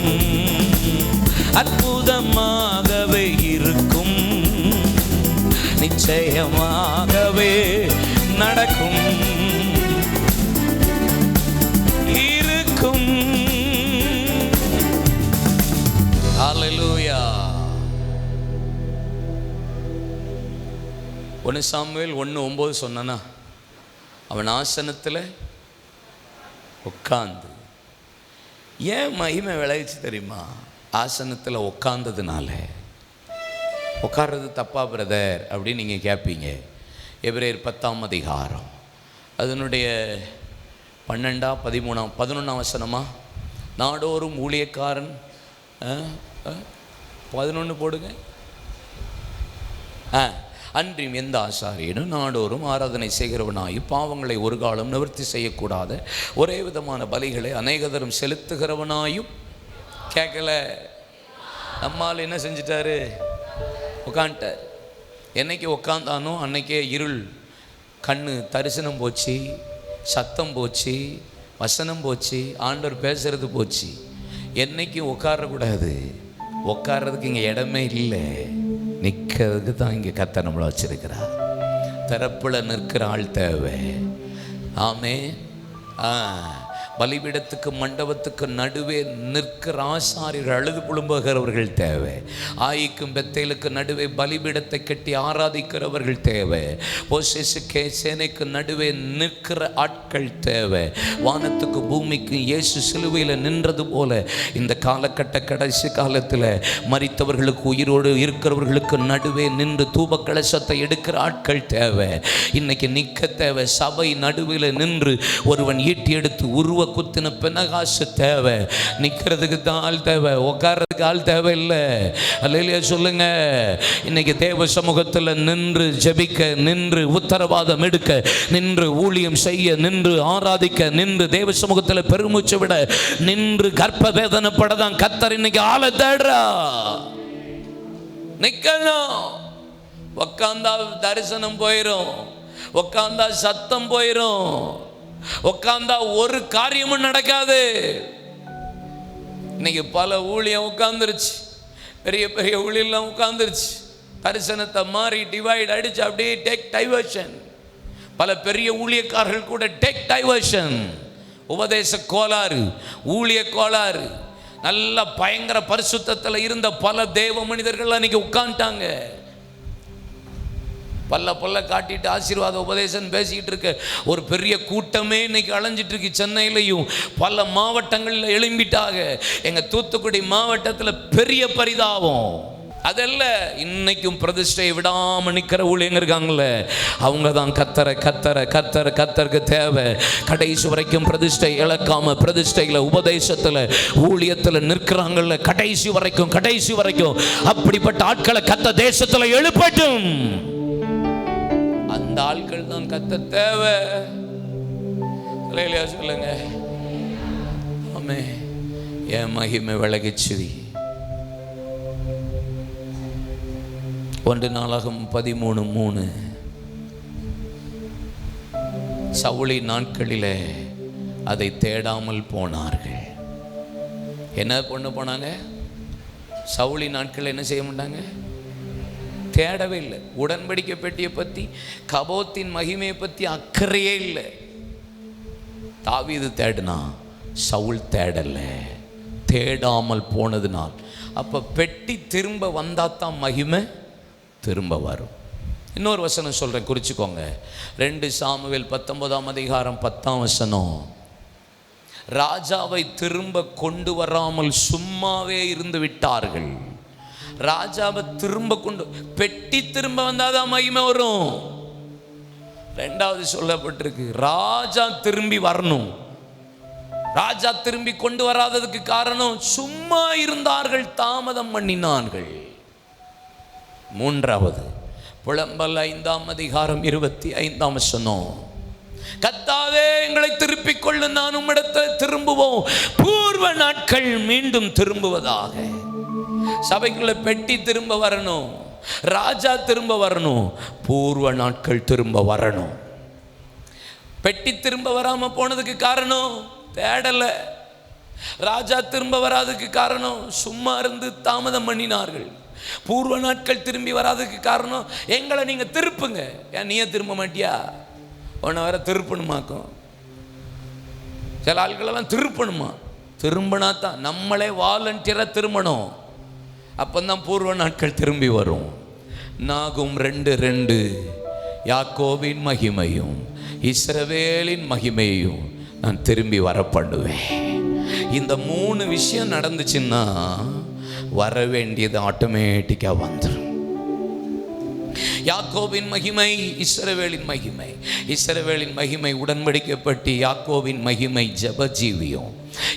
அற்புதமாகவே இருக்கும். நிச்சயமாகவே நடக்கும், இருக்கும். ஹல்லேலூயா. 1 சாமுவேல் 1:9 சொன்னா, அவன் ஆசனத்தில் உட்கார்ந்து. ஏன் மகிமை விளைவிச்சு தெரியுமா? ஆசனத்தில் உட்கார்ந்ததுனால. உட்கார்றது தப்பா பிரதர் அப்படின்னு நீங்கள் கேட்பீங்க. எபிரேயர் 10ஆம் அதிகாரம் அதனுடைய 12, 13, 11 வசனமா, நாடோறும் ஊழியக்காரன் 11 போடுங்க. அன்றியும் எந்த ஆசாரியனும் நாடோறும் ஆராதனை செய்கிறவனாயும் பாவங்களை ஒரு காலம் நிவர்த்தி செய்யக்கூடாத ஒரே விதமான பலிகளை அநேகதரும் செலுத்துகிறவனாயும். கேட்கல, நம்மால் என்ன செஞ்சிட்டாரு? உட்காந்துட்டார். என்னைக்கு உட்காந்தானோ அன்னைக்கே இருள், கண்ணு தரிசனம் போச்சு, சத்தம் போச்சு, வசனம் போச்சு, ஆண்டவர் பேசுறது போச்சு. என்னைக்கும் உட்காரக்கூடாது. உட்கார்றதுக்கு இங்கே இடமே இல்லை, நிற்கிறதுக்கு தான் இங்கே கர்த்தர் நம்மளை வச்சிருக்கிறார். திறப்பில் நிற்கிற ஆள் தேவை. ஆமே. பலிபீடத்துக்கு மண்டபத்துக்கு நடுவே நிற்கிற ஆசாரியர்கள், அழுது புழும்புகிறவர்கள் தேவை. ஆயிக்கும் பெத்தேலுக்கு நடுவே பலிபீடத்தை கட்டி ஆராதிக்கிறவர்கள் தேவை. மோசேக்கு சேனைக்கு நடுவே நிற்கிற ஆட்கள் தேவை. வானத்துக்கு பூமிக்கு இயேசு சிலுவையில் நின்றது போல இந்த காலகட்ட கடைசி காலத்தில் மரித்தவர்களுக்கு உயிரோடு இருக்கிறவர்களுக்கு நடுவே நின்று தூப கலசத்தை எடுக்கிற ஆட்கள் தேவை. இன்னைக்கு நிற்க தேவை. சபை நடுவில் நின்று ஒருவன் ஈட்டி எடுத்து உருவ குத்தின பெனகாசு தேவை. நிற்கிறதுக்கு தான் ஆள் தேவை, உட்கார்றதுக்கு ஆள் தேவை இல்லை. அல்லேலூயா சொல்லுங்க. இன்னைக்கு தேவ சமூகத்தில் நின்று ஜெபிக்க, நின்று உத்தரவாதம் எடுக்க, நின்று ஊழியம் செய்ய, நின்று ஆராதிக்க, நின்று தேவ சமூகத்தில் பெருமூச்சு விட, நின்று கர்ப்ப வேதனைப்படதான் கர்த்தர் இன்னைக்கு ஆளை தேடுறா. நிக்கணும். உக்காந்தா தரிசனம் போயிரும், உக்காந்தா சத்தம் போயிரும், உட்கார்ந்தா ஒரு காரியமும் நடக்காது. இன்னைக்கு பல ஊழியம் உட்கார்ந்துருச்சு, பெரிய பெரிய ஊழியெல்லாம் உட்கார்ந்துருச்சு. தரிசனத்தை மாறி டிவைட் அடிச்சு அப்படியே டேக் டைவர்ஷன். பல பெரிய ஊழியக்காரர்கள் கூட டேக் டைவர்ஷன். உபதேச கோளாறு, ஊழிய கோளாறு. நல்ல பயங்கர பரிசுத்தத்தில் இருந்த பல தேவ மனிதர்கள் அன்னைக்கு உட்காந்துட்டாங்க. பல்ல காட்டிட்டு ஆசீர்வாத உபதேசம் பேசிக்கிட்டு இருக்க ஒரு பெரிய கூட்டமே இன்னைக்கு அலைஞ்சிட்டு இருக்கு. சென்னையிலையும் பல மாவட்டங்களில் எழும்பிட்டாங்க. எங்கள் தூத்துக்குடி மாவட்டத்தில் பெரிய பரிதாபம். அதல்ல, இன்னைக்கும் பிரதிஷ்டையை விடாமல் நிற்கிற ஊழியங்க இருக்காங்கல்ல, அவங்க தான் கத்தருக்கு தேவை. கடைசி வரைக்கும் பிரதிஷ்டை இழக்காம பிரதிஷ்டையில் உபதேசத்தில் ஊழியத்தில் நிற்கிறாங்கல்ல, கடைசி வரைக்கும் அப்படிப்பட்ட ஆட்களை கத்த தேசத்தில் எழுப்பட்டும். அந்த ஆட்கள் தான் கத்த தேவை. இல்லையா சொல்லுங்க. ஆமே. என் மகிமை விலகிச்சு. 1 நாளாகமம் 13:3. சவுலின் நாட்களிலே அதை தேடாமல் போனார்கள். என்ன போனாங்க? சவுலின் நாட்கள் என்ன செய்ய மாட்டாங்க? தேடவே இல்லை. உடன்படிக்கை பெட்டியை பற்றி, கபோத்தின் மகிமையை பற்றி அக்கறையே இல்லை. தாவீது தேடினா, சவுல் தேடலை. தேடாமல் போனதுனால். அப்போ பெட்டி திரும்ப வந்தால் தான் மகிமை திரும்ப வரும். இன்னொரு வசனம் சொல்கிறேன், குறிச்சுக்கோங்க. 2 சாமுவேல் 19ஆம் அதிகாரம் 10ஆம் வசனம். ராஜாவை திரும்ப கொண்டு வராமல் சும்மாவே இருந்து விட்டார்கள். ராஜாவை திரும்ப கொண்டு, பெட்டி திரும்ப வந்தாதான் மகிமை வரும். 2வது சொல்லப்பட்டிருக்கு, ராஜா திரும்பி வரணும். ராஜா திரும்பி கொண்டு வராததுக்கு காரணம் சும்மா இருந்தார்கள், தாமதம் பண்ணினார்கள். 3வது புலம்பல் 5ஆம் அதிகாரம் 25ஆம் வசனம். கர்த்தாவே எங்களை திருப்பிக் கொள்ளு, நான் உம்மிடத்தில் திரும்புவோம், பூர்வ நாட்கள் மீண்டும் திரும்புவதாக. சபைக்குள்ள பெட்டி திரும்ப வரணும், ராஜா திரும்ப வரணும், பூர்வ நாட்கள் திரும்ப வரணும். பெட்டி திரும்ப வராம போனதுக்கு காரணம் தேடல. ராஜா திரும்ப வராதுக்கு காரணம் சும்மா இருந்து தாமதம் பண்ணினார்கள். பூர்வ நாட்கள் திரும்பி வராதுக்கு காரணம் எங்களை நீங்க திருப்புங்க. ஏன் நீயே திரும்ப மாட்டியா? உன்னை வேற திருப்பணுமாக்கும். சில ஆட்களெல்லாம் திருப்பணுமா? திரும்பினா தான் நம்மளே வாலண்டியராக திரும்பணும். அப்பந்தான் பூர்வ நாட்கள் திரும்பி வரும். நாகும் 2:2 யாக்கோபின் மகிமையும் இஸ்ரவேலின் மகிமையும் நான் திரும்பி வர பண்ணுவேன். இந்த 3 விஷயம் நடந்துச்சுன்னா வர வேண்டியது ஆட்டோமேட்டிக்காக வந்துடும். யாக்கோபின் மகிமை, இஸ்ரவேலின் மகிமை. இஸ்ரவேலின் மகிமை உடன்படிக்கப்பட்டு, யாக்கோபின் மகிமை ஜெபஜீவியம்.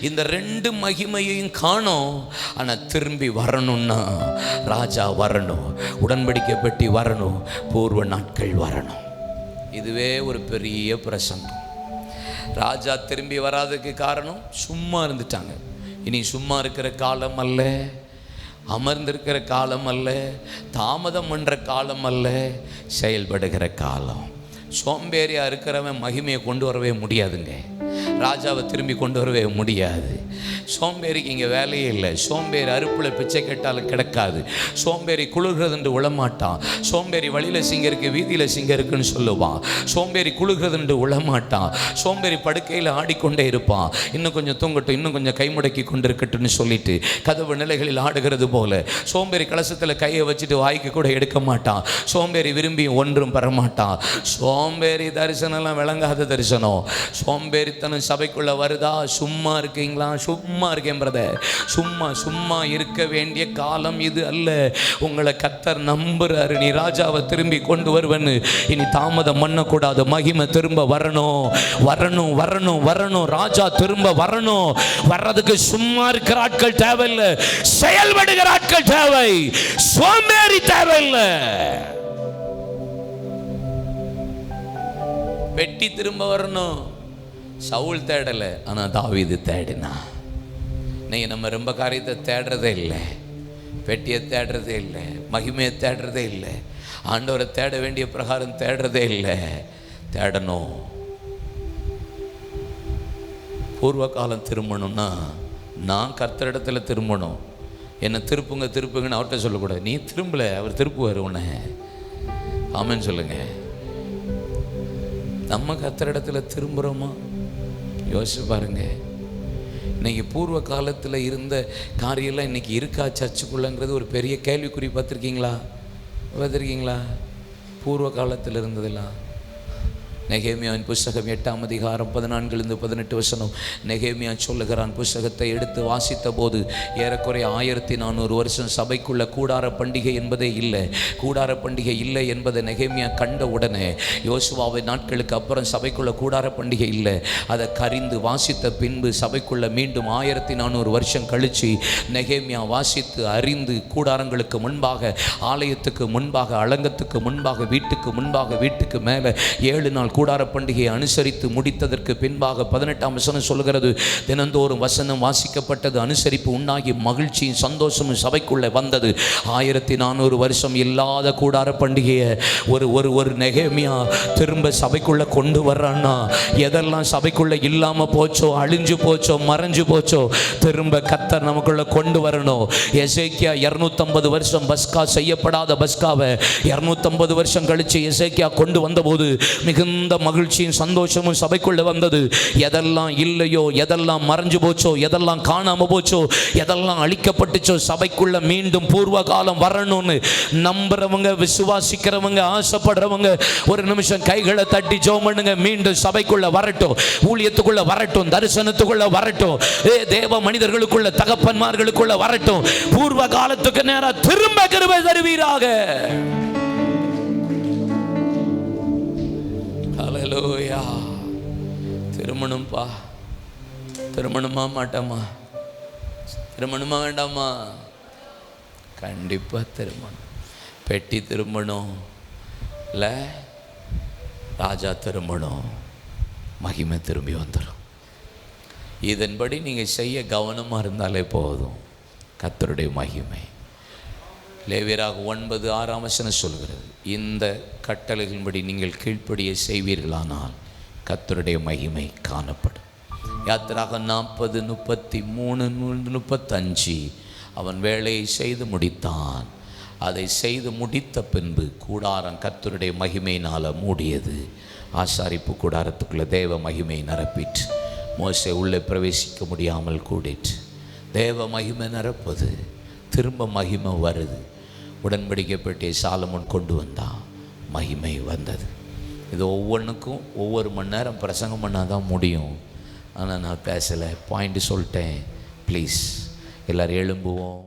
இந்த 2 மகிமையையும் காணோம். ஆனால் திரும்பி வரணும்னா ராஜா வரணும், உடன்படிக்கப்பட்டு வரணும், பூர்வ நாட்கள் வரணும். இதுவே ஒரு பெரிய பிரசங்கம். ராஜா திரும்பி வராதுக்கு காரணம் சும்மா இருந்துட்டாங்க. இனி சும்மா இருக்கிற காலம் அல்ல, அமர்ந்திருக்கிற காலம் அல்ல, தாமதம் பண்ணுற காலம் அல்ல, செயல்படுகிற காலம். சோம்பேறியாக இருக்கிறவன் மகிமையை கொண்டு வரவே முடியாதுங்க. ராஜாவை திரும்பி கொண்டு வரவே முடியாது. சோம்பேறிக்கு இங்கே வேலையே இல்லை. சோம்பேறி அறுப்பில் பிச்சை கேட்டாலும் கிடக்காது. சோம்பேறி குளிர்கிறது என்று உளமாட்டான். சோம்பேறி வழியில் சிங்க இருக்கு, வீதியில் சிங்க இருக்குன்னு சொல்லுவான். சோம்பேறி குளிர்கிறது என்று உளமாட்டான். சோம்பேறி படுக்கையில் ஆடிக்கொண்டே இருப்பான். இன்னும் கொஞ்சம் தூங்கட்டும், இன்னும் கொஞ்சம் கை முடக்கி கொண்டு இருக்கட்டும்னு சொல்லிட்டு கதவு நிலைகளில் ஆடுகிறது போல. சோம்பேறி கலசத்தில் கையை வச்சுட்டு வாய்க்கு கூட எடுக்க மாட்டான். சோம்பேறி விரும்பி ஒன்றும் பெறமாட்டான். சோம்பேறி தரிசனம்லாம் விளங்காத தரிசனம். சோம்பேறித்தனம் சபைக்குள்ள வருதா? சும்மா இருக்கீங்களா? சும்மா இருக்கேன் பிரதர். சும்மா இருக்க வேண்டிய காலம் இது அல்ல. உங்களை கர்த்தர் நம்புறாரு. நீ ராஜாவை திரும்பி கொண்டு வருவன்னு. இனி தாமதம் பண்ணக்கூடாது. மகிமை திரும்ப வரணும், வரணும், வரணும், வரணும். ராஜா திரும்ப வரணும். வர்றதுக்கு சும்மா இருக்கிற ஆட்கள் தேவையில்லை, செயல்படுகிற ஆட்கள் தேவை. சோம்பேறி தேவையில்லை. பெட்டி திரும்ப வரணும். சவுல் தேடலை, ஆனால் தாவீது தேடினா. நீங்கள் நம்ம ரொம்ப காரியத்தை தேடுறதே இல்லை, பெட்டியை தேடுறதே இல்லை, மகிமையை தேடுறதே இல்லை, ஆண்டவரை தேட வேண்டிய பிரகாரம் தேடுறதே இல்லை. தேடணும். பூர்வ காலம் திரும்பணும்னா நான் கர்த்தரிடத்தில் திரும்பணும். என்னை திருப்புங்கன்னு அவர்கிட்ட சொல்லக்கூடாது. நீ திரும்பலை, அவர் திருப்புவார் உன்னை. ஆமென்னு சொல்லுங்க. நம்ம கர்த்தரிடத்தில் திரும்புகிறோமா? யோசிச்சு பாருங்க. இன்னைக்கு பூர்வ காலத்தில் இருந்த காரியெல்லாம் இன்னைக்கு இருக்கா சர்ச்சுக்குள்ளங்கிறது ஒரு பெரிய கேள்விக்குறி. பார்த்துருக்கீங்களா? பூர்வ காலத்தில் இருந்ததெல்லாம் நெகேமியாவின் புஸ்தகம் 8ஆம் அதிகாரம் 14-18 நெகேமியா சொல்லுகிறான், புஸ்தகத்தை எடுத்து வாசித்த போது ஏறக்குறைய 1400 வருஷம் சபைக்குள்ள கூடார பண்டிகை என்பதே இல்லை. கூடார பண்டிகை இல்லை என்பதை நெகேமியா கண்ட உடனே யோசுவாவை நாட்களுக்கு அப்புறம் சபைக்குள்ள கூடார பண்டிகை இல்லை, அதை கரிந்து வாசித்த பின்பு சபைக்குள்ள மீண்டும் 1400 வருஷம் கழித்து நெகேமியா வாசித்து அறிந்து கூடாரங்களுக்கு முன்பாக, ஆலயத்துக்கு முன்பாக, அலங்கத்துக்கு முன்பாக, வீட்டுக்கு மேலே 7 நாள் கூடார பண்டிகையை அனுசரித்து முடித்ததற்கு பின்பாக 18ஆம் வசனம் சொல்கிறது, தினந்தோறும் வசனம் வாசிக்கப்பட்டது, அனுசரிப்பு உண்டாகி மகிழ்ச்சியும் சந்தோஷமும் சபைக்குள்ளே வந்தது. 1400 வருஷம் இல்லாத கூடார பண்டிகையை ஒரு நெகேமியா திரும்ப சபைக்குள்ளே கொண்டு வர்றான்னா, எதெல்லாம் சபைக்குள்ளே இல்லாமல் போச்சோ, அழிஞ்சு போச்சோ, மறைஞ்சு போச்சோ, திரும்ப கர்த்தர் நமக்குள்ளே கொண்டு வரணும். எசேக்கியா 250 வருஷம் பஸ்கா செய்யப்படாத பஸ்காவை 250 வருஷம் கழித்து எசேக்கியா கொண்டு வந்தபோது மிகுந்த மகிழ்ச்சியும் சந்தோஷமும் சபைக்குள்ள வந்தது. எதெல்லாம் இல்லையோ, எதெல்லாம் மறைஞ்சு போச்சோ, எதெல்லாம் காணாம போச்சோ, எதெல்லாம் அழிக்கப்பட்டுச்சோ, சபைக்குள்ள மீண்டும் பூர்வ காலம் வரணும்னு நம்புறவங்க, விசுவாசிக்கிறவங்க, ஆசைப்படுறவங்க ஒரு நிமிஷம் கைகளை தட்டி ஜெபம் பண்ணுங்க. மீண்டும் சபைக்குள்ள வரட்டும், ஊழியத்துக்குள்ள வரட்டும், தரிசனத்துக்குள்ள வரட்டும், தேவ மனிதர்களுக்குள்ள, தகப்பன்மார்களுக்குள்ள வரட்டும். பூர்வ காலத்துக்கு நேரா திரும்ப கிருபை தருவீராக. ஹல்லேலூயா. திருமணம்ப்பா, திருமணமா மாட்டாமா? திருமணமா வேண்டாமா? கண்டிப்பாக திருமணம். பெட்டி திருமணம் இல்லை, ராஜா திருமணம், மகிமை திரும்பி வந்துடும். இதன்படி நீங்கள் செய்ய கவனமாக இருந்தாலே போதும். கர்த்தருடைய மகிமை. லேவியராக 9:6 சொல்கிறது, இந்த கட்டளைகளின்படி நீங்கள் கீழ்ப்படியை செய்வீர்களானால் கர்த்தருடைய மகிமை காணப்படும். யாத்திராக 40:33-35 அவன் வேலையை செய்து முடித்தான். அதை செய்து முடித்த பின்பு கூடாரம் கர்த்தருடைய மகிமையினால் மூடியது. ஆசாரிப்பு கூடாரத்துக்குள்ளே தேவ மகிமை நிரப்பிட்டு மோசே உள்ளே பிரவேசிக்க முடியாமல் கூடிட்டு, தேவ மகிமை நிரப்பது, திரும்ப மகிமை வருது. உடன்படிக்கை பெட்டியை சாலமோன் கொண்டு வந்தான், மகிமை வந்தது. இது ஒவ்வொன்றுக்கும் ஒவ்வொரு மணி நேரம் பிரசங்கம் பண்ணால் தான் முடியும். ஆனால் நான் பேசலை, பாயிண்ட் சொல்லிட்டேன். ப்ளீஸ் எல்லோரும் எழும்புவோம்.